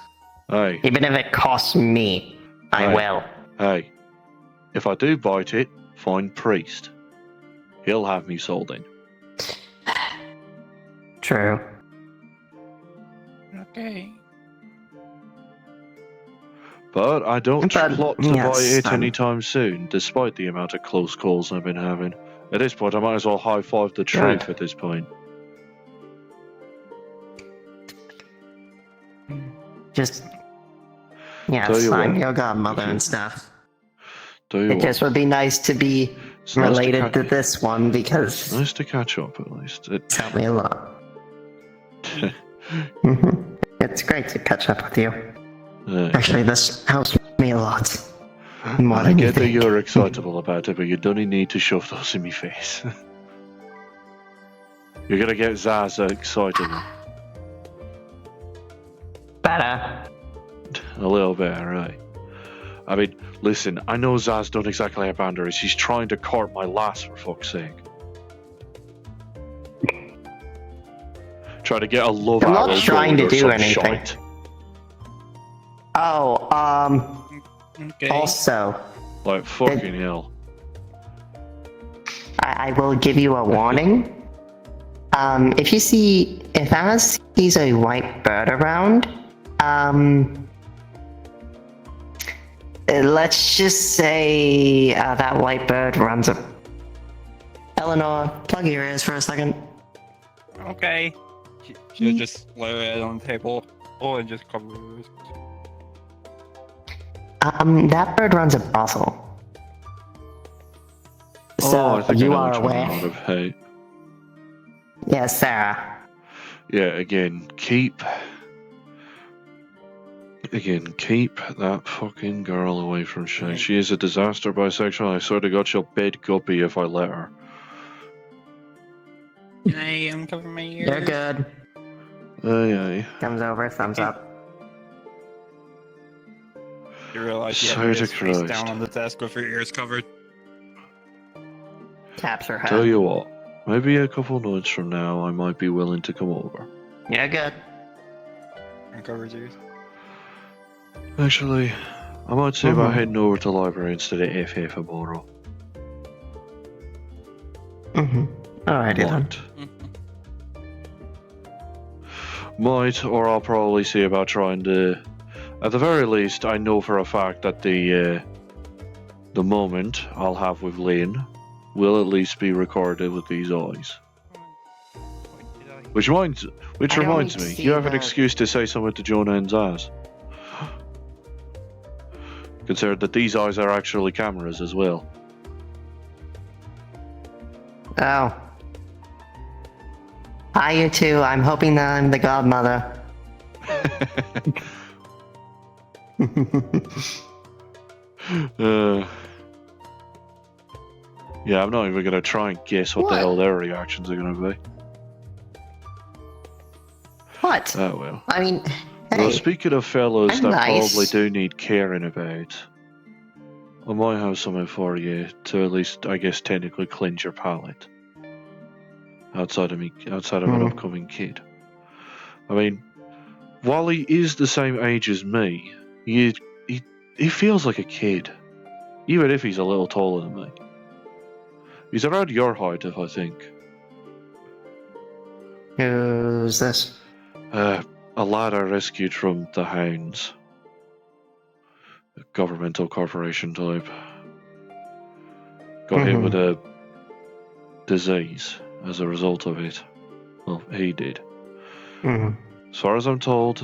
Hey, Even if it costs me, I Hey. will. hey. If I do bite it, find Priest. He'll have me sold in. True. Okay. But I don't But, plot to yes, buy it I'm- anytime soon, despite the amount of close calls I've been having. At this point, I might as well high-five the truth Good. at this point. Just. Tell Yes, you I'm what. your godmother Okay. and stuff. Do you It just would be nice to be It's nice to related to ca- this one because Nice to catch up, at least. it's helped me a lot. Mhm. It's great to catch up with you. Actually, this helps me a lot. More I than you get that think. you're excitable about it, but you don't need to shove those in my face. You're gonna get Zaza excited. Better. A little bit, right? I mean, listen, I know Zaz don't exactly have boundaries. She's trying to court my lass, for fuck's sake. Try to get a love I'm arrow not trying to going or do some anything. shite. Oh, Okay. also, Like, fucking hell. I will give you a warning. If Alice sees a white bird around, let's just say that white bird runs up. Eleanor, plug your ears for a second. Okay. She'll just lay it on the table. Oh, and just cover it. That bird runs a brothel. So I think I you know are which one aware. I would have hate. Yes, Sarah. Yeah, again, keep that fucking girl away from Shay. She is a disaster bisexual. I swear to God, she'll bed guppy if I let her. Can I uncover my ears? You're good. Aye, Thumbs over, thumbs up. You realize you Swear have to this face Christ. down on the desk with your ears covered. Taps her head. Tell you what, maybe a couple nights from now, I might be willing to come over. You're good. Uncover his ears. Actually, I might see about heading over to the library instead of FF tomorrow. Alrighty then. Might, or I'll probably see about trying to. At the very least, I know for a fact that the moment I'll have with Lynn will at least be recorded with these eyes. Which I don't reminds need to me, see you have an that. excuse to say something to Jonah and Zaz. Consider that these eyes are actually cameras as well. Oh. Hi, you two. I'm hoping that I'm the godmother. Yeah, I'm not even gonna try and guess what the hell their reactions are gonna be. What? Oh well. I mean, Well, hey, speaking of fellows I'm that nice. probably do need caring about, I might have something for you to at least, I guess, technically cleanse your palate. Outside of an upcoming kid. I mean, while he is the same age as me, he feels like a kid, even if he's a little taller than me. He's around your height, if I think. Who's this? A lad I rescued from the Hounds. A governmental corporation type. Got hit with a disease as a result of it. Well, he did. Hmm. As far as I'm told,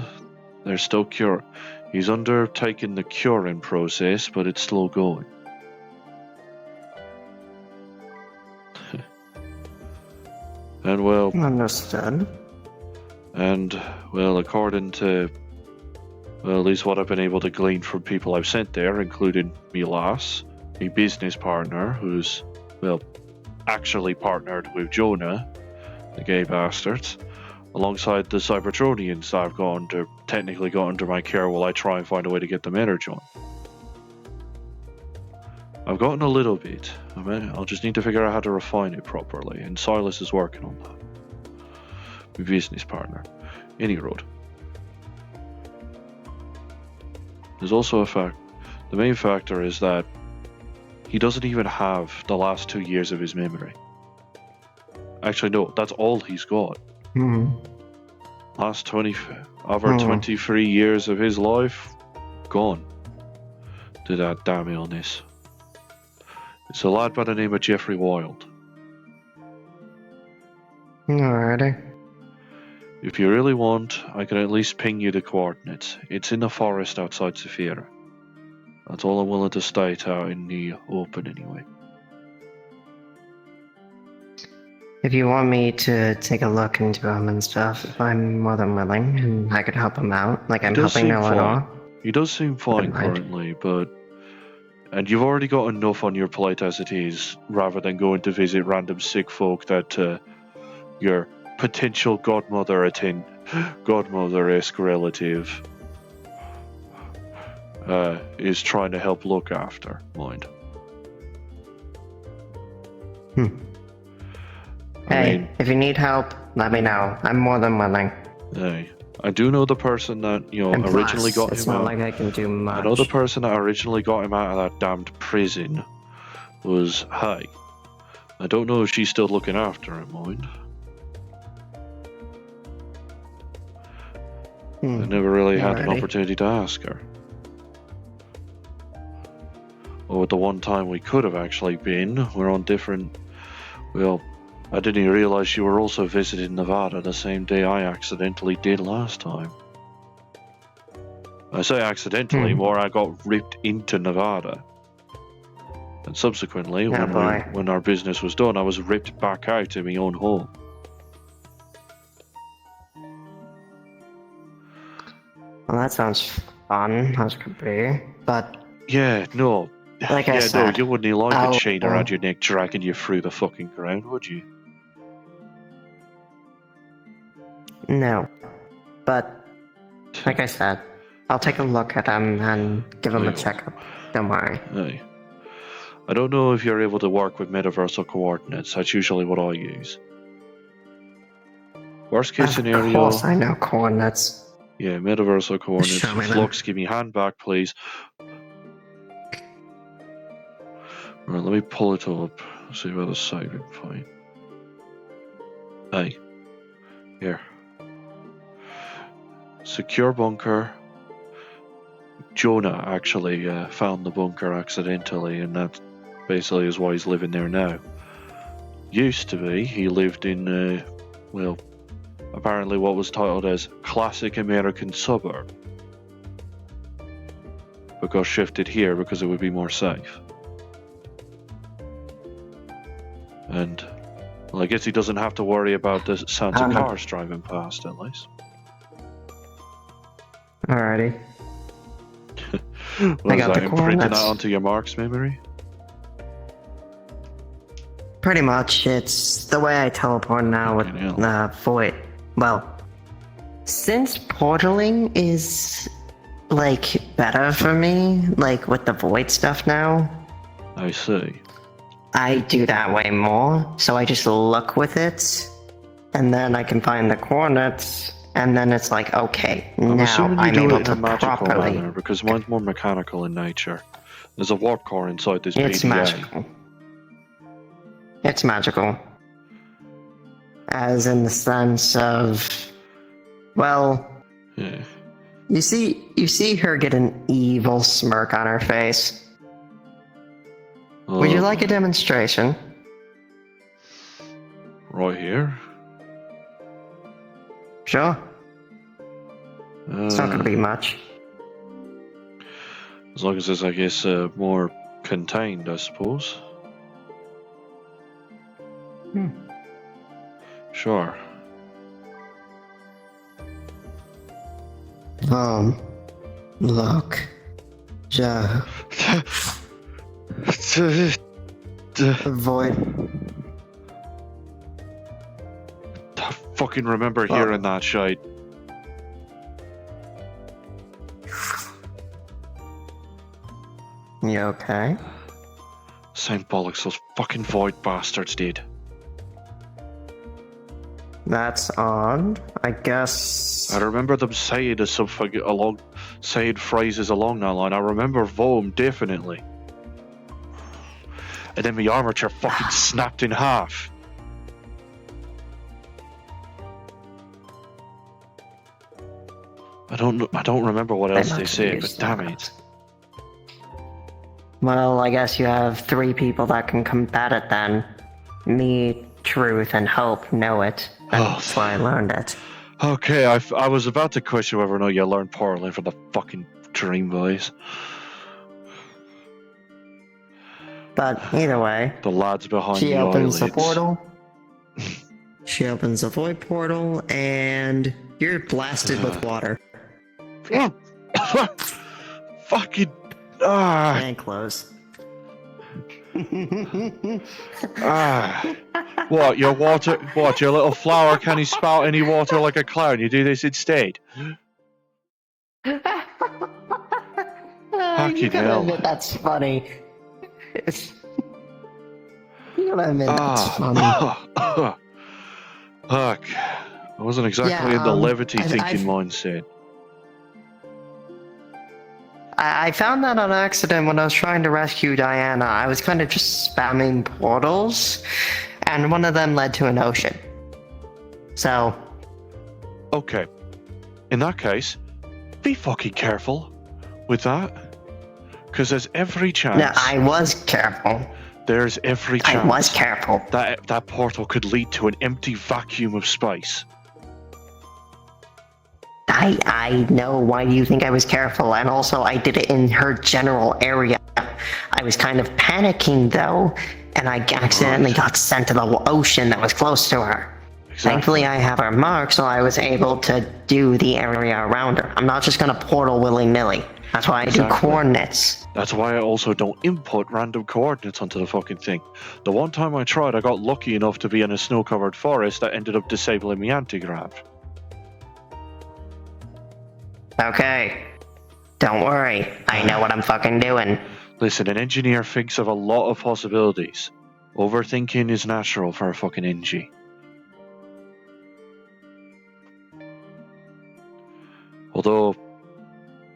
there's still cure. He's undertaking the curing process, but it's slow going. And well, Understood. and well, according to well, at least what I've been able to glean from people I've sent there, including me lass, a business partner who's well, actually partnered with Jonah, the gay bastards, alongside the Cybertronians that I've technically got under my care while I try and find a way to get them energy on. I've gotten a little bit. I mean, I'll just need to figure out how to refine it properly, and Silas is working on that. My business partner. Any road. There's also a fact. The main factor is that he doesn't even have the last 2 years of his memory. Actually, no, that's all he's got. Hmm. Last 23 years of his life, gone. To that damn illness. It's a lad by the name of Jeffrey Wilde. Alrighty. If you really want, I can at least ping you the coordinates. It's in the forest outside Saphira. That's all I'm willing to state out in the open anyway. If you want me to take a look into him and stuff, I'm more than willing, and I could help him out. Like, I'm He does helping seem Eleanor. fine. He does seem fine Wouldn't mind. currently, but... And you've already got enough on your plate as it is, rather than going to visit random sick folk that your potential godmother-esque relative is trying to help look after, mind. Hey, if you need help, let me know. I'm more than willing. Hey, I do know the person that, And originally plus, got it's him not out. like I can do much. I know the person that originally got him out of that damned prison was Hay. I don't know if she's still looking after him, mind. I never really had an Alrighty. opportunity to ask her. Or the one time we could have actually been, we're on different... Well, I didn't even realize you were also visiting Nevada the same day I accidentally did last time. I say accidentally, more I got ripped into Nevada. And subsequently, when our business was done, I was ripped back out to my own home. Well, that sounds fun, as could be. But, Yeah, no. like I said, no, you wouldn't like a I'll- chain around your neck dragging you through the fucking ground, would you? no. But, like I said, I'll take a look at him and give him a Aye. checkup. Don't worry. Aye. I don't know if you're able to work with metaversal coordinates. That's usually what I use. Worst case scenario... Of course I know coordinates. Yeah, metaversal coordinates. Show me them. Flux, give me hand back, please. Right, let me pull it up. See where the saving point. Hey. Here. Secure bunker. Jonah actually found the bunker accidentally, and that basically is why he's living there now. Used to be, he lived in, well, apparently what was titled as Classic American Suburb. But got shifted here because it would be more safe. And, well, I guess he doesn't have to worry about the sounds of cars driving past, at least. Alrighty. Was got that the imprinting coordinates. that onto your Mark's memory? Pretty much, it's the way I teleport now with Fucking hell. Void. Well, since portaling is, like, better for me, like, with the Void stuff now, I see. I do that way more, so I just look with it, and then I can find the coordinates, and then it's like, okay, I'm now assuming you I'm do able it in to a magical properly... manner, because mine's more mechanical in nature. There's a warp core inside this It's PDA. magical. It's magical. As in the sense of, well, Yeah. you see her get an evil smirk on her face. Would you like a demonstration? Right here? Sure. It's not gonna be much. As long as it's, I guess, more contained, I suppose. Sure. Look. Joe. Avoid. I fucking remember hearing that shite. You okay? Same bollocks those fucking void bastards did. That's odd. I guess. I remember them saying something along, saying phrases along that line. I remember Vohm definitely. And then my armature fucking snapped in half. I don't remember what else they said, but damn it. Well, I guess you have 3 people that can combat it then. Me, Truth, and Hope know it. That's why I learned it. Okay, I was about to question whether or not you learned Portland from the fucking Dream Boys. But either way, The lads behind she the opens the eyelids. portal. She opens the void portal, and you're blasted with water. Fucking. Ah. And close. What, your water? What, your little flower can he spout any water like a clown? You do this instead? You Fucking gotta hell. admit that's funny. You gotta admit that's funny. Fuck. I wasn't exactly in the levity thinking mindset. I found that on accident when I was trying to rescue Diana. I was kind of just spamming portals, and one of them led to an ocean. So. Okay. In that case, be fucking careful with that. Because there's every chance. No, I was careful. There's every chance. I was careful. That portal could lead to an empty vacuum of space. I know. Why do you think I was careful? And also, I did it in her general area. I was kind of panicking, though, and I accidentally got sent to the ocean that was close to her. Exactly. Thankfully, I have her marked, so I was able to do the area around her. I'm not just gonna portal willy-nilly. That's why I do coordinates. That's why I also don't input random coordinates onto the fucking thing. The one time I tried, I got lucky enough to be in a snow-covered forest that ended up disabling my anti-grav. Okay. Don't worry. I know what I'm fucking doing. Listen, an engineer thinks of a lot of possibilities. Overthinking is natural for a fucking NG. Although,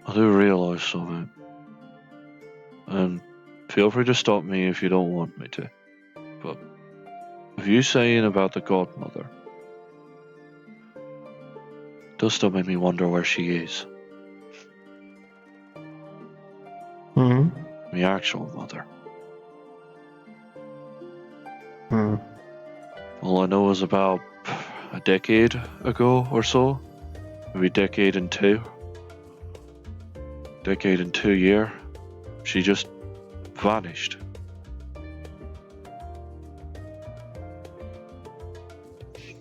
I do realise something. And feel free to stop me if you don't want me to. But, if you saying about the godmother, it does still make me wonder where she is. The actual mother. All I know is about a decade ago or so, maybe decade and 2 year, she just vanished.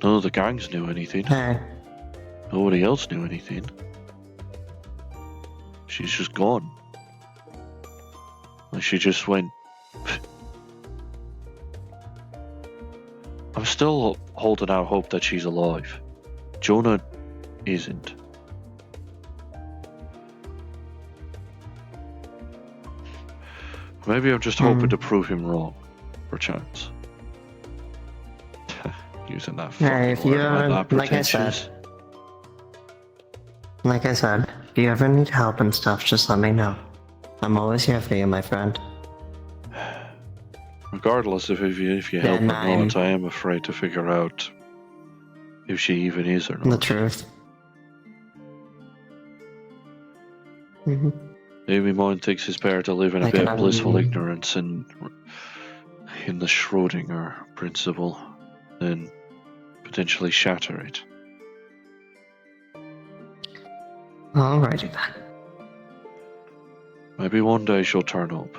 None of the gangs knew anything. Nobody else knew anything. She's just gone. And she just went. I'm still holding out hope that she's alive. Jonah isn't. Maybe I'm just hoping to prove him wrong, perchance. Using that Hey, if you word ever, that like I said, if you ever need help and stuff, just let me know. I'm always here for you, my friend. Regardless of if you help or not, I am afraid to figure out if she even is or not. The truth. Maybe mine thinks it's better to live in a bit of blissful ignorance and in the Schrödinger principle than potentially shatter it. Alrighty then. Maybe one day she'll turn up.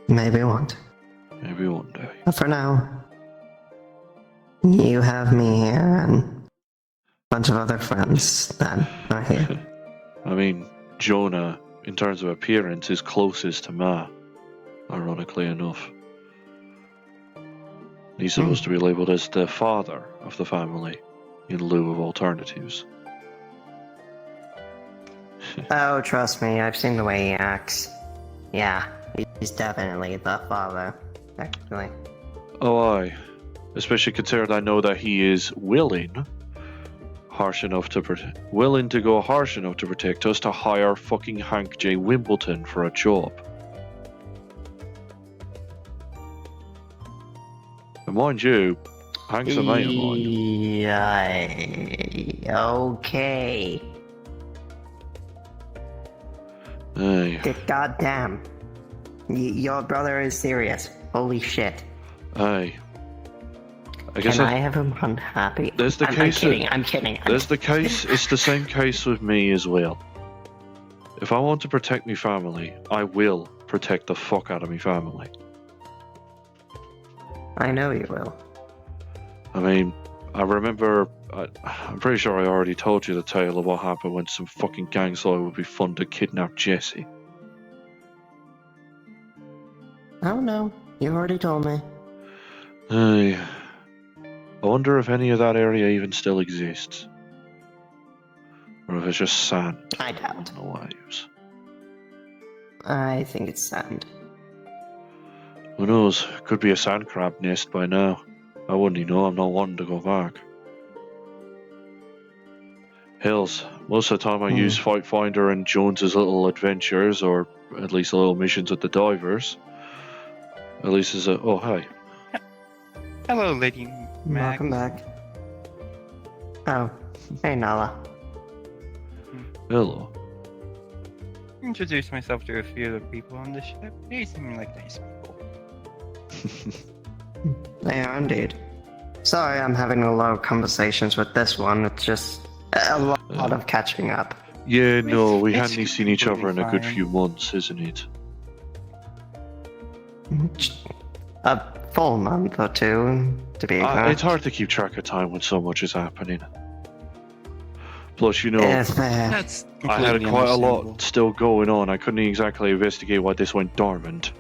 Maybe it won't. Maybe one day. But for now, you have me here and a bunch of other friends that are here. I mean, Jonah, in terms of appearance, is closest to Ma, ironically enough. He's supposed to be labelled as the father of the family, in lieu of alternatives. Oh, trust me, I've seen the way he acts. Yeah, he's definitely the father, actually. Oh, aye. Especially considered I know that he is willing to go harsh enough to protect us to hire fucking Hank J. Wimbledon for a job. And mind you, Hank's a mate of mine. Okay. Aye. Good goddamn. Your brother is serious. Holy shit. Aye. I guess Can I have him unhappy? There's the case. I'm kidding. There's the case. It's the same case with me as well. If I want to protect my family, I will protect the fuck out of my family. I know you will. I mean, I remember. I'm pretty sure I already told you the tale of what happened when some fucking gang thought it would be fun to kidnap Jesse. Oh no, you already told me. I wonder if any of that area even still exists. Or if it's just sand. I doubt. The waves. I think it's sand. Who knows? Could be a sand crab nest by now. I wouldn't even know. I'm not wanting to go back. Hills. Most of the time I use Fight Finder and Jones's little adventures, or at least little missions with the divers. At least as a... Oh, hi. Hello, Lady Mag. Welcome back. Oh, hey Nala. Hello. Introduce myself to a few of the people on the ship. They seem like nice people. They are indeed. Sorry, I'm having a lot of conversations with this one. It's just a lot of catching up. Yeah, no, we It's hadn't seen each other in a good fine. few months, isn't it? A full month or two, to be exact. It's hard to keep track of time when so much is happening. Plus, you know, If there. That's I had completely quite a understandable. lot still going on. I couldn't exactly investigate why this went dormant.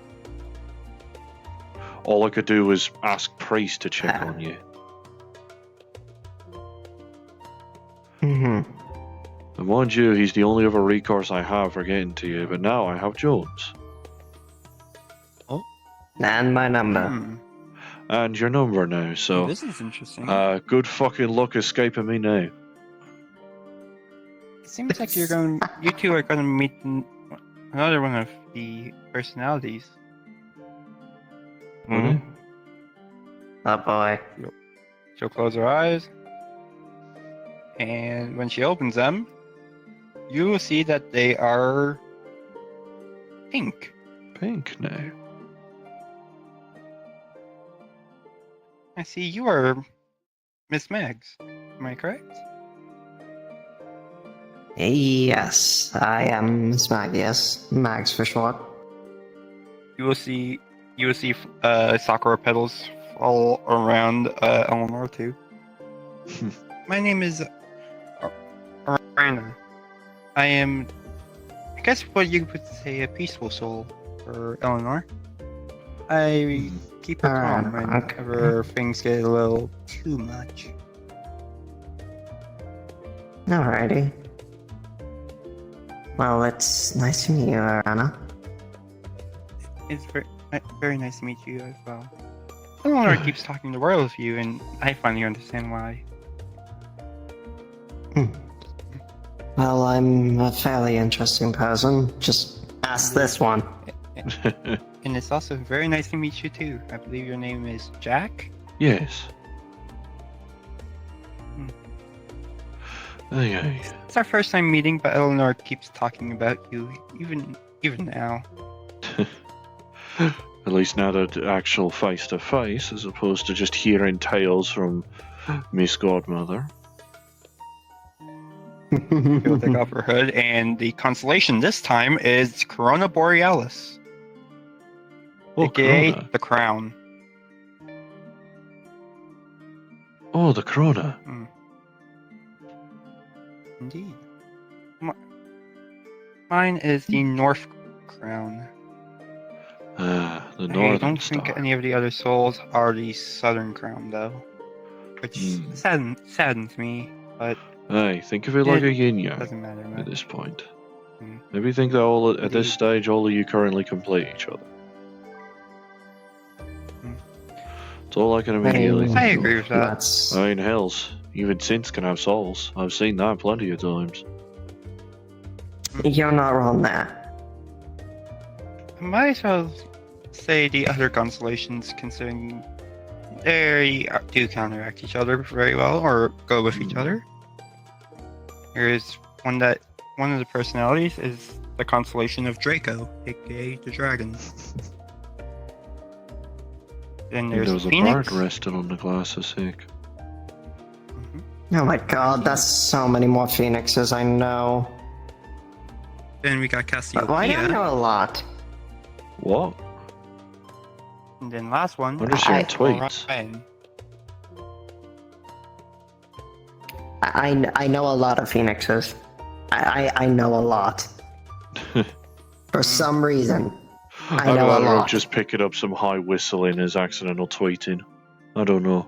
All I could do was ask Priest to check on you. Mm-hmm. And mind you, he's the only other recourse I have for getting to you, but now I have Jones. And my number. And your number now, so... This is interesting. Good fucking luck escaping me now. It seems like you two are going to meet another one of the personalities. Mm. Oh boy. She'll close her eyes, and when she opens them, you will see that they are pink. Pink now. I see you are Miss Meggs. Am I correct? Yes, I am Miss Magius. Mags for short. You will see sakura petals all around Eleanor too. My name is Arana. I am, I guess what you would say, a peaceful soul for Eleanor. I keep her calm whenever things get a little too much. Alrighty. Well, it's nice to meet you, Arana. It's very nice to meet you as well. Eleanor keeps talking the world of you, and I finally understand why. Well, I'm a fairly interesting person. Just ask this one. And it's also very nice to meet you too. I believe your name is Jack? Yes. Okay. It's our first time meeting, but Eleanor keeps talking about you, even now. At least now that actual face to face, as opposed to just hearing tales from Miss Godmother. You'll take off her hood, and the constellation this time is Corona Borealis, Oh, aka Corona. the Crown. Oh, the Corona. Indeed. Mine is the North Crown. The I Northern don't Star. think any of the other souls are the Southern Crown, though. Which saddens me, but Hey, think of it like It a yin-yang doesn't matter at much. this point. Mm. Maybe think that all at this Indeed. stage, all of you currently complete each other. It's all I can immediately think I of. agree with that. That's I mean, hells, even synths can have souls. I've seen that plenty of times. you're not wrong there. Might as well say the other constellations, considering they do counteract each other very well, or go with each other. Here's one of the personalities is the constellation of Draco, aka the dragon. Then There there's was a Phoenix. bird resting on the glass of sick. Oh my god, that's so many more phoenixes, I know. Then we got But why do I Cassiopeia. know a lot? What? And then last one. I'm just hearing tweets. Orion. I know a lot of phoenixes. I know a lot. For some reason. I I'd know a rather have lot. just picking up some high whistling as accidental tweeting. I don't know.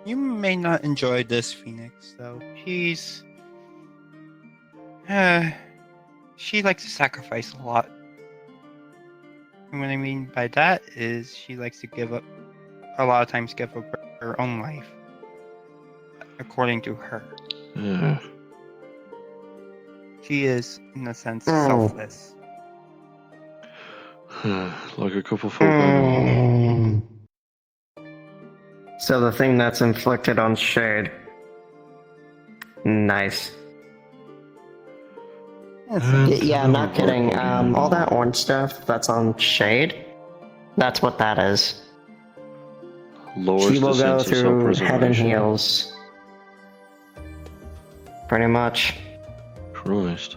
You may not enjoy this Phoenix, though. She likes to sacrifice a lot. And what I mean by that is she likes to a lot of times give up her own life. According to her. Yeah. She is, in a sense, Oh. selfless. Like a couple folk I know. So the thing that's inflicted on Shade. Nice. Yeah, I'm not kidding. All that orange stuff that's on Shade, that's what that is. Lowers She the will go sense of through head and self-preservation. heels. Pretty much. Christ.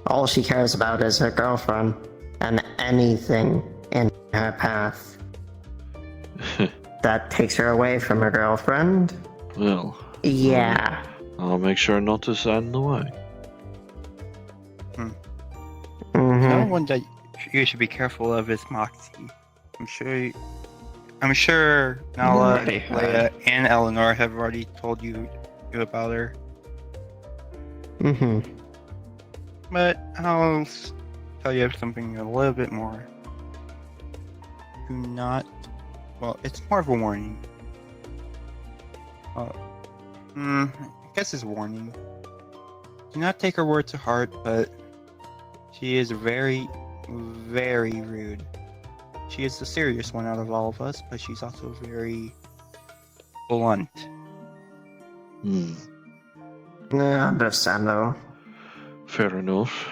All she cares about is her girlfriend and anything in her path that takes her away from her girlfriend. Well, Yeah. I'll make sure not to stand in the way. Another Mm-hmm. one that you should be careful of is Moxie. I'm sure Nala, Already heard. Leia, and Eleanor have already told you about her. Mm-hmm. But I'll tell you something a little bit more. Do not. Well, it's more of a warning. I guess it's a warning. Do not take her word to heart, but she is very, very rude. She is the serious one out of all of us, but she's also very blunt. Yeah, understandable. Fair enough.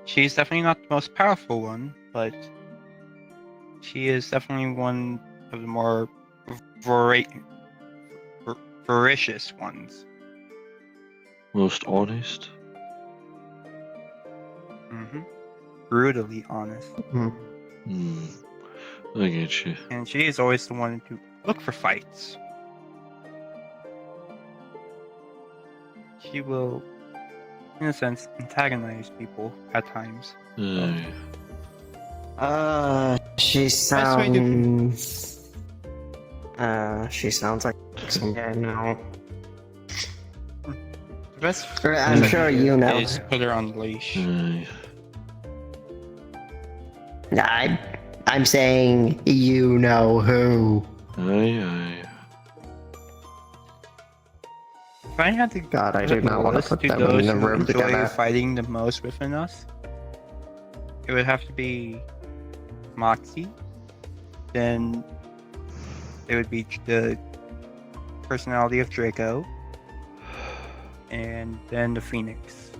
She's definitely not the most powerful one, but she is definitely one of the more voracious ones. Most honest. Brutally honest. I get you. And she is always the one to look for fights. She will, in a sense, antagonize people at times. Aye. She sounds. She sounds like some guy now. The best I'm thing sure to do you know. is put her on the leash. Aye. I'm saying you know who. Aye. If I had to God, I do not want to list put to them those in the who room enjoy together. fighting the most within us, it would have to be Moxie. Then it would be the personality of Draco, and then the Phoenix.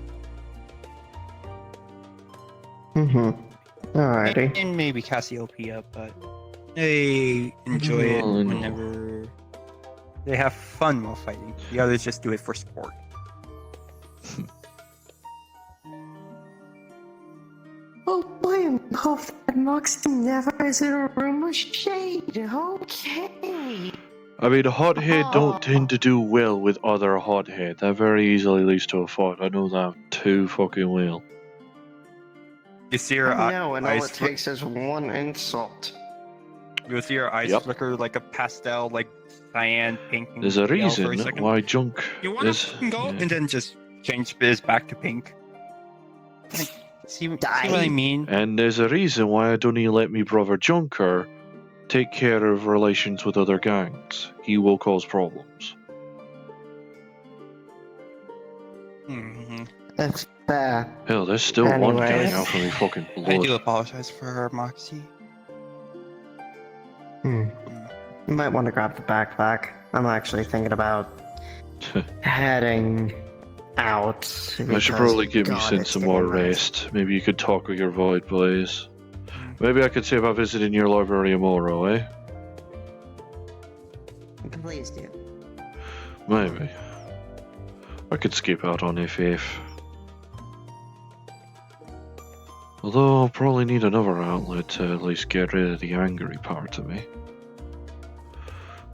Alrighty. And maybe Cassiopeia, but they enjoy it Oh, no. whenever They have fun while fighting. The others just do it for sport. Oh boy, hope that Moxie never is in a room with shade. Okay. I mean, a hothead don't tend to do well with other hothead. That very easily leads to a fight. I know that too fucking well. You see her I know, and all eyes it takes is one insult. You see her eyes Yep. flicker like a pastel, like cyan, pink, and There's a yellow for a reason second. why junk You wanna is. fucking go? Yeah. And then just change biz back to pink. Like, see what I mean? And there's a reason why I don't even let me brother Junker take care of relations with other gangs. He will cause problems. Mm-hmm. That's fair. Hell, there's still one guy Anyways. out for me fucking I blood. do apologize for her, Moxie. You might want to grab the backpack. I'm actually thinking about heading out. I should because, probably give me God, some it's some getting more late. rest. Maybe you could talk with your void blaze. Maybe I could see about visiting your library tomorrow, eh? Please do. Maybe. I could skip out on FF. Although I'll probably need another outlet to at least get rid of the angry part of me.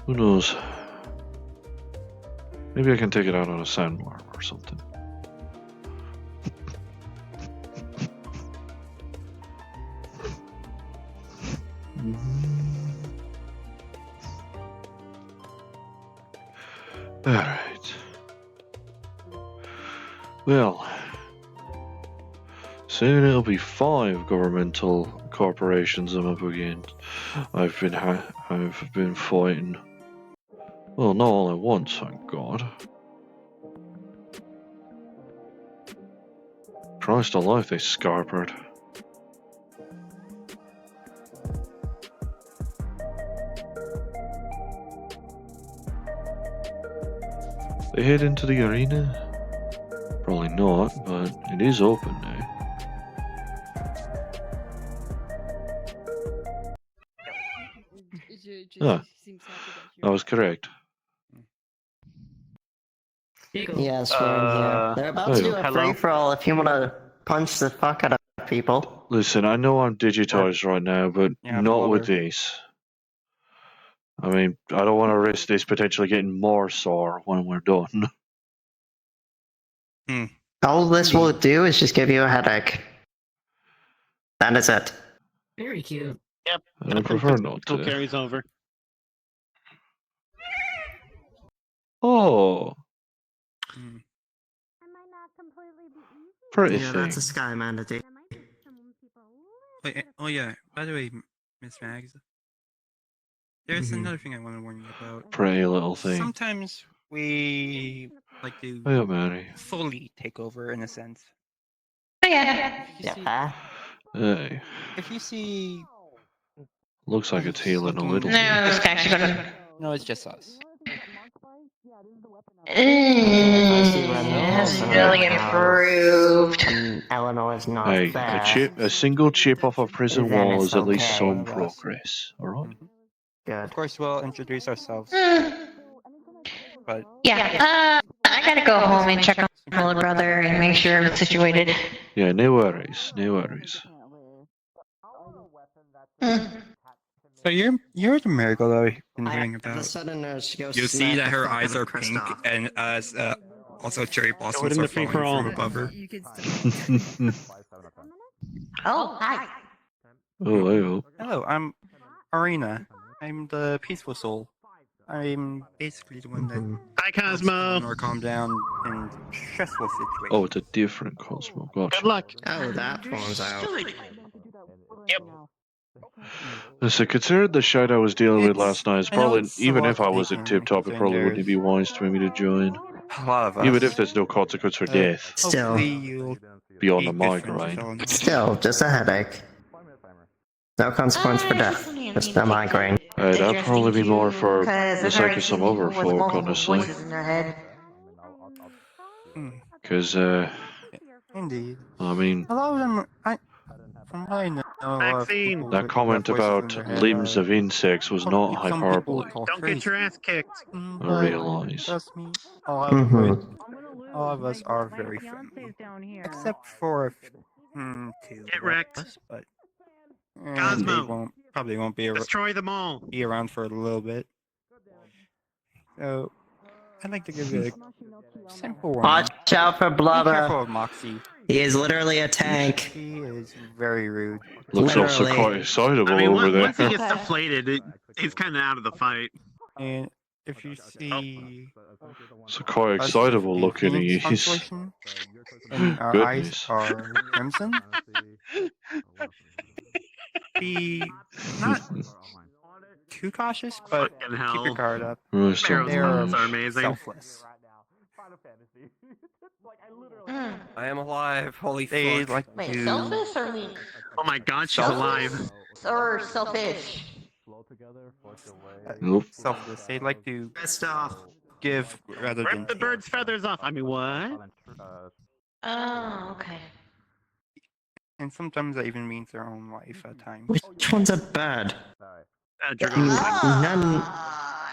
Who knows? Maybe I can take it out on a sandworm or something. Alright. Well, soon it'll be 5 governmental corporations I'm up against. I've been fighting. Well, not all at once, thank God. Christ alive, they scarpered. They head into the arena? Probably not, but it is open now. Ah, I was correct. Yes, we're in here. They're about to do a Hello? free-for-all if you want to punch the fuck out of people. Listen, I know I'm digitized right now, but Yeah, not with Blubber. this. I mean, I don't want to risk this potentially getting more sore when we're done. All this will do is just give you a headache. That is it. Very cute. Yep. I prefer not Still to. carries over. Oh, pretty Yeah, that's a thing. sky manatee. Wait, oh yeah, by the way, Miss Mags, there's Mhm. another thing I want to warn you about. Pretty little thing. Sometimes we like to Hiya, Mary. fully take over in a sense. Oh, yeah. Yeah. Hey, If you see, looks like it's healing a something- little No, bit. this guy's gonna. no, it's just us. Has really improved. And Eleanor's not Hey, there. a single chip off a prison Then wall it's is at least okay. some Yes. progress. Alright? Good. Of course, we'll introduce ourselves, but Yeah, I gotta go home and check on my little brother and make sure everything's situated. Yeah, no worries, no worries. so you're the miracle that I've been hearing The about. Southerners go You see smack that the her fuck eyes out are of pink, Kristoff. and as also cherry Put blossoms in are the falling free-for-all. from above her. Oh, hi. Oh, I hope. Hello, I'm Arena. I'm the peaceful soul. I'm basically the one that Hi, helps Cosmo. Eleanor calm down in stressful situations. Oh, it's a different Cosmo. Good Gotcha. luck. Oh, that one's out. Yep. Listen, considering the shite I was dealing with last night, it's I know probably, it's a even lot if I to wasn't take in, tip top, it considering probably wouldn't be there's wise for me to join. a lot of us. Even if there's no consequence for death Still, Hopefully you'll beyond be the good friends with migraine. Eleanor. still, just a headache. No consequence for death. Just a migraine. That'd probably be more for the sake of some other folk, honestly. Voices in their head. Hmm, Because, Indeed. I mean, A lot of them, From what I know, a lot of Maxine! people That with comment voices in about their head limbs are of insects was not some people hyperbole. call Don't crazy. get your ass kicked. I But realise. trust me, a lot of us are very friendly, except for two Get of wrecked. us. But they Cosmo! probably won't be Destroy them all. be around for a little bit. So I'd like to give you a simple warning. Watch out for Be careful Blubber. of Moxie. He is literally a tank. He is very rude. Looks also Literally. quite excitable I mean, over there. once he gets deflated, he's kind of out of the fight. And if you see So quite us excitable in looking he Phoenix is. constellation, and our eyes Goodness. are crimson, be not too cautious, but Fucking keep hell. your guard up. Right, so Pharaoh's They're moves are amazing. selfless. I am alive. Holy They fuck. like Wait, to selfish or weak? Oh my god, she's Selfless? alive. Or selfish? Nope. selfless. They like to Pissed off. give rather than Rip the take. bird's feathers off. I mean, what? Oh, okay. And sometimes that even means their own life at times. Which one's a bird? Dragon. None.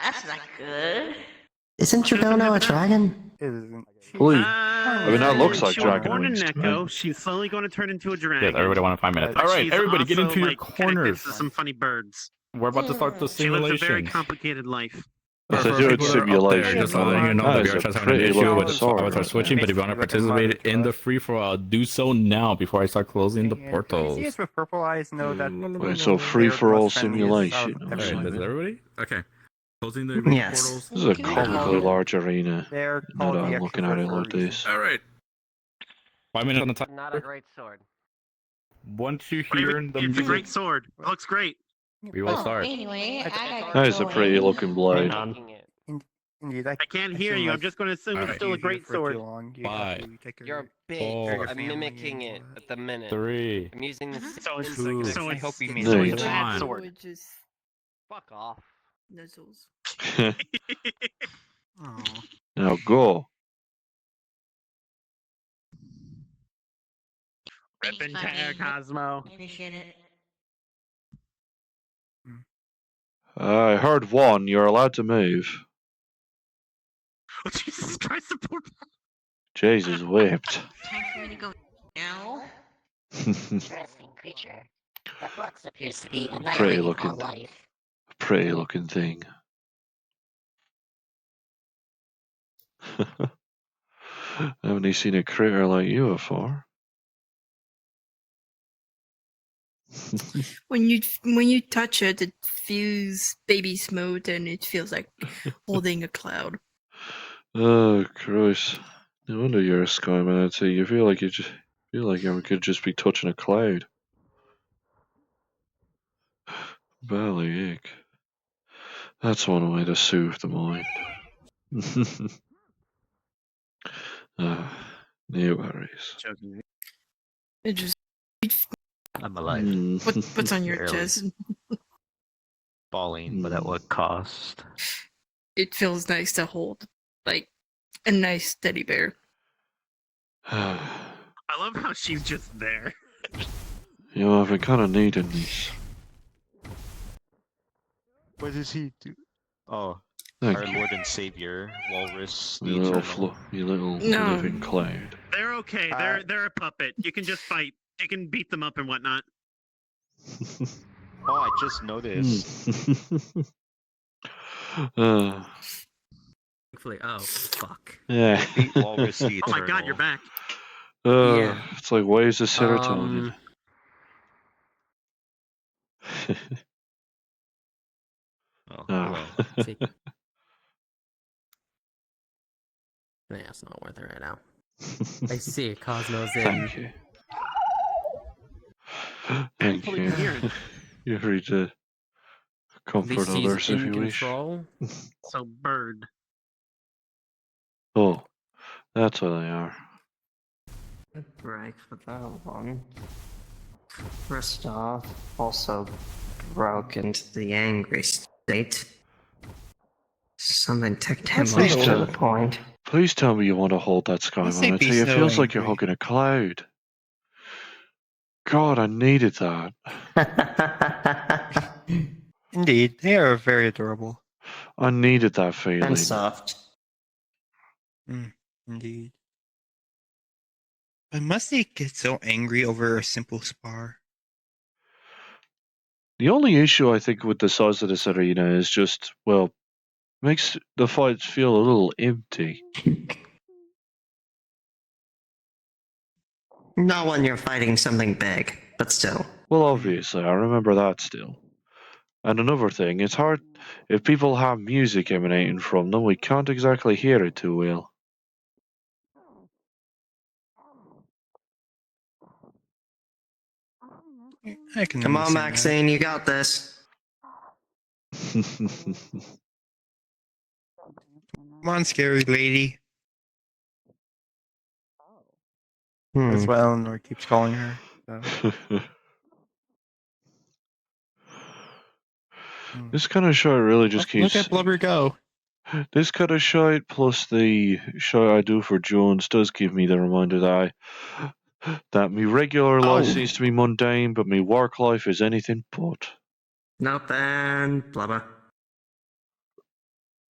That's not good. Isn't Dragono a dragon? It isn't. Blue. I mean, that looks like she was dragon born in wings to Neko. me. She's slowly going to turn into a dragon. Yes, everybody want 5 minutes. But All right, she's everybody, get also, into your like, connected corners. to some funny birds. We're about to start the She lives a very simulation. complicated life. It's a For good people that are up there, simulation. just letting you know That that is VR a chat's having an pretty issue looking with sword avatar right switching, there. but if you want to participate in the free for all, do so now before I start closing the And portals. craziest with purple eyes know that Wait, so free for all simulation. All right, everyone. is everybody? Okay. Closing the Yes. portals. This is a comically large arena. They're Now called that the I'm looking at it extrovert for a like reason. this. All right. 5 minutes on the top. Not a great sword. Once you What do you hear mean? the It's a music, great sword. It looks great. we will start. Anyway, I gotta That is a go pretty in. looking blade. Indeed, I can't hear you. I'm just going to assume it's still a great sword. Four, You're mimicking it at the minute. 3, I'm using the So it's, Two. so I it's, hope you made so it. it's that One. sword. Fuck off. Now go. Rip and tear, Cosmo. I appreciate it. I heard one. You're allowed to move. Oh, Jesus Christ, the poor... Jesus whipped. Time for me to go now. creature. That box appears to be Pretty annihilating all looking. life. Pretty looking thing. Haven't you seen a critter like you before? When you touch it, it feels baby smooth and it feels like holding a cloud. Oh, Christ. No wonder you're a Skyman. I'd say you feel like you could just be touching a cloud. Ballyache. That's one way to soothe the mind. No worries. It just I'm alive. what's on your Barely. chest? Falling, but at what cost? It feels nice to hold, like a nice teddy bear. I love how she's just there. You know, I've been kind of needing this. What does he do? Oh, Thank our you. Lord and Savior, Walrus, the You little, Eternal. you little No. living cloud. They're okay. They're a puppet. You can just fight. You can beat them up and whatnot. Oh, I just noticed. Hopefully, oh fuck. Yeah. Beat Walrus the Oh my god, Eternal. you're back. Yeah. It's like waves of serotonin. Oh, Ah. well. See. Yeah, it's not worth it right now. I see Cosmo's in. Thank you. Thank Hopefully you. you hear it. You're free to At comfort least he's others if in you wish. control. So bird. Oh, that's what they are. Right for that one. First off, also broke into the angry state. Something ticked him off Please to tell- the point. Please tell me you want to hold that Skyman. say I tell be you, it so feels like you're angry. hugging a cloud. God, I needed that. Indeed, they are very adorable. I needed that feeling. And soft. Indeed. But must they get so angry over a simple spar? The only issue I think with the size of this arena is just, well, makes the fights feel a little empty. Not when you're fighting something big, but still. Well, obviously, I remember that still. And another thing, it's hard if people have music emanating from them, we can't exactly hear it too well. I can Come on, understand Maxine, you got this. Come on, scary lady. That's what Eleanor keeps calling her. So. This kind of show really just keeps. Look at Blubber go. This kind of shite plus the show I do for Jones does give me the reminder that my regular life seems to be mundane, but my work life is anything but. Nothing, Blubber.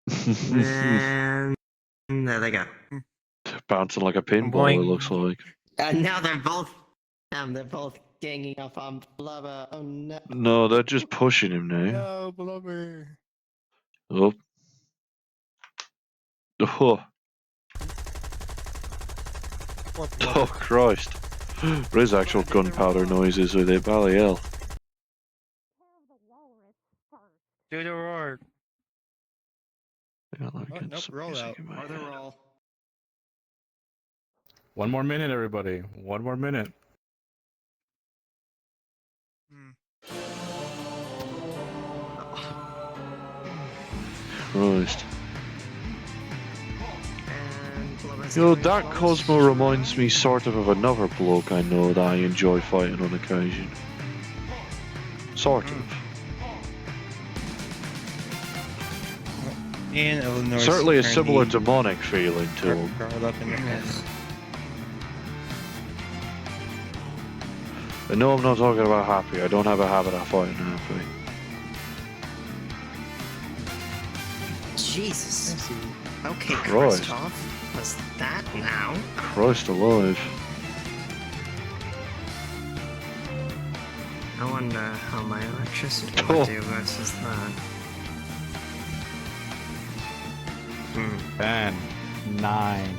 And there they go. Bouncing like a pinball, it looks like. And now they're both ganging up on Blubber. Oh no. No, they're just pushing him now. No, Blubber. Oh. Oh. Oh, Christ. There is actual gunpowder noises with it, Bally hell. Do the roar. Yeah, Nope, roll out. Farther roll. 1 more minute, everybody. 1 more minute. Christ. You know, that Cosmo reminds me sort of another bloke I know that I enjoy fighting on occasion. Sort of. And Eleanor's Certainly a similar currently demonic feeling to him. curled up in the head. I know I'm not talking about happy. I don't have a habit of fighting happy. Jesus. Okay, Christ. Christoph. What's that now? Christ alive. I wonder how my electricity Oh. would do versus that. 10, 9,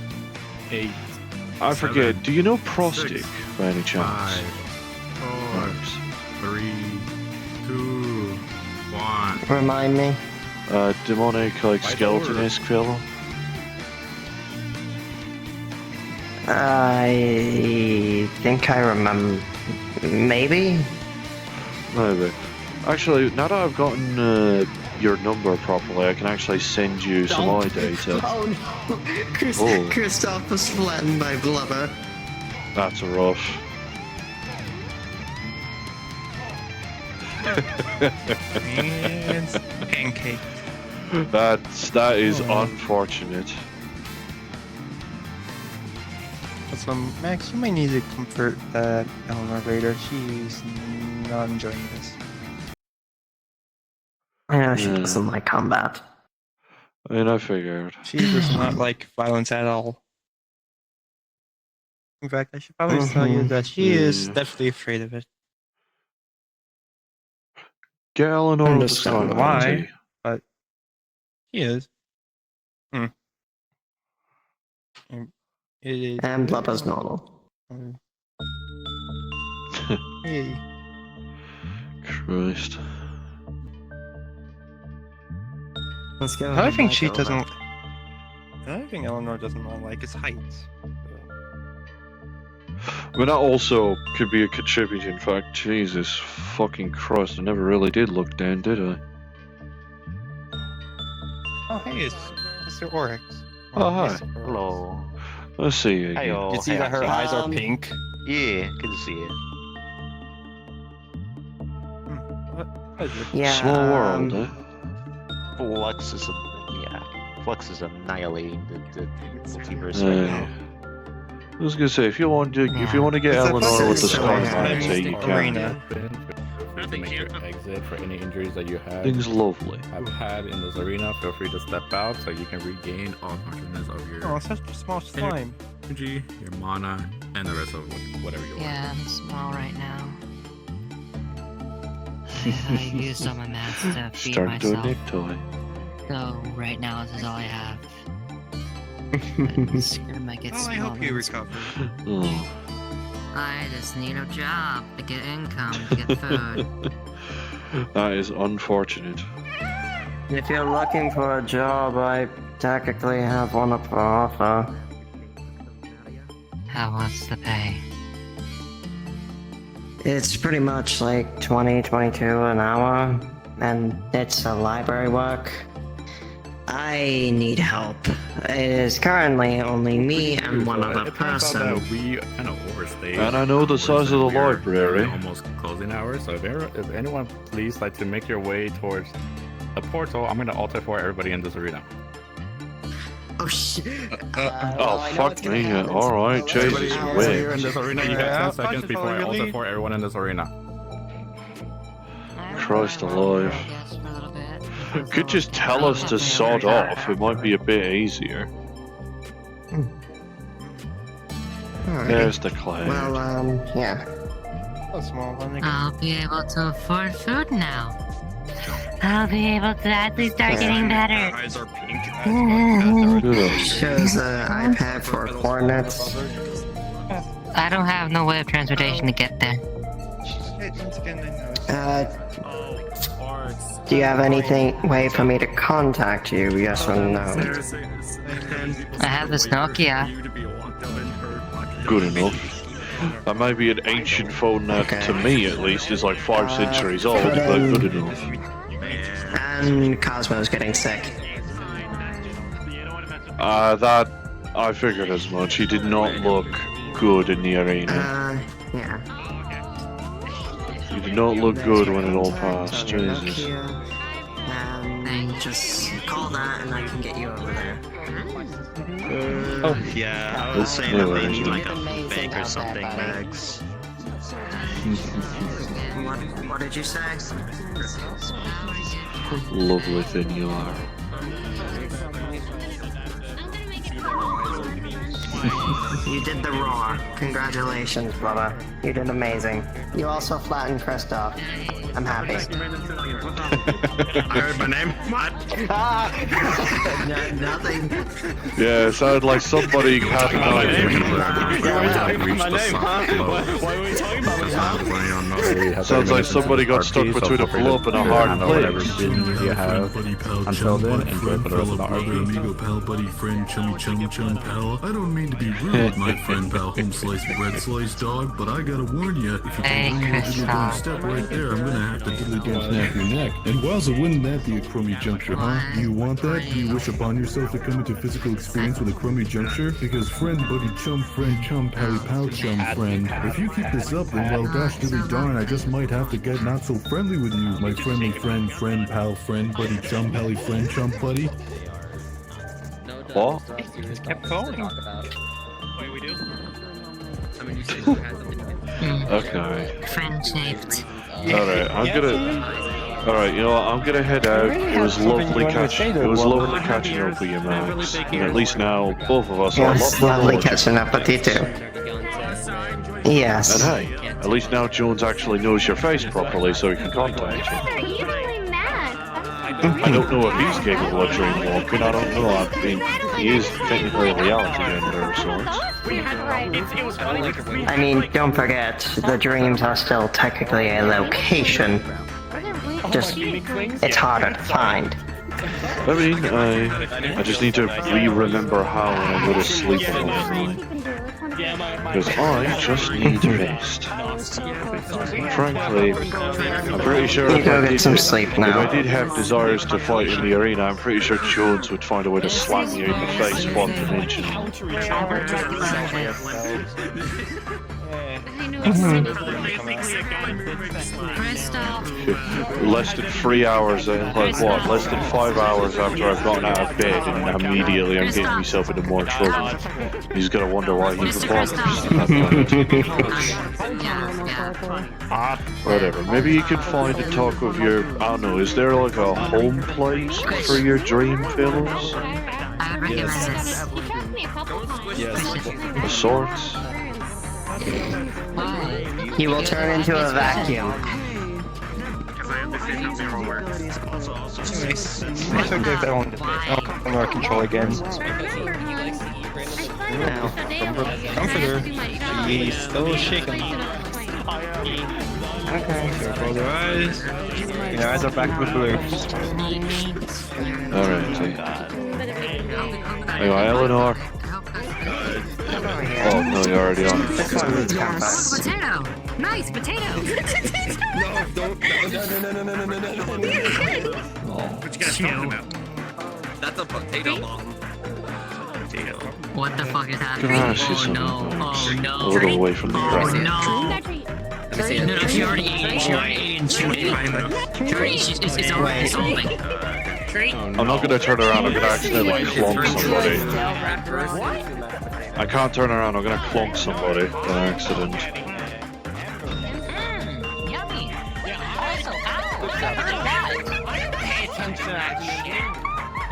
8. I forget, 7, do you know prostic 6, by any chance? 5, 4, 3, 2, 1. Remind me. Demonic, like By the skeleton-esque fellow? I think I remember. Maybe? Maybe. Actually, now that I've gotten your number properly, I can actually send you some eye data. Oh no! Oh. Christoph was flattened by Blubber. That's a rush. And pancake. That is unfortunate. So, Max, you might need to comfort Eleanor later. She's not enjoying this. I know she doesn't like combat. I mean, I figured. She does not like violence at all. In fact, I should probably tell you that she is definitely afraid of it. Get Eleanor with the Understand style, why, Auntie. but she is. It is. And Blubber's normal. Hey. Christ. Let's go. I think back she over. doesn't. I think Eleanor doesn't want like his height. I mean, that also could be a contributing fact. Jesus fucking Christ, I never really did look down, did I? Oh, hey, it's Mr. Oryx. Oh, hi. Hello. Let's see you again. Heyo. You see that her eyes are pink? Yeah, good to see you. Yeah. Small world, eh? Flux is Flux is annihilating the multiverse right now. I was gonna say, if you want to get Eleanor with the Skyline, say you can. Arena. To make your exit for any injuries that you have. Things lovely. I've had in this arena. Feel free to step out so you can regain all consciousness of your Oh, such a small slime. energy, your mana, and the rest of whatever you want. Yeah, I'm small right now. I used all my mats to feed Start doing myself. Nick toy. So right now this is all I have. Skin might get Well, I smaller. hope you recover. Oh. I just need a job to get income, to get food. That is unfortunate. If you're looking for a job, I technically have one up for offer. What's the pay? It's pretty much like 20, 22 an hour, and it's a library work. I need help. It is currently only me and one other It turns out person. that we kind of overstayed. And I know the size of the We are library. Almost closing hours. So if anyone please like to make your way towards the portal, I'm gonna alter for everybody in this arena. Oh shit! Oh, fuck me. Alright, Jesus, Everybody here in wait. this arena, you have 10 seconds before I alter for everyone in this arena. Christ alive. Could just tell us to sod off, it might be a bit easier. Alright. There's the cloud. Well, yeah. A small one. I'll be able to afford food now. I'll be able to actually start getting better. Eyes are pink. Shows the iPad for coordinates. I don't have no way of transportation to get there. Do you have anything way for me to contact you? Yes or no? I have this Nokia. Good enough. That may be an ancient phone that, to me at least, is like 5 centuries old, but good enough. And Cosmo's getting sick. That, I figured as much. He did not look good in the arena. Yeah. He did not look good when it all passed, Jesus. Just call that and I can get you over there. Oh, yeah, I was saying that they need like a bank or something, Max. What did you say? Lovely thing you are. You did the roar. Congratulations, brother. You did amazing. You also flattened Kristoff. I'm happy. I heard my name. What? Nothing. Yeah, it sounded like somebody had an idea. Sounds like somebody got stuck between a blob and a hard place. You have until then, enjoy for the rest of the amigo, pal, buddy, friend, chummy, chummy, chum, pal. I don't mean to be rude, my friend, pal, home slice, bread slice, dog, but I gotta warn you, if you take one more diddly step right there, I'm gonna have to diddly dum snap your neck. And wowza, wouldn't that be a crummy juncture, huh? Do you want that? Do you wish upon yourself to come into physical experience with a crummy juncture? Because friend, buddy, chum, friend, chum, pally, pal, chum, friend. If you keep this up, then well, gosh, diddly darn, I just might have to get not so friendly with you, my friendly friend, friend, pal, friend, buddy, chum, pally, friend, chum, buddy. What? Just kept going. Wait, we do? Okay. Friend shaped. Alright, I'm gonna... Alright, you know what, I'm gonna head out. It was lovely catching up with you, Max. And at least now, both of us are a Yes, lot more lovely knowledgeable. catching up with you too. Yes. And hey, at least now Jones actually knows your face properly so he can contact you. I don't know if he's capable of dream walking, I don't know. I mean, he is technically a reality bender of sorts. I mean, don't forget, the dreams are still technically a location. Just, it's harder to find. I mean, I just need to re-remember how when I go to sleep all night. Because I just need rest. Frankly, I'm pretty sure You if go I get did, some sleep now. if I did have desires to fight in the arena, I'm pretty sure Jones would find a way to slap me in the face one dimension. Less than 3 hours, like what? Less than 5 hours after I've gotten out of bed, and immediately I'm getting myself into more trouble. He's gonna wonder why he performs on that planet. Whatever. Maybe you can find and talk with your. I don't know. Is there like a home place for your dream pillows? I would recommend this. A sorts. He will turn into a vacuum. Nice. I took that on under control again. Comforter. He's still shaking. Okay. Close your eyes. Your eyes are back with blue. Alright. Hang on, Eleanor. Oh no, you're already on. Potato! Nice potato! No. What you guys talking about? That's a potato bomb. What the fuck is happening? Gosh, she's Oh no, oh no. a little away from the Oh ground. no. No, she already ate it. She already ate it and chewed it. It's already solving. I'm not gonna turn around, I'm gonna accidentally clonk somebody. I can't turn around, I'm gonna clonk somebody by accident. Yummy. Also,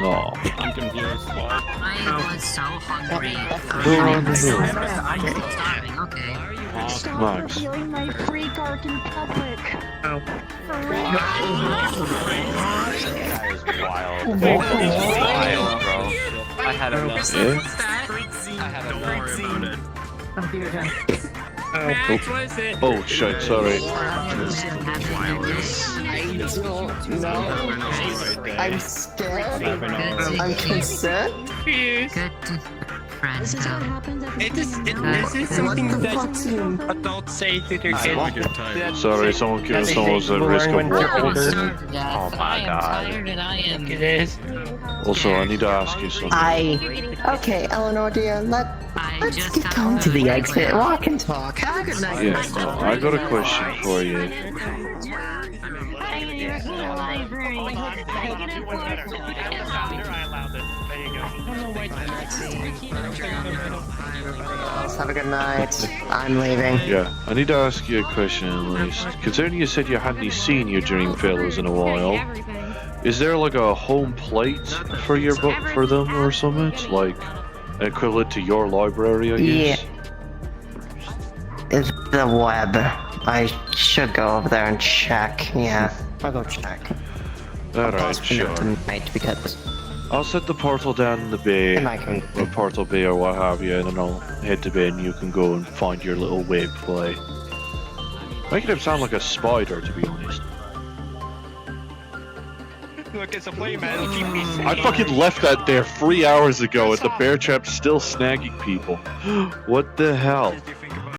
Oh. I'm confused. I was so hungry. Who on the hill? Starving, okay. Max. Stealing my free garden public. Oh. Wild, bro. I had enough. Yeah? Don't worry about it. Oh shit, sorry. I'm scared. I'm concerned. Good friend. Is this something that adults say to their kids? Sorry, someone was at risk of When you're walking. older. Oh my god. It is. Also, I need to ask you something. Okay, Eleanor dear, let's get going to the exit. Walk and talk. Have a good night. Yeah, no, I got a question for you. Have a good night. I'm leaving. Yeah, I need to ask you a question at least. Considering you said you hadn't seen your dream fellows in a while, is there like a home plate for your book for them or something? Like equivalent to your library, I guess? Yeah. It's the web. I should go over there and check. Yeah, I'll go check. Alright, sure. Tonight because I'll set the portal down in the bay, and I can. or portal bay or what have you, and then I'll head to bed and you can go and find your little web play. Making him sound like a spider, to be honest. Look, it's a play, man. Keep me safe. I fucking left that there 3 hours ago and the bear trap's still snagging people. What the hell?